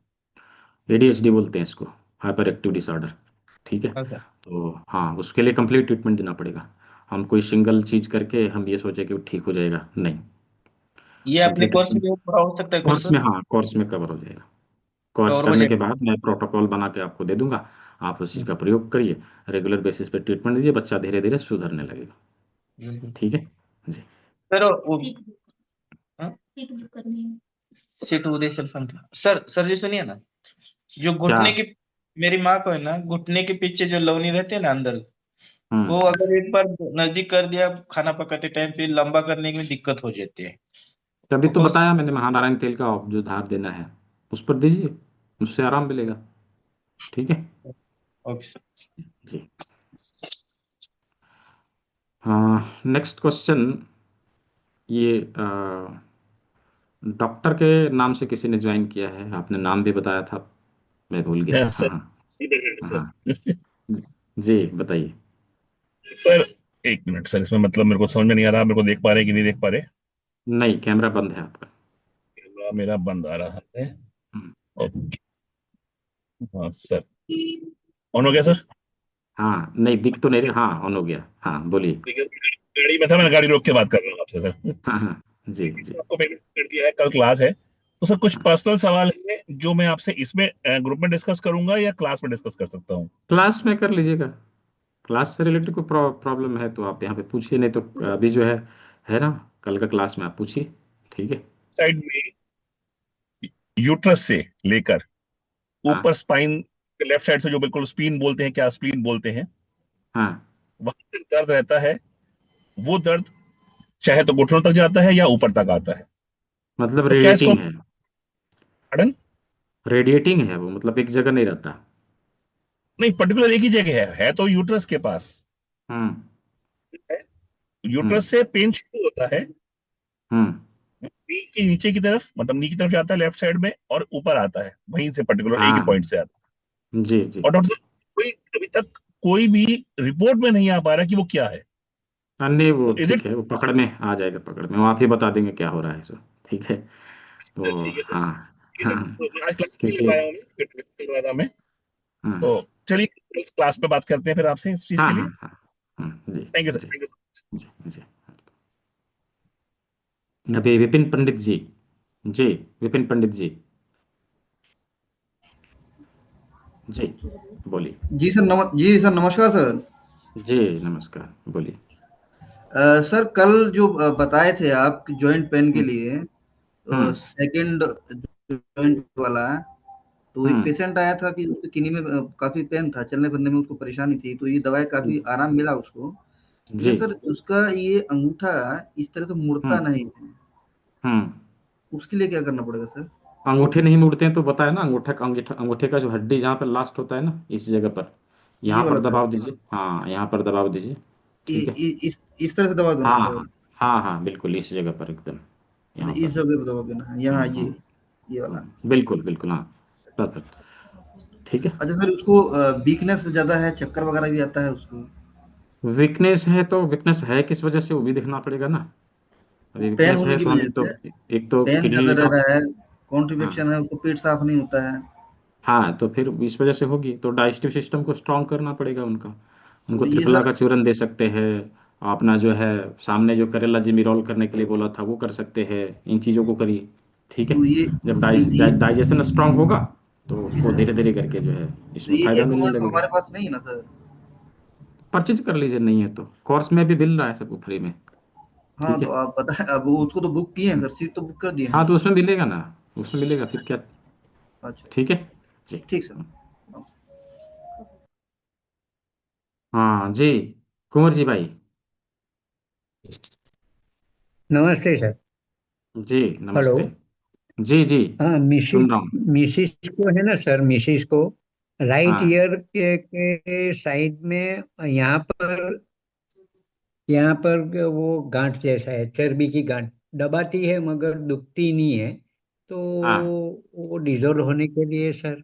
एडीएचडी बोलते हैं इसको, हाइपर एक्टिव डिसऑर्डर। ठीक है। अच्छा। तो हाँ, उसके लिए कंप्लीट ट्रीटमेंट देना पड़ेगा। हम कोई सिंगल चीज करके हम ये सोचे कि वो ठीक हो जाएगा, नहीं। ये अपने कंप्लीट कोर्स में ट्रीटमेंट पूरा हो सकता है कोर्स कोर्स में, हाँ कोर्स में कवर हो जाएगा। कोर्स कवर हो करने के जाएगा? बाद मैं प्रोटोकॉल बना के आपको दे दूंगा, आप उस चीज का प्रयोग करिए, रेगुलर बेसिस पे ट्रीटमेंट दीजिए, बच्चा धीरे धीरे सुधरने लगेगा। ठीक है जी। सर वो सीट उदय सर समझा। सर जी सुनिए ना, जो क्या? घुटने की, मेरी माँ को है ना घुटने के पीछे जो लवनी रहती है ना अंदर, वो हम्म अगर एक बार नजदीक कर दिया खाना पकाते टाइम, फिर लंबा करने में दिक्कत हो जाती है। तभी तो हो बताया मैंने, महानारायण तेल का जो धार देना है उस पर दीजिए, उससे आराम मिलेगा। ठीक है ओके सर जी। हाँ नेक्स्ट क्वेश्चन, ये डॉक्टर के नाम से किसी ने ज्वाइन किया है, आपने नाम भी बताया था, मैं भूल गया। हाँ हाँ सर, हाँ सीधे हाँ सर। जी बताइए। सर एक मिनट सर, इसमें मतलब मेरे को समझ में नहीं आ रहा, मेरे को देख पा रहे कि नहीं देख पा रहे? नहीं, कैमरा बंद है आपका। कैमरा मेरा बंद आ रहा है। हम्म, ओके। हाँ सर, ऑन हो गया सर? हाँ नहीं दिख तो नहीं रही, हाँ ऑन हो गया, हाँ बोलिए। ठीक है, गाड़ी में था, मैं गाड़ी रोक के बात कर रहा हूँ आपसे सर। हाँ हाँ जी जी। आपको मैंने कर दिया है, कल क्लास है, तो सर कुछ पर्सनल सवाल है जो मैं आपसे इसमें ग्रुप में डिस्कस करूंगा या क्लास में डिस्कस कर सकता हूँ? क्लास में कर लीजिएगा, क्लास से रिलेटेड कोई प्रॉब्लम है तो आप यहाँ पे पूछिए, नहीं तो अभी जो है ना, कल का क्लास में आप पूछिए। ठीक है। साइड में यूट्रस से लेकर हाँ ऊपर स्पाइन, लेफ्ट साइड से जो बिल्कुल स्प्लीन बोलते हैं, क्या स्प्लीन बोलते हैं, हाँ वहां से दर्द रहता है, वो दर्द चाहे तो घुटनों तक जाता है या ऊपर तक आता है, मतलब तो क्या इसको? रेडिएटिंग है, पardon? रेडिएटिंग है वो, मतलब एक जगह नहीं रहता। नहीं, पर्टिकुलर एक ही जगह है तो यूट्रस के पास हम्म है। हम्म यूट्रस से पेन शुरू होता है, हम्म नी के नीचे की तरफ, मतलब नी की तरफ जाता है लेफ्ट साइड में, और ऊपर आता है, वहीं से पर्टिकुलर एक ही हाँ पॉइंट से आता जी जी। है। और डॉक्टर साहब कोई अभी तक कोई भी रिपोर्ट में नहीं आ पा रहा कि वो क्या है, हाँ नहीं वो तो इज ठीक इट? है, वो पकड़ में आ जाएगा, पकड़ में वो आप ही बता देंगे क्या हो रहा है सो। ठीक है। तो ठीक है सर, हाँ ठीक है हाँ सर, तो आज क्लास नहीं ले क्योंकि पाया हूँ मैं, फिर कर रहा था मैं, हाँ तो चलिए क्लास में बात करते हैं फिर आपसे इस चीज हाँ के हाँ लिए। हाँ जी थैंक यू सर, जी थैंक यू। जी जी। अभी विपिन पंडित जी, जी विपिन पंडित जी, जी बोलिए। जी सर नमस्कार सर। जी नमस्कार, बोलिए। सर कल जो बताए थे आप जॉइंट पेन के हम्म लिए, हम्म सेकंड जॉइंट वाला, तो एक हम्म, पेशेंट आया था कि उसके किन्हीं में काफी पेन था, चलने फिरने में उसको परेशानी थी, तो ये दवाई काफी आराम मिला उसको। जी लेकिन सर उसका ये अंगूठा इस तरह से मुड़ता हम्म नहीं है, हम्म। उसके लिए क्या करना पड़ेगा सर? अंगूठे नहीं मुड़ते हैं तो बताया ना, अंगूठे का जो हड्डी जहाँ पर लास्ट होता है ना, इस जगह पर, ये यहाँ पर वाला सर, दबाव दीजिए, हाँ यहाँ पर दबाव दीजिए। ठीक है। इस तरह से दबा दो ना हाँ सर? हाँ हाँ हाँ बिल्कुल, इस जगह पर एकदम, अच्छा यहाँ इस पर। जगह पे दबा देना है, यहाँ ये वाला। बिल्कुल बिल्कुल, हाँ परफेक्ट। ठीक है। अच्छा सर उसको वीकनेस ज्यादा है, चक्कर वगैरह भी आता है उसको? वीकनेस है तो वीकनेस है किस वजह से वो भी देखना पड़ेगा ना, अभी पेन वीकनेस होने है की तो वजह हमें तो से, एक तो पेन किडनी ज्यादा रह डिटॉक्स। रहा है, हाँ कॉन्ट्रिपेक्शन है, उसको पेट साफ नहीं होता है, हाँ, तो फिर इस वजह से होगी, तो डाइजेस्टिव सिस्टम को स्ट्रांग करना पड़ेगा उनका। तो उनको ये त्रिफला सर, का चूरन दे सकते हैं, अपना जो है सामने जो करेला जिमिरोल करने के लिए बोला था वो कर सकते हैं, इन चीज़ों को करिए। ठीक है। तो जब ये डाइजेशन स्ट्रांग होगा तो जी उसको सर, धीरे धीरे करके जो है तो इसमें ये फायदा मिलने इक्विपमेंट लगेगा। हमारे पास नहीं है ना सर? परचेज कर लीजिए, नहीं है तो कोर्स में भी मिल रहा है सबको फ्री में। हाँ ठीक तो है। आप बताएं, अब उसको तो बुक किए हैं सर, सीट तो बुक कर दिए हाँ हैं। तो उसमें मिलेगा ना, उसमें मिलेगा फिर क्या। अच्छा ठीक है जी। ठीक सर। हाँ जी, कुंवर जी भाई। नमस्ते सर। जी हेलो। नमस्ते। जी जी, हाँ, सुन रहा हूँ। मिसिस को है ना सर, मिसिस को राइट हाँ ईयर के साइड में यहाँ पर वो गांठ जैसा है, चर्बी की गांठ दबाती है मगर दुखती नहीं है। तो हाँ, वो डिजोल्व होने के लिए सर।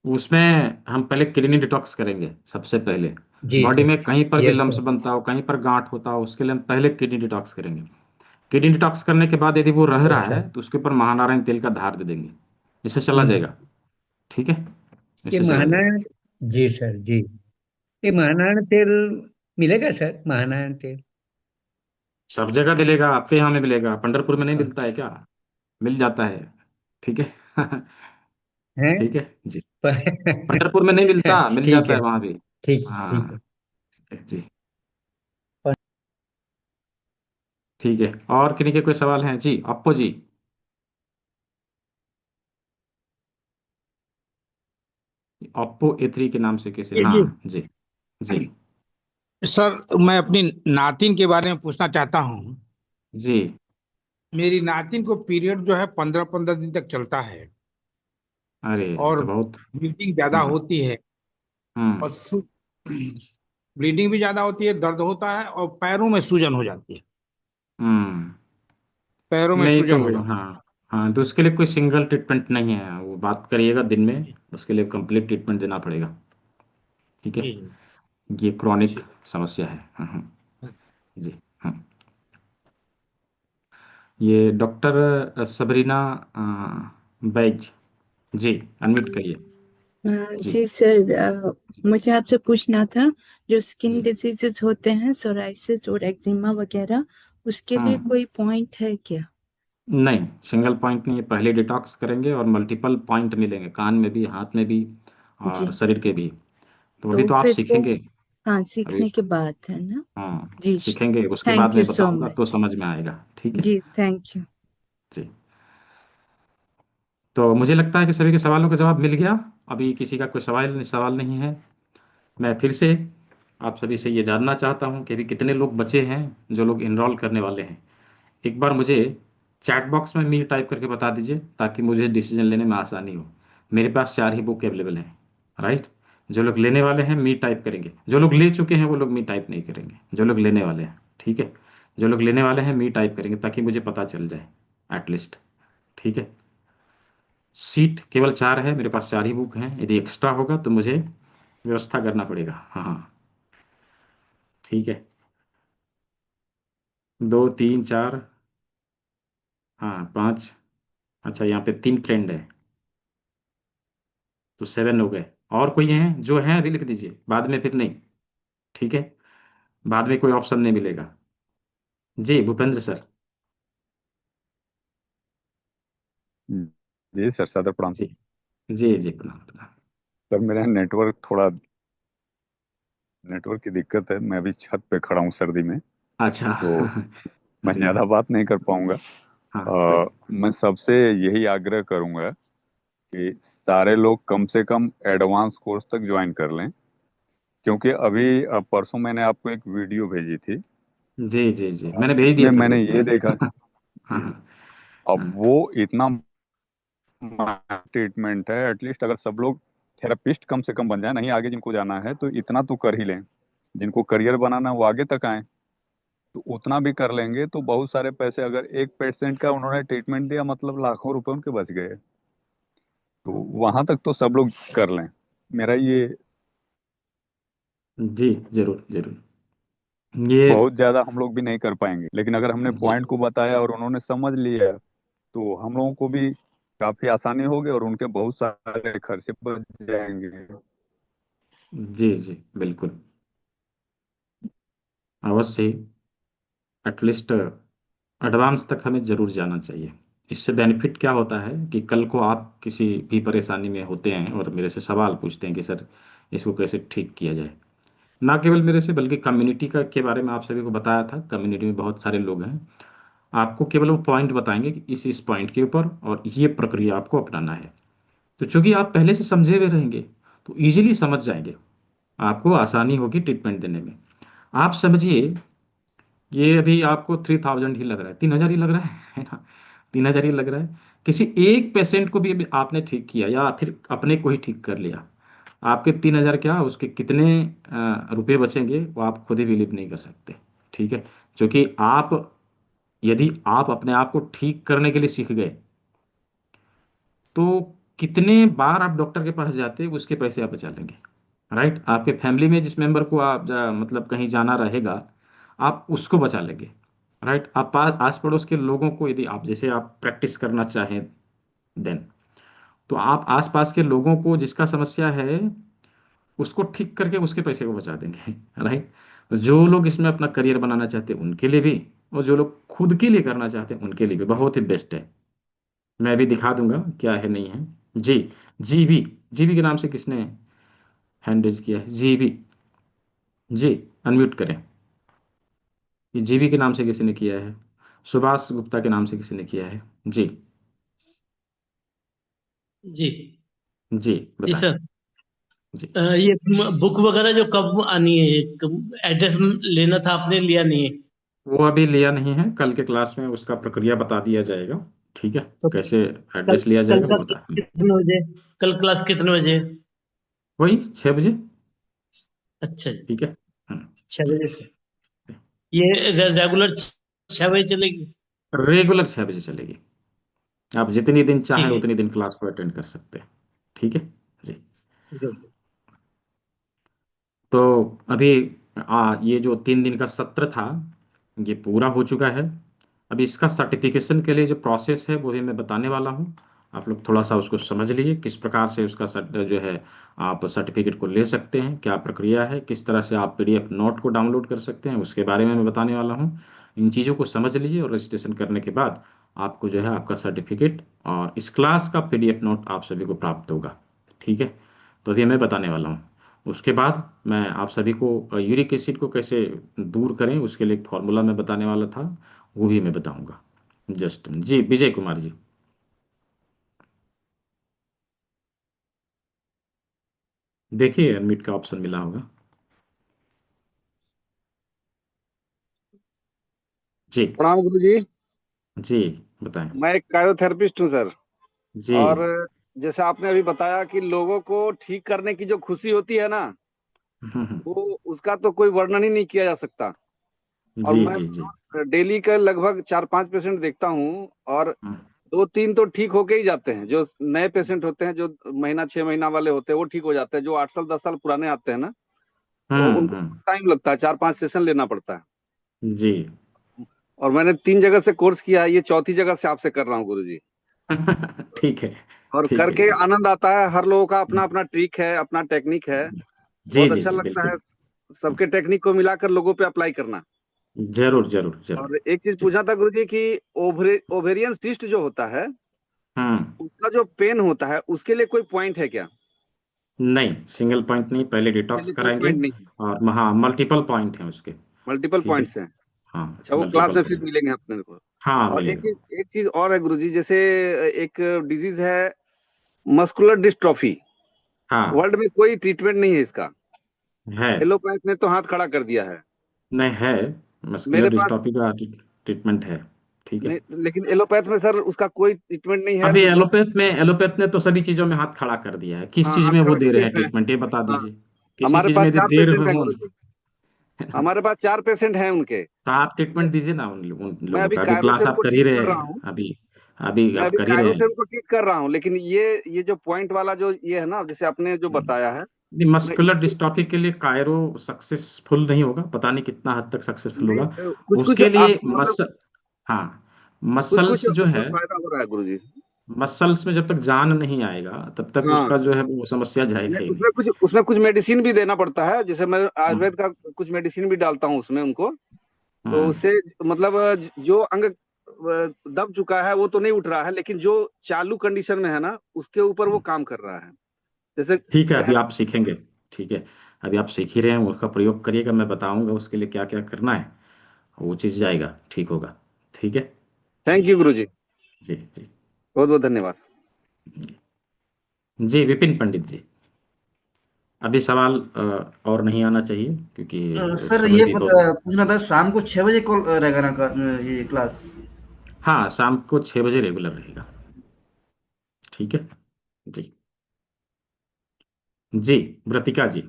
उसमें हम पहले किडनी डिटॉक्स करेंगे सबसे पहले। जी बॉडी सर। में कहीं पर भी यस लम्स सर। बनता हो, कहीं पर गांठ होता हो, उसके लिए हम पहले किडनी डिटॉक्स करेंगे। किडनी डिटॉक्स करने के बाद यदि वो रह रहा यस है सर। तो उसके ऊपर महानारायण तेल का धार दे देंगे, इससे चला हम्म। जाएगा। ठीक है, ये इससे चला जाएगा। महानारायण। जी सर जी। ये महानारायण तेल मिलेगा सर, महानारायण तेल? सब जगह मिलेगा, आपके यहाँ में मिलेगा, पंढरपुर में नहीं मिलता है क्या? मिल जाता है। ठीक है। है ठीक है जी। पर पंढरपुर में नहीं मिलता, मिल ठीक जाता है है। वहां भी। ठीक हाँ है। जी। ठीक है, और किन्हीं के कोई सवाल हैं जी? अप्पो जी। ओप्पो A3 के नाम से कैसे, जी हाँ जी जी। जी सर, मैं अपनी नातिन के बारे में पूछना चाहता हूँ। जी। मेरी नातिन को पीरियड जो है 15-15 दिन तक चलता है अरे ये और तो बहुत। ब्लीडिंग ज्यादा हम्म होती है हम्म और ब्लीडिंग भी ज्यादा होती है, दर्द होता है और पैरों में सूजन हो जाती है। हम्म। पैरों में नहीं तो, सूजन हो जाती हाँ हाँ, तो उसके लिए कोई सिंगल ट्रीटमेंट नहीं है, वो बात करिएगा दिन में, उसके लिए कंप्लीट ट्रीटमेंट देना पड़ेगा। ठीक है। है, जी ये क्रॉनिक जी। समस्या है। जी हाँ। ये डॉक्टर सबरीना बैज जी, अनम्यूट करिए। जी जी सर, मुझे आपसे पूछना था, जो स्किन जी। डिजीजेस होते हैं, सोराइसिस और एक्जिमा वगैरह, उसके लिए हाँ, कोई पॉइंट है क्या? नहीं सिंगल पॉइंट नहीं है, पहले डिटॉक्स करेंगे और मल्टीपल पॉइंट मिलेंगे, कान में भी, हाथ में भी, और जी, शरीर के भी। तो अभी तो तो आप फिर वो, सीखेंगे। हाँ, अभी सीखने के बाद है ना? हाँ जी, सीखेंगे, उसके बाद थैंक यू मैं सो बताऊंगा तो मच। समझ में आएगा। ठीक है जी, थैंक यू। जी। तो मुझे लगता है कि सभी के सवालों का जवाब मिल गया। अभी किसी का कोई सवाल नहीं है। मैं फिर से आप सभी से ये जानना चाहता हूँ कि अभी कितने लोग बचे हैं जो लोग इनरोल करने वाले हैं। एक बार मुझे चैट बॉक्स में मी टाइप करके बता दीजिए, ताकि मुझे डिसीजन लेने में आसानी हो। मेरे पास 4 ही बुक अवेलेबल हैं, राइट। जो लोग लेने वाले हैं मी टाइप करेंगे, जो लोग ले चुके हैं वो लोग मी टाइप नहीं करेंगे, जो लोग लेने वाले हैं। ठीक है, जो लोग लेने वाले हैं मी टाइप करेंगे ताकि मुझे पता चल जाए एटलीस्ट। ठीक है, सीट केवल 4 है, मेरे पास 4 ही बुक हैं, यदि एक्स्ट्रा होगा तो मुझे व्यवस्था करना पड़ेगा। हाँ हाँ ठीक है, 2 3 4, हाँ 5, अच्छा यहाँ पे 3 ट्रेंड है, तो 7 हो गए। और कोई हैं जो हैं अभी लिख दीजिए, बाद में फिर नहीं। ठीक है, बाद में कोई ऑप्शन नहीं मिलेगा। जी भूपेंद्र सर। जी सर, सादर प्रणाम। जी जी जी, प्रणाम प्रणाम। सर मेरे यहाँ नेटवर्क की दिक्कत है, मैं अभी छत पे खड़ा हूँ सर्दी में, अच्छा। तो मैं जी ज़्यादा बात नहीं कर पाऊंगा। हाँ कोई बात। मैं सबसे यही आग्रह करूंगा कि सारे लोग कम से कम एडवांस कोर्स तक ज्वाइन कर लें, क्योंकि अभी परसों मैंने आपको एक वीडियो भेजी थी, जी जी जी, मैंने भेज उसमें दिया था मैंने ग्रुप में। ये देखा। हाँ जी। हाँ अब हाँ। वो इतना ट्रीटमेंट है, एटलीस्ट अगर सब लोग थेरेपिस्ट कम से कम बन जाए, नहीं आगे जिनको जाना है तो इतना तो कर ही लें, जिनको करियर बनाना है वो आगे तक आए, तो उतना भी कर लेंगे तो बहुत सारे पैसे, अगर एक पेशेंट का उन्होंने ट्रीटमेंट दिया मतलब लाखों रुपए उनके बच गए, तो वहां तक तो सब लोग कर लें, मेरा ये। जी जरूर जरूर। ये बहुत ज्यादा हम लोग भी नहीं कर पाएंगे, लेकिन अगर हमने जी पॉइंट को बताया और उन्होंने समझ लिया तो हम लोगों को भी काफी आसानी होगी और उनके बहुत सारे खर्चे बच जाएंगे। जी जी बिल्कुल, अवश्य ही। एटलीस्ट एडवांस तक हमें जरूर जाना चाहिए। इससे बेनिफिट क्या होता है कि कल को आप किसी भी परेशानी में होते हैं और मेरे से सवाल पूछते हैं कि सर इसको कैसे ठीक किया जाए, ना केवल मेरे से बल्कि कम्युनिटी का के बारे में आप सभी को बताया था। कम्युनिटी में बहुत सारे लोग हैं, आपको केवल वो पॉइंट बताएंगे कि इस पॉइंट के ऊपर और ये प्रक्रिया आपको अपनाना है। तो चूंकि आप पहले से समझे हुए रहेंगे तो इजीली समझ जाएंगे, आपको आसानी होगी ट्रीटमेंट देने में। आप समझिए, ये अभी आपको 3000 ही लग रहा है, 3000 ही लग रहा है ना, 3000 ही लग रहा है। किसी एक पेशेंट को भी अभी आपने ठीक किया या फिर अपने को ही ठीक कर लिया, आपके 3000 क्या उसके कितने रुपए बचेंगे वो आप खुद ही बिलीव नहीं कर सकते। ठीक है, क्योंकि आप, यदि आप अपने आप को ठीक करने के लिए सीख गए तो कितने बार आप डॉक्टर के पास जाते उसके पैसे आप बचा लेंगे। राइट, आपके फैमिली में जिस मेंबर को आप मतलब कहीं जाना रहेगा, आप उसको बचा लेंगे। राइट, आप आस पड़ोस के लोगों को, यदि आप जैसे आप प्रैक्टिस करना चाहें देन, तो आप आस पास के लोगों को जिसका समस्या है उसको ठीक करके उसके पैसे को बचा देंगे। राइट, तो जो लोग इसमें अपना करियर बनाना चाहते हैं उनके लिए भी, और जो लोग खुद के लिए करना चाहते हैं उनके लिए भी बहुत ही बेस्ट है। मैं भी दिखा दूंगा क्या है नहीं है। जी, जीबी, जीबी के नाम से किसने हैंड रेज किया है? जीबी, जी, अनम्यूट करें। ये जीबी के नाम से किसी ने किया है, सुभाष गुप्ता के नाम से किसी ने किया है। जी, जी जी जी बताएं। सर। जी, ये बुक वगैरह जो कब आनी है, एड्रेस लेना था, आपने लिया नहीं है? वो अभी लिया नहीं है, कल के क्लास में उसका प्रक्रिया बता दिया जाएगा। ठीक है, तो कैसे कल एड्रेस लिया कल जाएगा का वो बता। कितने बजे? कल क्लास कितने बजे? वही 6 बजे। अच्छा जी, ठीक है। हम्म, 6 बजे से। ये रेगुलर 6 बजे चलेगी? रेगुलर 6 बजे चलेगी। आप जितनी दिन चाहें ठीक है, उतनी दिन क्लास को अटेंड कर सकते हैं। ठीक है जी। ठीक है। तो अभी ये जो 3 दिन का सत्र था ये पूरा हो चुका है। अभी इसका सर्टिफिकेशन के लिए जो प्रोसेस है वो भी मैं बताने वाला हूँ। आप लोग थोड़ा सा उसको समझ लीजिए, किस प्रकार से उसका जो है आप सर्टिफिकेट को ले सकते हैं, क्या प्रक्रिया है, किस तरह से आप पीडीएफ नोट को डाउनलोड कर सकते हैं, उसके बारे में मैं बताने वाला हूँ। इन चीज़ों को समझ लीजिए और रजिस्ट्रेशन करने के बाद आपको जो है आपका सर्टिफिकेट और इस क्लास का पीडीएफ नोट आप सभी को प्राप्त होगा। ठीक है, तो अभी मैं बताने वाला हूँ। उसके बाद मैं आप सभी को यूरिक एसिड को कैसे दूर करें उसके लिए एक फॉर्मूला मैं बताने वाला था, वो भी मैं बताऊंगा। जस्ट जी, विजय कुमार जी। देखिए अनम्यूट का ऑप्शन मिला होगा। जी, प्रणाम गुरु जी। जी बताएं। मैं एक कायोथेरेपिस्ट हूँ सर। जी, और जैसे आपने अभी बताया कि लोगों को ठीक करने की जो खुशी होती है ना, वो उसका तो कोई वर्णन ही नहीं किया जा सकता। और जी मैं जी जी। डेली का लगभग 4-5 पेशेंट देखता हूँ, और 2-3 तो ठीक होके ही जाते हैं। जो नए पेशेंट होते हैं, जो महीना 6 महीना वाले होते हैं, वो ठीक हो जाते हैं। जो 8 साल 10 साल पुराने आते हैं ना, तो उनको टाइम लगता है, 4-5 सेशन लेना पड़ता है। जी। और मैंने 3 जगह से कोर्स किया है, ये चौथी जगह से आपसे कर रहा हूँ गुरु जी। ठीक है, और ठीक है करके जी। आनंद आता है। हर लोगों का अपना अपना ट्रिक है, अपना टेक्निक है। जी बहुत जी अच्छा जी लगता है बिल्कुल। सबके टेक्निक को मिलाकर लोगों पे अप्लाई करना। जरूर जरूर जरूर। और एक चीज जी। पूछना था गुरुजी कि ओवेरियन सिस्ट जो होता है, हम्म, उसका जो पेन होता है, उसके लिए कोई पॉइंट है क्या? नहीं, सिंगल पॉइंट नहीं, पहले डिटॉक्स पहले कोई कराएंगे। पॉइंट नहीं है, और हाँ, मल्टीपल पॉइंट है उसके। मल्टीपल ठीक है। पॉइंट्स हैं। हाँ, अच्छा, वो क्लास मल्टीपल में फिर पॉइंट। मिलेंगे अपने को। हाँ और मिलेंगे। एक चीज और है गुरुजी, जैसे एक डिजीज है मस्कुलर डिस्ट्रॉफी। हाँ वर्ल्ड में कोई ट्रीटमेंट नहीं है इसका। है। एलोपैथ ने तो हाथ खड़ा कर दिया है। नहीं है, मस्कुलर मेरे पास डिस्ट्रॉफी का ट्रीटमेंट है। ठीक है। नहीं, लेकिन एलोपैथ में सर उसका कोई ट्रीटमेंट नहीं है। अभी एलोपैथ ने तो सभी चीजों में हाथ खड़ा कर दिया है, किस हाँ, चीज हाथ में वो खड़ा दे कर रहे हैं दिया है। ट्रीटमेंट, ये बता हाँ, दीजिए। किसी हमारे चीज पास में यदि 4 देर पेशेंट है हो गुरुजी। हमारे पास 4 पेशेंट हैं उनके। तो आप ट्रीटमेंट दीजिए ना उन मैं लोगों अभी का। अभी कायरो क्लास से आप उनको कर ही ठीक रहे कर रहा हैं। हूँ। अभी अभी मैं आप अभी कर ही रहे कायरो से हैं। उनको ठीक कर रहा हूँ, लेकिन ये जो पॉइंट वाला जो ये है ना, जैसे आपने जो बताया है, मैं मस्कुलर डिस्ट्रॉफी के लिए कायरो सक्सेसफुल नहीं होगा, पता नहीं कितना हद तक सक्सेसफुल नहीं, होगा। कुछ कुछ उसके लिए मतलब हाँ, कुछ कुछ मसल्स जो उसमें है, फायदा हो रहा है गुरुजी। मसल्स में जब तक जान नहीं आएगा तब तक हाँ, उसका जो है वो समस्या जाएगा ही नहीं। उसमें कुछ मेडिसिन भी देना पड़ता है। जैसे मैं हम्म, आयुर्वेद का कुछ मेडिसिन भी डालता हूँ उसमें उनको। तो हम्म, उससे मतलब जो अंग दब चुका है वो तो नहीं उठ रहा है, लेकिन जो चालू कंडीशन में है ना, उसके ऊपर वो काम कर रहा है। जैसे ठीक है, अभी आप सीखेंगे। ठीक है, अभी आप सीख ही रहे हैं, उसका प्रयोग करिएगा, मैं बताऊंगा उसके लिए क्या क्या करना है, वो चीज़ जाएगा, ठीक होगा। ठीक है। थैंक यू गुरुजी, जी जी बहुत बहुत धन्यवाद। जी विपिन पंडित जी, अभी सवाल और नहीं आना चाहिए क्योंकि सर समय ये भी बहुत। पूछना था, शाम को 6 बजे कॉल रहेगा ना ये क्लास? हाँ, शाम को 6 बजे रेगुलर रहेगा। ठीक है जी। जी व्रतिका जी,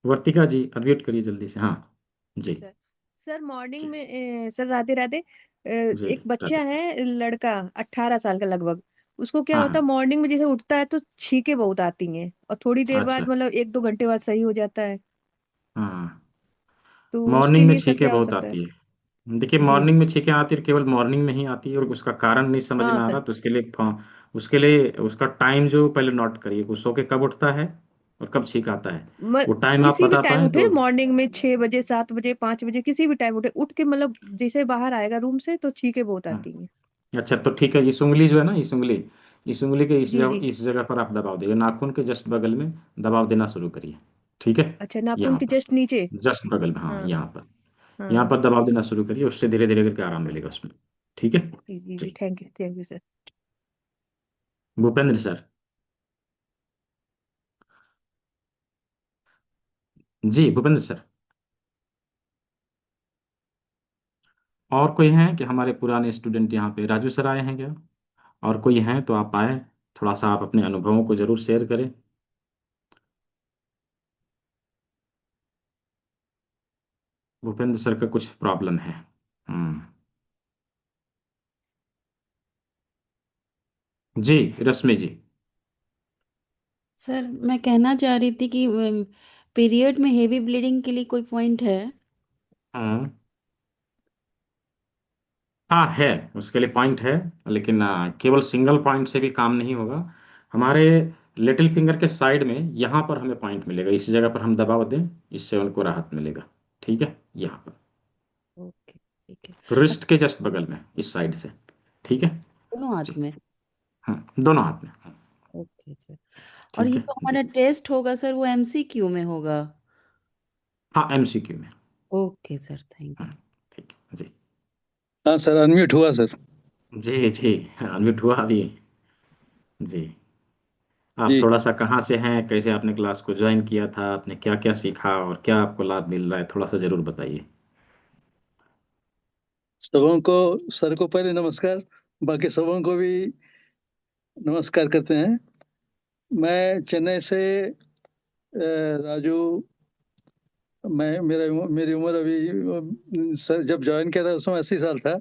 वर्तिका जी अनम्यूट करिए जल्दी से। हाँ जी जी सर। सर मॉर्निंग जी में सर राधे राधे जी एक बच्चा राधे। है लड़का 18 साल का लगभग। उसको क्या हाँ होता है हाँ। मॉर्निंग में जैसे उठता है तो छींके बहुत आती हैं और थोड़ी देर अच्छा। बाद मतलब 1-2 घंटे बाद सही हो जाता है। हाँ, तो उसके मॉर्निंग में लिए सर छींकें क्या हो बहुत सकता है? आती है। देखिए, जी मॉर्निंग में छींकें आती है, केवल मॉर्निंग में ही आती है और उसका कारण नहीं समझ हाँ में आ रहा, सर। तो उसके लिए उसका टाइम जो पहले नोट करिए, वो सो के कब उठता है और कब छींक आता है, वो टाइम आप किसी भी बता टाइम पाए उठे तो। मॉर्निंग में 6 बजे 7 बजे 5 बजे किसी भी टाइम उठे उठ के मतलब जैसे बाहर आएगा रूम से तो छींके बहुत हाँ, आती हैं। अच्छा तो ठीक है, इस उंगली जो है ना, इस उंगली के जी जी। इस जगह पर आप दबाव दीजिए, नाखून के जस्ट बगल में दबाव देना शुरू करिए। ठीक है। अच्छा नाखून यहाँ के पर, जस्ट नीचे। जस्ट बगल में, हाँ हाँ यहाँ हाँ। पर दबाव देना शुरू करिए, उससे धीरे धीरे करके आराम मिलेगा उसमें। ठीक है जी जी जी जी। Thank you sir. Bhupendra sir. जी भूपेंद्र सर, और कोई हैं कि हमारे पुराने स्टूडेंट यहाँ पे? राजू सर आए हैं क्या? और कोई हैं तो आप आए, थोड़ा सा आप अपने अनुभवों को जरूर शेयर करें। भूपेंद्र सर का कुछ प्रॉब्लम है। हम्म। जी रश्मि जी। सर मैं कहना चाह रही थी कि पीरियड में हेवी ब्लीडिंग के लिए कोई पॉइंट है? हाँ हाँ है, उसके लिए पॉइंट है, लेकिन केवल सिंगल पॉइंट से भी काम नहीं होगा। हमारे लिटिल फिंगर के साइड में यहाँ पर हमें पॉइंट मिलेगा, इस जगह पर हम दबाव दें, इससे उनको राहत मिलेगा। ठीक है, यहाँ पर ओके ठीक है। रिस्ट के जस्ट बगल में, इस साइड से। ठीक है दोनों हाथ जी। में? हाँ दोनों हाथ में। हाँ, ओके सर। और ठीक ये है जो जी। हमारा टेस्ट होगा सर वो एमसीक्यू में होगा? हाँ एमसीक्यू में। ओके सर थैंक हाँ यू। ठीक है जी। हाँ सर, अनम्यूट हुआ सर। जी जी अनम्यूट हुआ अभी। जी, आप जी, थोड़ा सा कहाँ से हैं, कैसे आपने क्लास को ज्वाइन किया था, आपने क्या क्या सीखा और क्या आपको लाभ मिल रहा है, थोड़ा सा जरूर बताइए। सबों को, सर को पहले नमस्कार, बाकी सबों को भी नमस्कार करते हैं। मैं चेन्नई से राजू, मेरी उम्र अभी सर जब ज्वाइन किया था उस समय 80 साल था।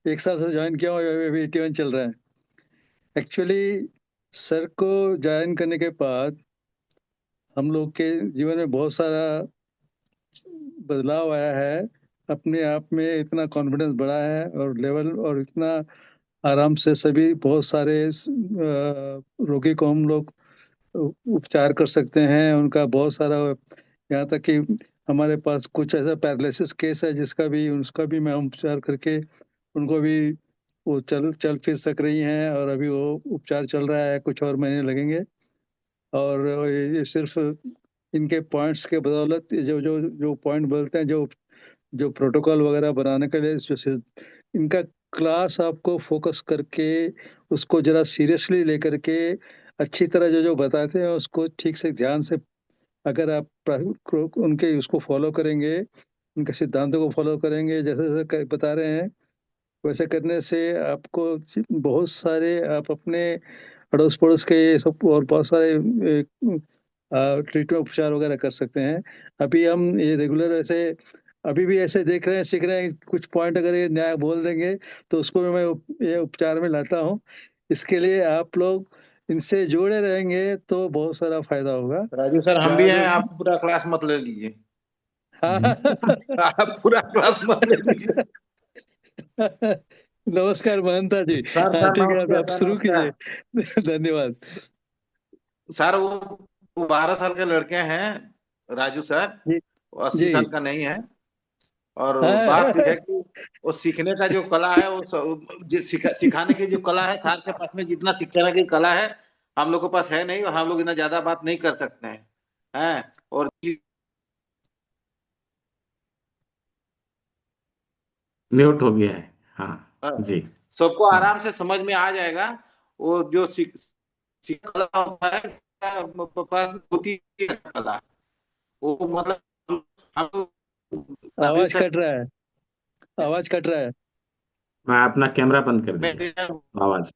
1 साल से ज्वाइन किया हूँ, अभी 81 चल रहा है। एक्चुअली सर को ज्वाइन करने के बाद हम लोग के जीवन में बहुत सारा बदलाव आया है। अपने आप में इतना कॉन्फिडेंस बढ़ा है और लेवल, और इतना आराम से सभी बहुत सारे रोगी को हम लोग उपचार कर सकते हैं। उनका बहुत सारा, यहाँ तक कि हमारे पास कुछ ऐसा पैरालिसिस केस है जिसका भी, उसका भी मैं उपचार करके उनको भी, वो चल चल फिर सक रही हैं और अभी वो उपचार चल रहा है, कुछ और महीने लगेंगे। और ये सिर्फ इनके पॉइंट्स के बदौलत, जो जो जो पॉइंट बोलते हैं, जो जो प्रोटोकॉल वगैरह बनाने के लिए, इनका क्लास आपको फोकस करके उसको जरा सीरियसली लेकर के अच्छी तरह जो जो बताते हैं उसको ठीक से ध्यान से, अगर आप उनके उसको फॉलो करेंगे, उनके सिद्धांतों को फॉलो करेंगे, जैसे जैसे बता रहे हैं वैसे करने से आपको बहुत सारे, आप अपने अड़ोस पड़ोस के ये सब और बहुत सारे ट्रीटमेंट उपचार वगैरह कर सकते हैं। अभी हम ये रेगुलर ऐसे अभी भी ऐसे देख रहे हैं, सीख रहे हैं, कुछ पॉइंट अगर ये नया बोल देंगे तो उसको भी मैं ये उपचार में लाता हूँ। इसके लिए आप लोग इनसे जुड़े रहेंगे तो बहुत सारा फायदा होगा। राजू सर हम भी हैं, आप पूरा क्लास मत ले लीजिए। आप पूरा क्लास मत ले लीजिए। नमस्कार महंता जी। सर हाँ सर ठीक है, नमस्कार, आप सर शुरू नमस्कार। कीजिए। धन्यवाद। सर वो 12 साल के लड़के हैं राजू सर, जी वो 80 जी। साल का नहीं है। और बात यह हाँ, है कि वो सीखने का जो कला है, वो सिखाने की जो कला है, सर के पास में जितना सीखने की कला है हम लोग के पास है नहीं, और हम लोग इतना ज्यादा बात नहीं कर सकते हैं और म्यूट हो गया है। हाँ जी। सबको आराम से समझ में आ जाएगा। वो जो कला होता है, पास होती है कला, वो मतलब हम लोग आवाज कट रहा है, आवाज कट रहा है। मैं अपना कैमरा बंद कर दीजिए, आवाज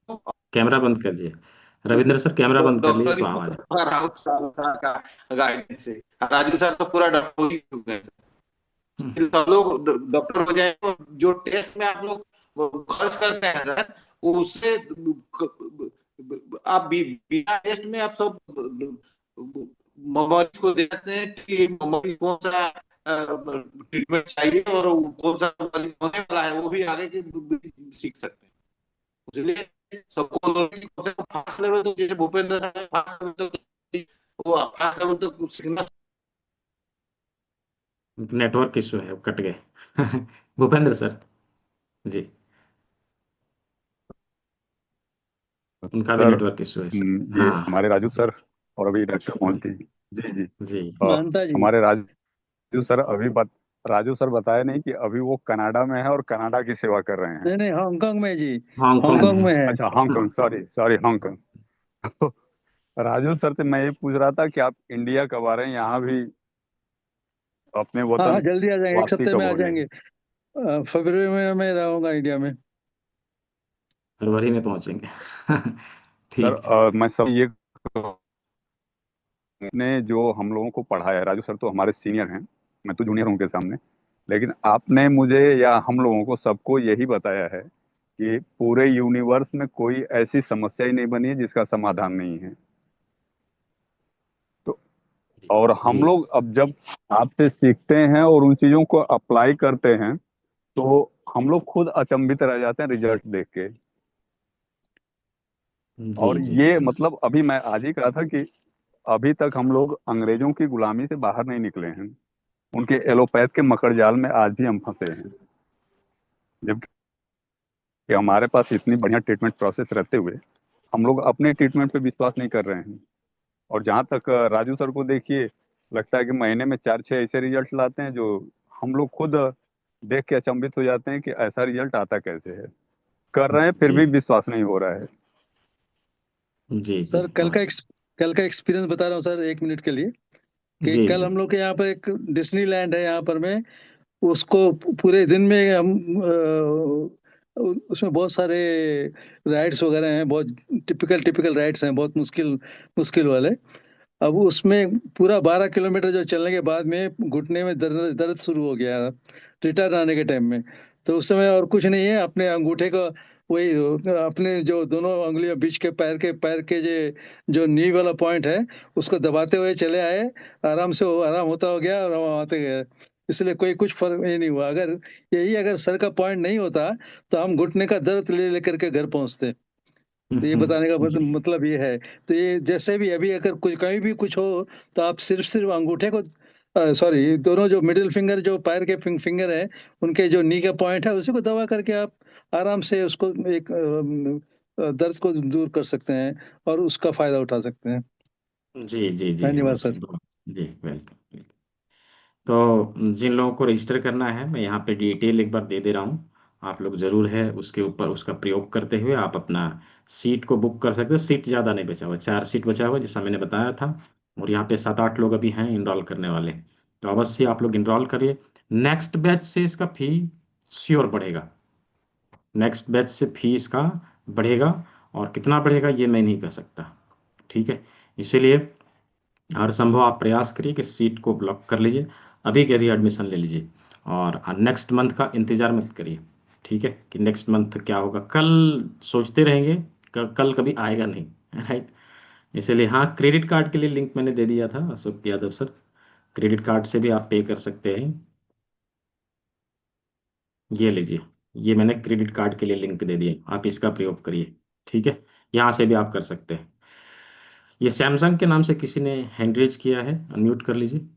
कैमरा बंद कर दीजिए। रविंद्र सर कैमरा बंद कर लीजिए तो आवाज राउत सर का गाइडेंस से। राजू सर तो पूरा डॉक्टर ही हो गए। सब लोग डॉक्टर हो जाए तो जो टेस्ट में आप लोग खर्च करते हैं सर, उससे आप बिना टेस्ट में आप सब मरीज को देते हैं कि मरीज कौन सा ट्रीटमेंट चाहिए और कौन सा मरीज होने वाला है, वो भी आगे के सीख सकते हैं। इसलिए सबको फास्ट लेवल तो जैसे भूपेंद्र सर फास्ट लेवल तो वो फास्ट लेवल तो सीखना। नेटवर्क इशू है, कट गए। भूपेंद्र सर जी, उनका भी सर नेटवर्क इशू है सर। ये हाँ हमारे राजू सर और अभी डॉक्टर मोहंती जी जी जी मानता जी। हमारे राजू सर राजू सर बताए नहीं कि अभी वो कनाडा में है और कनाडा की सेवा कर रहे हैं। नहीं नहीं, हांगकांग में जी, हांगकांग हांगकांग में है। अच्छा हांगकांग, सॉरी हांगकांग। तो राजू सर से मैं ये पूछ रहा था कि आप इंडिया कब आ रहे हैं, यहाँ भी अपने हाँ हाँ, वतन जल्दी आ जाएंगे, एक वापसी हफ्ते कब में आ होगी? जाएंगे। फरवरी में मैं रहूंगा इंडिया में। फरवरी में पहुंचेंगे। सर ठीक है। मैं सब ये ने जो हम लोगों को पढ़ाया है, राजू सर तो हमारे सीनियर हैं, मैं तो जूनियर हूं उनके सामने, लेकिन आपने मुझे या हम लोगों को सबको यही बताया है कि पूरे यूनिवर्स में कोई ऐसी समस्या ही नहीं बनी है जिसका समाधान नहीं है। तो और हम जी लोग अब जब आपसे सीखते हैं और उन चीजों को अप्लाई करते हैं तो हम लोग खुद अचंभित रह जाते हैं रिजल्ट देख के। और जी जी ये मतलब अभी मैं आज ही कहा था कि अभी तक हम लोग अंग्रेजों की गुलामी से बाहर नहीं निकले हैं, उनके एलोपैथ के मकड़ जाल में आज भी हम फंसे हैं, जबकि हमारे पास इतनी बढ़िया ट्रीटमेंट प्रोसेस रहते हुए हम लोग अपने ट्रीटमेंट पे विश्वास नहीं कर रहे हैं। और जहाँ तक राजू सर को देखिए, लगता है कि महीने में 4-6 ऐसे रिजल्ट लाते हैं जो हम लोग खुद देख के अचंभित हो जाते हैं कि ऐसा रिजल्ट आता कैसे है। कर रहे हैं फिर जी भी विश्वास नहीं हो रहा है। जी जी सर कल का एक्सपीरियंस बता रहा हूँ सर, 1 मिनट के लिए। कि जी कल जी हम लोग के यहाँ पर एक डिज्नीलैंड है यहाँ पर में, उसको पूरे दिन में हम उसमें बहुत सारे राइड्स वगैरह हैं, बहुत टिपिकल राइड्स हैं, बहुत मुश्किल मुश्किल वाले। अब उसमें पूरा 12 किलोमीटर जो चलने के बाद में घुटने में दर्द दर्द शुरू हो गया रिटर्न आने के टाइम में। तो उस समय और कुछ नहीं है, अपने अंगूठे को वही अपने जो दोनों उंगलियों बीच के पैर के जो नी वाला पॉइंट है उसको दबाते हुए चले आए। आराम से वो आराम होता हो गया और हम आते गए। इसलिए कोई कुछ फर्क ये नहीं हुआ। अगर सर का पॉइंट नहीं होता तो हम घुटने का दर्द ले लेकर के घर पहुंचते। तो ये बताने का जी मतलब ये है। तो ये जैसे भी अभी अगर कुछ कहीं भी कुछ हो तो आप सिर्फ अंगूठे को, सॉरी, दोनों जो मिडिल फिंगर जो पैर के फिंगर है उनके जो नी का पॉइंट है उसी को दबा करके आप आराम से उसको एक दर्द को दूर कर सकते हैं और उसका फायदा उठा सकते हैं। जी जी जी धन्यवाद अवश्य सर। जी वेलकम। तो जिन लोगों को रजिस्टर करना है मैं यहाँ पे डिटेल एक बार दे दे रहा हूँ, आप लोग जरूर है उसके ऊपर उसका प्रयोग करते हुए आप अपना सीट को बुक कर सकते हो। सीट ज़्यादा नहीं बचा हुआ, 4 सीट बचा हुआ जैसा मैंने बताया था, और यहाँ पे 7-8 लोग अभी हैं इनरोल करने वाले। तो अवश्य आप लोग इनरोल करिए। नेक्स्ट बैच से इसका फी श्योर बढ़ेगा, नेक्स्ट बैच से फी इसका बढ़ेगा, और कितना बढ़ेगा ये मैं नहीं कह सकता, ठीक है। इसीलिए हर संभव आप प्रयास करिए कि सीट को ब्लॉक कर लीजिए, अभी के अभी एडमिशन ले लीजिए, और नेक्स्ट मंथ का इंतज़ार मत करिए, ठीक है, कि नेक्स्ट मंथ क्या होगा। कल सोचते रहेंगे, कल कभी आएगा नहीं, राइट। इसलिए हाँ, क्रेडिट कार्ड के लिए लिंक मैंने दे दिया था Ashok Yadav sir, credit card से भी आप पे कर सकते हैं। ये लीजिए, ये मैंने क्रेडिट कार्ड के लिए लिंक दे दिया, आप इसका प्रयोग करिए, ठीक है। यहाँ से भी आप कर सकते हैं। ये सैमसंग के नाम से किसी ने हैंड रेज किया है, अनम्यूट कर लीजिए।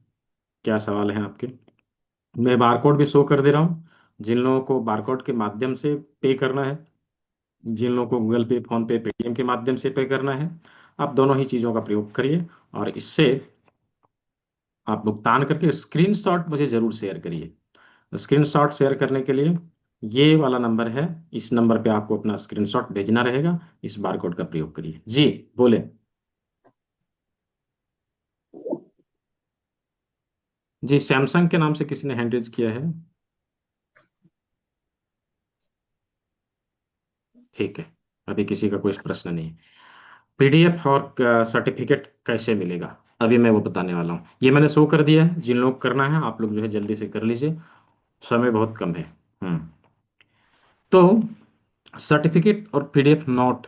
क्या सवाल है आपके? मैं बारकोड भी शो कर दे रहा हूँ, जिन लोगों को बारकोड के माध्यम से पे करना है, जिन लोगों को गूगल पे, फोन पे, पेटीएम के माध्यम से पे करना है, आप दोनों ही चीज़ों का प्रयोग करिए और इससे आप भुगतान करके स्क्रीनशॉट मुझे ज़रूर शेयर करिए। स्क्रीनशॉट शेयर करने के लिए ये वाला नंबर है, इस नंबर पे आपको अपना स्क्रीनशॉट भेजना रहेगा। इस बारकोड का प्रयोग करिए। जी बोले। जी सैमसंग के नाम से किसी ने हैंड रेज किया है? ठीक है, अभी किसी का कोई प्रश्न नहीं। पीडीएफ और सर्टिफिकेट कैसे मिलेगा अभी मैं वो बताने वाला हूँ। ये मैंने शो कर दिया है, जिन लोग करना है आप लोग जो है जल्दी से कर लीजिए, समय बहुत कम है। तो सर्टिफिकेट और पीडीएफ नोट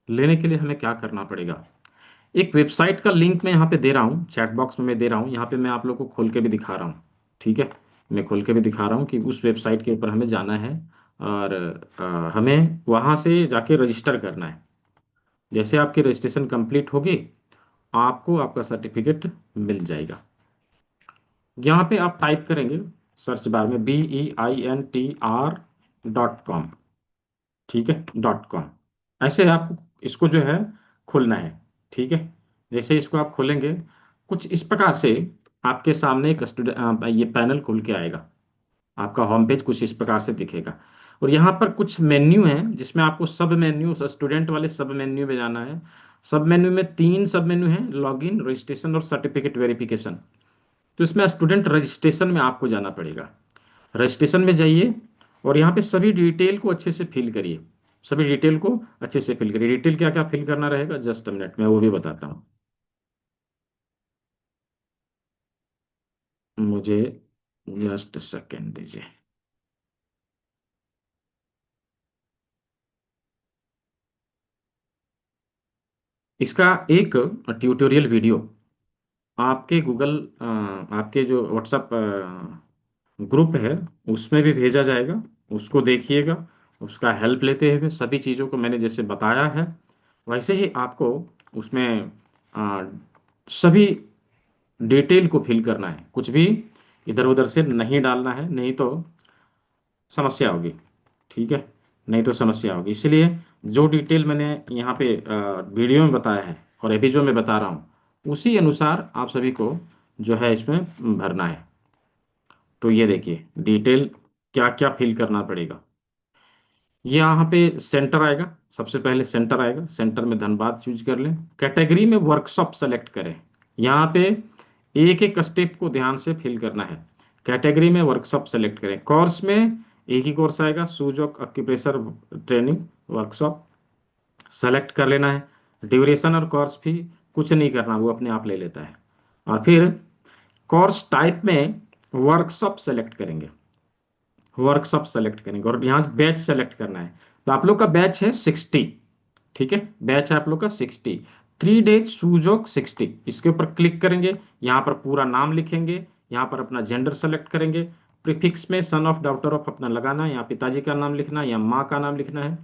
लेने के लिए हमें क्या करना पड़ेगा? एक वेबसाइट का लिंक मैं यहाँ पे दे रहा हूँ, चैट बॉक्स में मैं दे रहा हूँ, यहाँ पे मैं आप लोग को खोल के भी दिखा रहा हूँ। ठीक है, मैं खोल के भी दिखा रहा हूँ कि उस वेबसाइट के ऊपर हमें जाना है और हमें वहाँ से जाके रजिस्टर करना है। जैसे आपकी रजिस्ट्रेशन कंप्लीट होगी आपको आपका सर्टिफिकेट मिल जाएगा। यहाँ पे आप टाइप करेंगे सर्च बार में BEINTR.com। ठीक है, .com ऐसे आपको इसको जो है खोलना है। ठीक है, जैसे इसको आप खोलेंगे कुछ इस प्रकार से आपके सामने एक ये पैनल खुल के आएगा। आपका होम पेज कुछ इस प्रकार से दिखेगा और यहाँ पर कुछ मेन्यू है जिसमें आपको सब मेन्यू, स्टूडेंट वाले सब मेन्यू में जाना है। सब मेन्यू में 3 सब मेन्यू है, लॉगिन, रजिस्ट्रेशन और सर्टिफिकेट वेरिफिकेशन। तो इसमें स्टूडेंट रजिस्ट्रेशन में आपको जाना पड़ेगा। रजिस्ट्रेशन में जाइए और यहाँ पे सभी डिटेल को अच्छे से फिल करिए। सभी डिटेल को अच्छे से फिल करिए। डिटेल क्या क्या फिल करना रहेगा जस्ट अ मिनट में वो भी बताता हूँ। मुझे जस्ट सेकेंड दीजिए। इसका एक ट्यूटोरियल वीडियो आपके गूगल आपके जो व्हाट्सएप ग्रुप है उसमें भी भेजा जाएगा, उसको देखिएगा। उसका हेल्प लेते हुए सभी चीज़ों को मैंने जैसे बताया है वैसे ही आपको उसमें आ, सभी डिटेल को फिल करना है। कुछ भी इधर उधर से नहीं डालना है, नहीं तो समस्या होगी। ठीक है, नहीं तो समस्या होगी। इसलिए जो डिटेल मैंने यहाँ पे वीडियो में बताया है और अभी जो मैं बता रहा हूँ उसी अनुसार आप सभी को जो है इसमें भरना है। तो ये देखिए डिटेल क्या क्या फिल करना पड़ेगा। ये यहाँ पे सेंटर आएगा, सबसे पहले सेंटर आएगा, सेंटर में धनबाद चूज कर लें। कैटेगरी में वर्कशॉप सेलेक्ट करें। यहाँ पे एक एक स्टेप को ध्यान से फिल करना है। कैटेगरी में वर्कशॉप सेलेक्ट करें। कोर्स में एक ही कोर्स आएगा, सूजोक एक्यूप्रेशर ट्रेनिंग वर्कशॉप सेलेक्ट कर लेना है। ड्यूरेशन और कोर्स भी कुछ नहीं करना, वो अपने आप ले लेता है। और फिर कोर्स टाइप में वर्कशॉप सेलेक्ट करेंगे, वर्कशॉप सेलेक्ट करेंगे और यहाँ बैच सेलेक्ट करना है। तो आप लोग का बैच है 60। ठीक है, बैच है आप लोग का 60, 3 डेज सूजोक 60। इसके ऊपर क्लिक करेंगे, यहाँ पर पूरा नाम लिखेंगे, यहाँ पर अपना जेंडर सेलेक्ट करेंगे। प्रीफिक्स में सन ऑफ, डॉटर ऑफ अपना लगाना है, यहाँ पिताजी का नाम लिखना है या माँ का नाम लिखना है।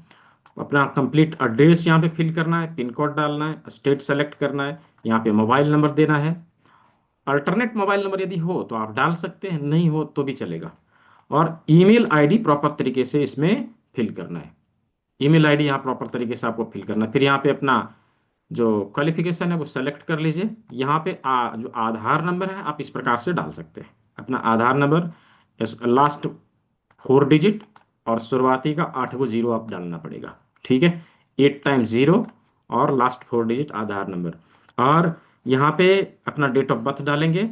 अपना कंप्लीट एड्रेस यहाँ पे फिल करना है, पिन कोड डालना है, स्टेट सेलेक्ट करना है, यहाँ पे मोबाइल नंबर देना है। अल्टरनेट मोबाइल नंबर यदि हो तो आप डाल सकते हैं, नहीं हो तो भी चलेगा। और ईमेल आईडी प्रॉपर तरीके से इसमें फिल करना है। ईमेल आईडी यहाँ प्रॉपर तरीके से आपको फिल करना है। फिर यहाँ पे अपना जो क्वालिफिकेशन है वो सेलेक्ट कर लीजिए। यहाँ पे जो आधार नंबर है आप इस प्रकार से डाल सकते हैं। अपना आधार नंबर लास्ट 4 डिजिट और शुरुआती का 8 जीरो आप डालना पड़ेगा। ठीक है, 8 टाइम्स 0 और लास्ट 4 डिजिट आधार नंबर। और यहाँ पे अपना डेट ऑफ बर्थ डालेंगे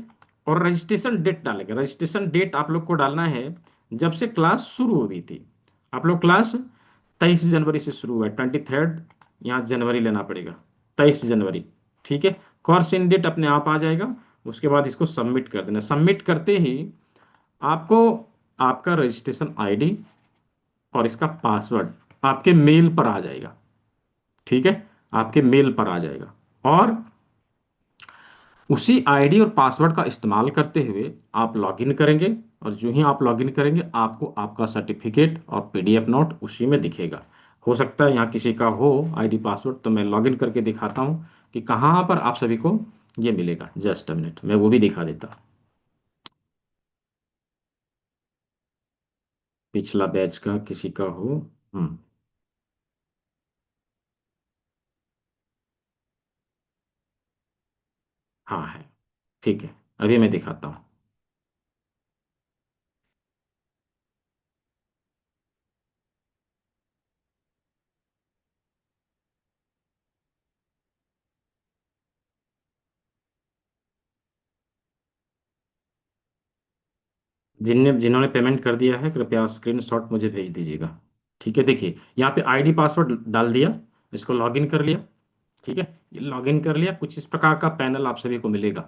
और रजिस्ट्रेशन डेट डालेंगे। रजिस्ट्रेशन डेट आप लोग को डालना है जब से क्लास शुरू हुई थी। आप लोग क्लास 23 जनवरी से शुरू हुआ है, 23 यहाँ जनवरी लेना पड़ेगा, 23 जनवरी। ठीक है, कोर्स इन डेट अपने आप आ जाएगा। उसके बाद इसको सबमिट कर देना। सबमिट करते ही आपको आपका रजिस्ट्रेशन आईडी और इसका पासवर्ड आपके मेल पर आ जाएगा। ठीक है, आपके मेल पर आ जाएगा और उसी आईडी और पासवर्ड का इस्तेमाल करते हुए आप लॉगिन करेंगे और जो ही आप लॉगिन करेंगे आपको आपका सर्टिफिकेट और पीडीएफ नोट उसी में दिखेगा। हो सकता है यहाँ किसी का हो आईडी पासवर्ड, तो मैं लॉगिन करके दिखाता हूँ कि कहाँ पर आप सभी को ये मिलेगा। जस्ट अ मिनट, मैं वो भी दिखा देता। पिछला बैच का किसी का हो। हाँ है, ठीक है, अभी मैं दिखाता हूँ। जिन्होंने पेमेंट कर दिया है कृपया स्क्रीनशॉट मुझे भेज दीजिएगा। ठीक है, देखिए यहाँ पे आईडी पासवर्ड डाल दिया, इसको लॉगिन कर लिया। ठीक है, लॉगिन कर लिया, कुछ इस प्रकार का पैनल आप सभी को मिलेगा।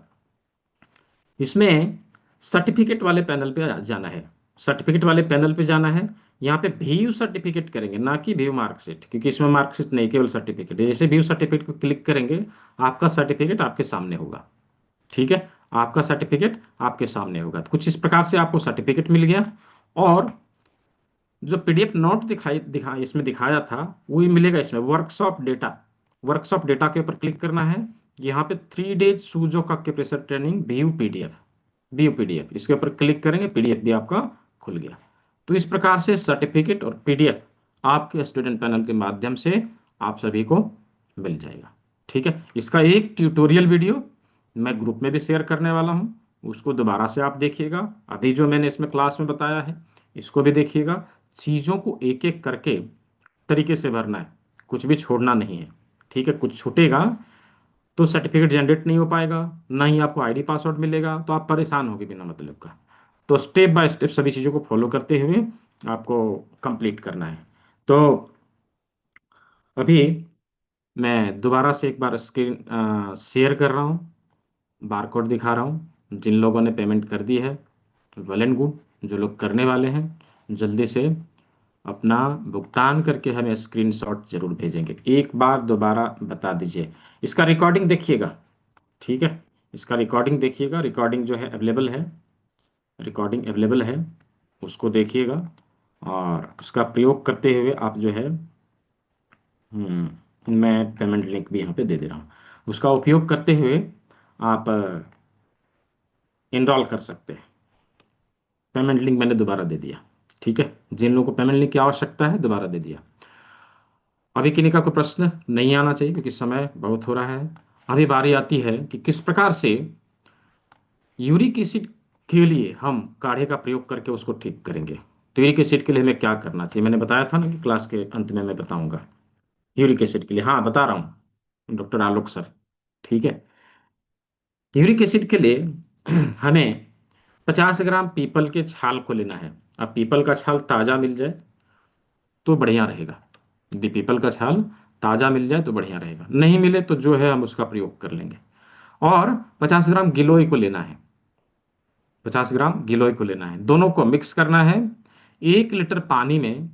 इसमें सर्टिफिकेट वाले पैनल पे जाना है, सर्टिफिकेट वाले पैनल पे जाना है। यहाँ पे व्यू सर्टिफिकेट करेंगे, ना कि व्यू मार्कशीट, क्योंकि इसमें मार्कशीट नहीं, केवल सर्टिफिकेट है। जैसे व्यू सर्टिफिकेट को क्लिक करेंगे आपका सर्टिफिकेट आपके सामने होगा। ठीक है, आपका सर्टिफिकेट आपके सामने होगा। तो कुछ इस प्रकार से आपको सर्टिफिकेट मिल गया, और जो पीडीएफ नोट इसमें दिखाया था वही मिलेगा इसमें। वर्कशॉप डेटा, वर्कशॉप डेटा के ऊपर क्लिक करना है। यहाँ पे 3 डेज सूजो का pressure training view PDF, view PDF, इसके ऊपर क्लिक करेंगे, पीडीएफ भी आपका खुल गया। तो इस प्रकार से सर्टिफिकेट और पीडीएफ आपके स्टूडेंट पैनल के माध्यम से आप सभी को मिल जाएगा। ठीक है, इसका एक ट्यूटोरियल वीडियो मैं ग्रुप में भी शेयर करने वाला हूँ, उसको दोबारा से आप देखिएगा। अभी जो मैंने इसमें क्लास में बताया है इसको भी देखिएगा। चीज़ों को एक एक करके तरीके से भरना है, कुछ भी छोड़ना नहीं है। ठीक है, कुछ छूटेगा तो सर्टिफिकेट जनरेट नहीं हो पाएगा, ना ही आपको आईडी पासवर्ड मिलेगा, तो आप परेशान होगे बिना मतलब का। तो स्टेप बाय स्टेप सभी चीज़ों को फॉलो करते हुए आपको कंप्लीट करना है। तो अभी मैं दोबारा से एक बार स्क्रीन शेयर कर रहा हूँ, बारकोड दिखा रहा हूँ। जिन लोगों ने पेमेंट कर दी है वेल एंड गुड, जो लोग करने वाले हैं जल्दी से अपना भुगतान करके हमें स्क्रीनशॉट जरूर भेजेंगे। एक बार दोबारा बता दीजिए, इसका रिकॉर्डिंग देखिएगा। ठीक है, इसका रिकॉर्डिंग देखिएगा, रिकॉर्डिंग जो है अवेलेबल है, रिकॉर्डिंग अवेलेबल है, उसको देखिएगा। और उसका प्रयोग करते हुए आप जो है मैं पेमेंट लिंक भी यहाँ पे दे दे रहा हूँ, उसका उपयोग करते हुए आप इनरोल कर सकते हैं। पेमेंट लिंक मैंने दोबारा दे दिया। ठीक है, जिन लोगों को पेमेंट लिंक की आवश्यकता है दोबारा दे दिया। अभी किन्हीं का कोई प्रश्न नहीं आना चाहिए क्योंकि समय बहुत हो रहा है। अभी बारी आती है कि किस प्रकार से यूरिक एसिड के लिए हम काढ़े का प्रयोग करके उसको ठीक करेंगे। तो यूरिक एसिड के लिए हमें क्या करना चाहिए, मैंने बताया था ना कि क्लास के अंत में मैं बताऊंगा। यूरिक एसिड के लिए हाँ बता रहा हूँ डॉक्टर आलोक सर। ठीक है, यूरिक एसिड के लिए हमें 50 ग्राम पीपल के छाल को लेना है। अब पीपल का छाल ताज़ा मिल जाए तो बढ़िया रहेगा, यदि पीपल का छाल ताज़ा मिल जाए तो बढ़िया रहेगा, नहीं मिले तो जो है हम उसका प्रयोग कर लेंगे। और 50 ग्राम गिलोय को लेना है, 50 ग्राम गिलोय को लेना है। दोनों को मिक्स करना है 1 लीटर पानी में,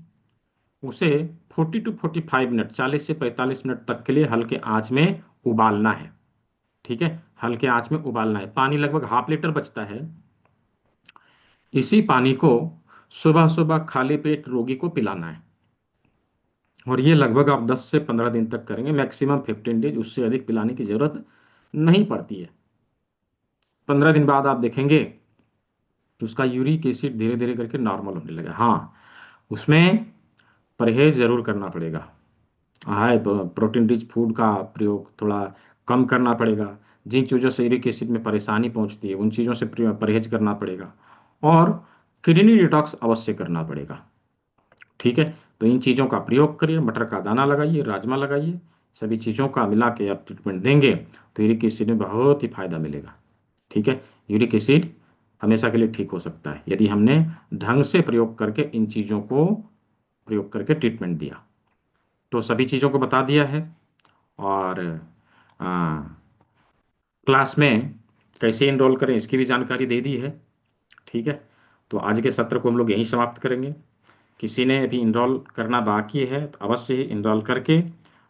उसे 40 to 45 मिनट, 40 से 45 मिनट तक के लिए हल्के आंच में उबालना है। ठीक है, हल्के आंच में उबालना है। पानी लगभग ½ लीटर बचता है। इसी पानी को सुबह सुबह खाली पेट रोगी को पिलाना है, और ये लगभग आप 10 से 15 दिन तक करेंगे, मैक्सिमम 15 डेज, उससे अधिक पिलाने की जरूरत नहीं पड़ती है। 15 दिन बाद आप देखेंगे कि उसका यूरिक एसिड धीरे धीरे करके नॉर्मल होने लगा। हाँ, उसमें परहेज जरूर करना पड़ेगा, हाई प्रोटीन रिच फूड का प्रयोग थोड़ा कम करना पड़ेगा। जिन चीज़ों से यूरिक एसिड में परेशानी पहुंचती है उन चीज़ों से परहेज करना पड़ेगा, और किडनी डिटॉक्स अवश्य करना पड़ेगा। ठीक है, तो इन चीज़ों का प्रयोग करिए, मटर का दाना लगाइए, राजमा लगाइए, सभी चीज़ों का मिला के आप ट्रीटमेंट देंगे तो यूरिक एसिड में बहुत ही फायदा मिलेगा। ठीक है, यूरिक एसिड हमेशा के लिए ठीक हो सकता है यदि हमने ढंग से प्रयोग करके इन चीज़ों को प्रयोग करके ट्रीटमेंट दिया। तो सभी चीज़ों को बता दिया है, और क्लास में कैसे इनरोल करें इसकी भी जानकारी दे दी है। ठीक है, तो आज के सत्र को हम लोग यहीं समाप्त करेंगे। किसी ने अभी इनरोल करना बाकी है तो अवश्य ही इनरोल करके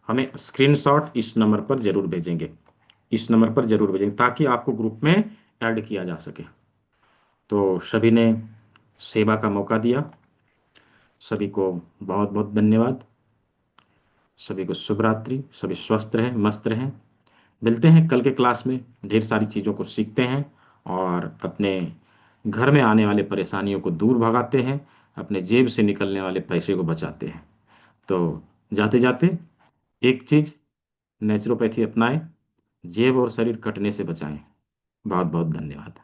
हमें स्क्रीनशॉट इस नंबर पर जरूर भेजेंगे, इस नंबर पर जरूर भेजेंगे, ताकि आपको ग्रुप में ऐड किया जा सके। तो सभी ने सेवा का मौका दिया, सभी को बहुत बहुत धन्यवाद। सभी को शुभ रात्रि, सभी स्वस्थ रहें, मस्त रहें। मिलते हैं कल के क्लास में, ढेर सारी चीज़ों को सीखते हैं और अपने घर में आने वाले परेशानियों को दूर भगाते हैं, अपने जेब से निकलने वाले पैसे को बचाते हैं। तो जाते जाते एक चीज़ नेचुरोपैथी अपनाएं, जेब और शरीर कटने से बचाएं। बहुत बहुत धन्यवाद।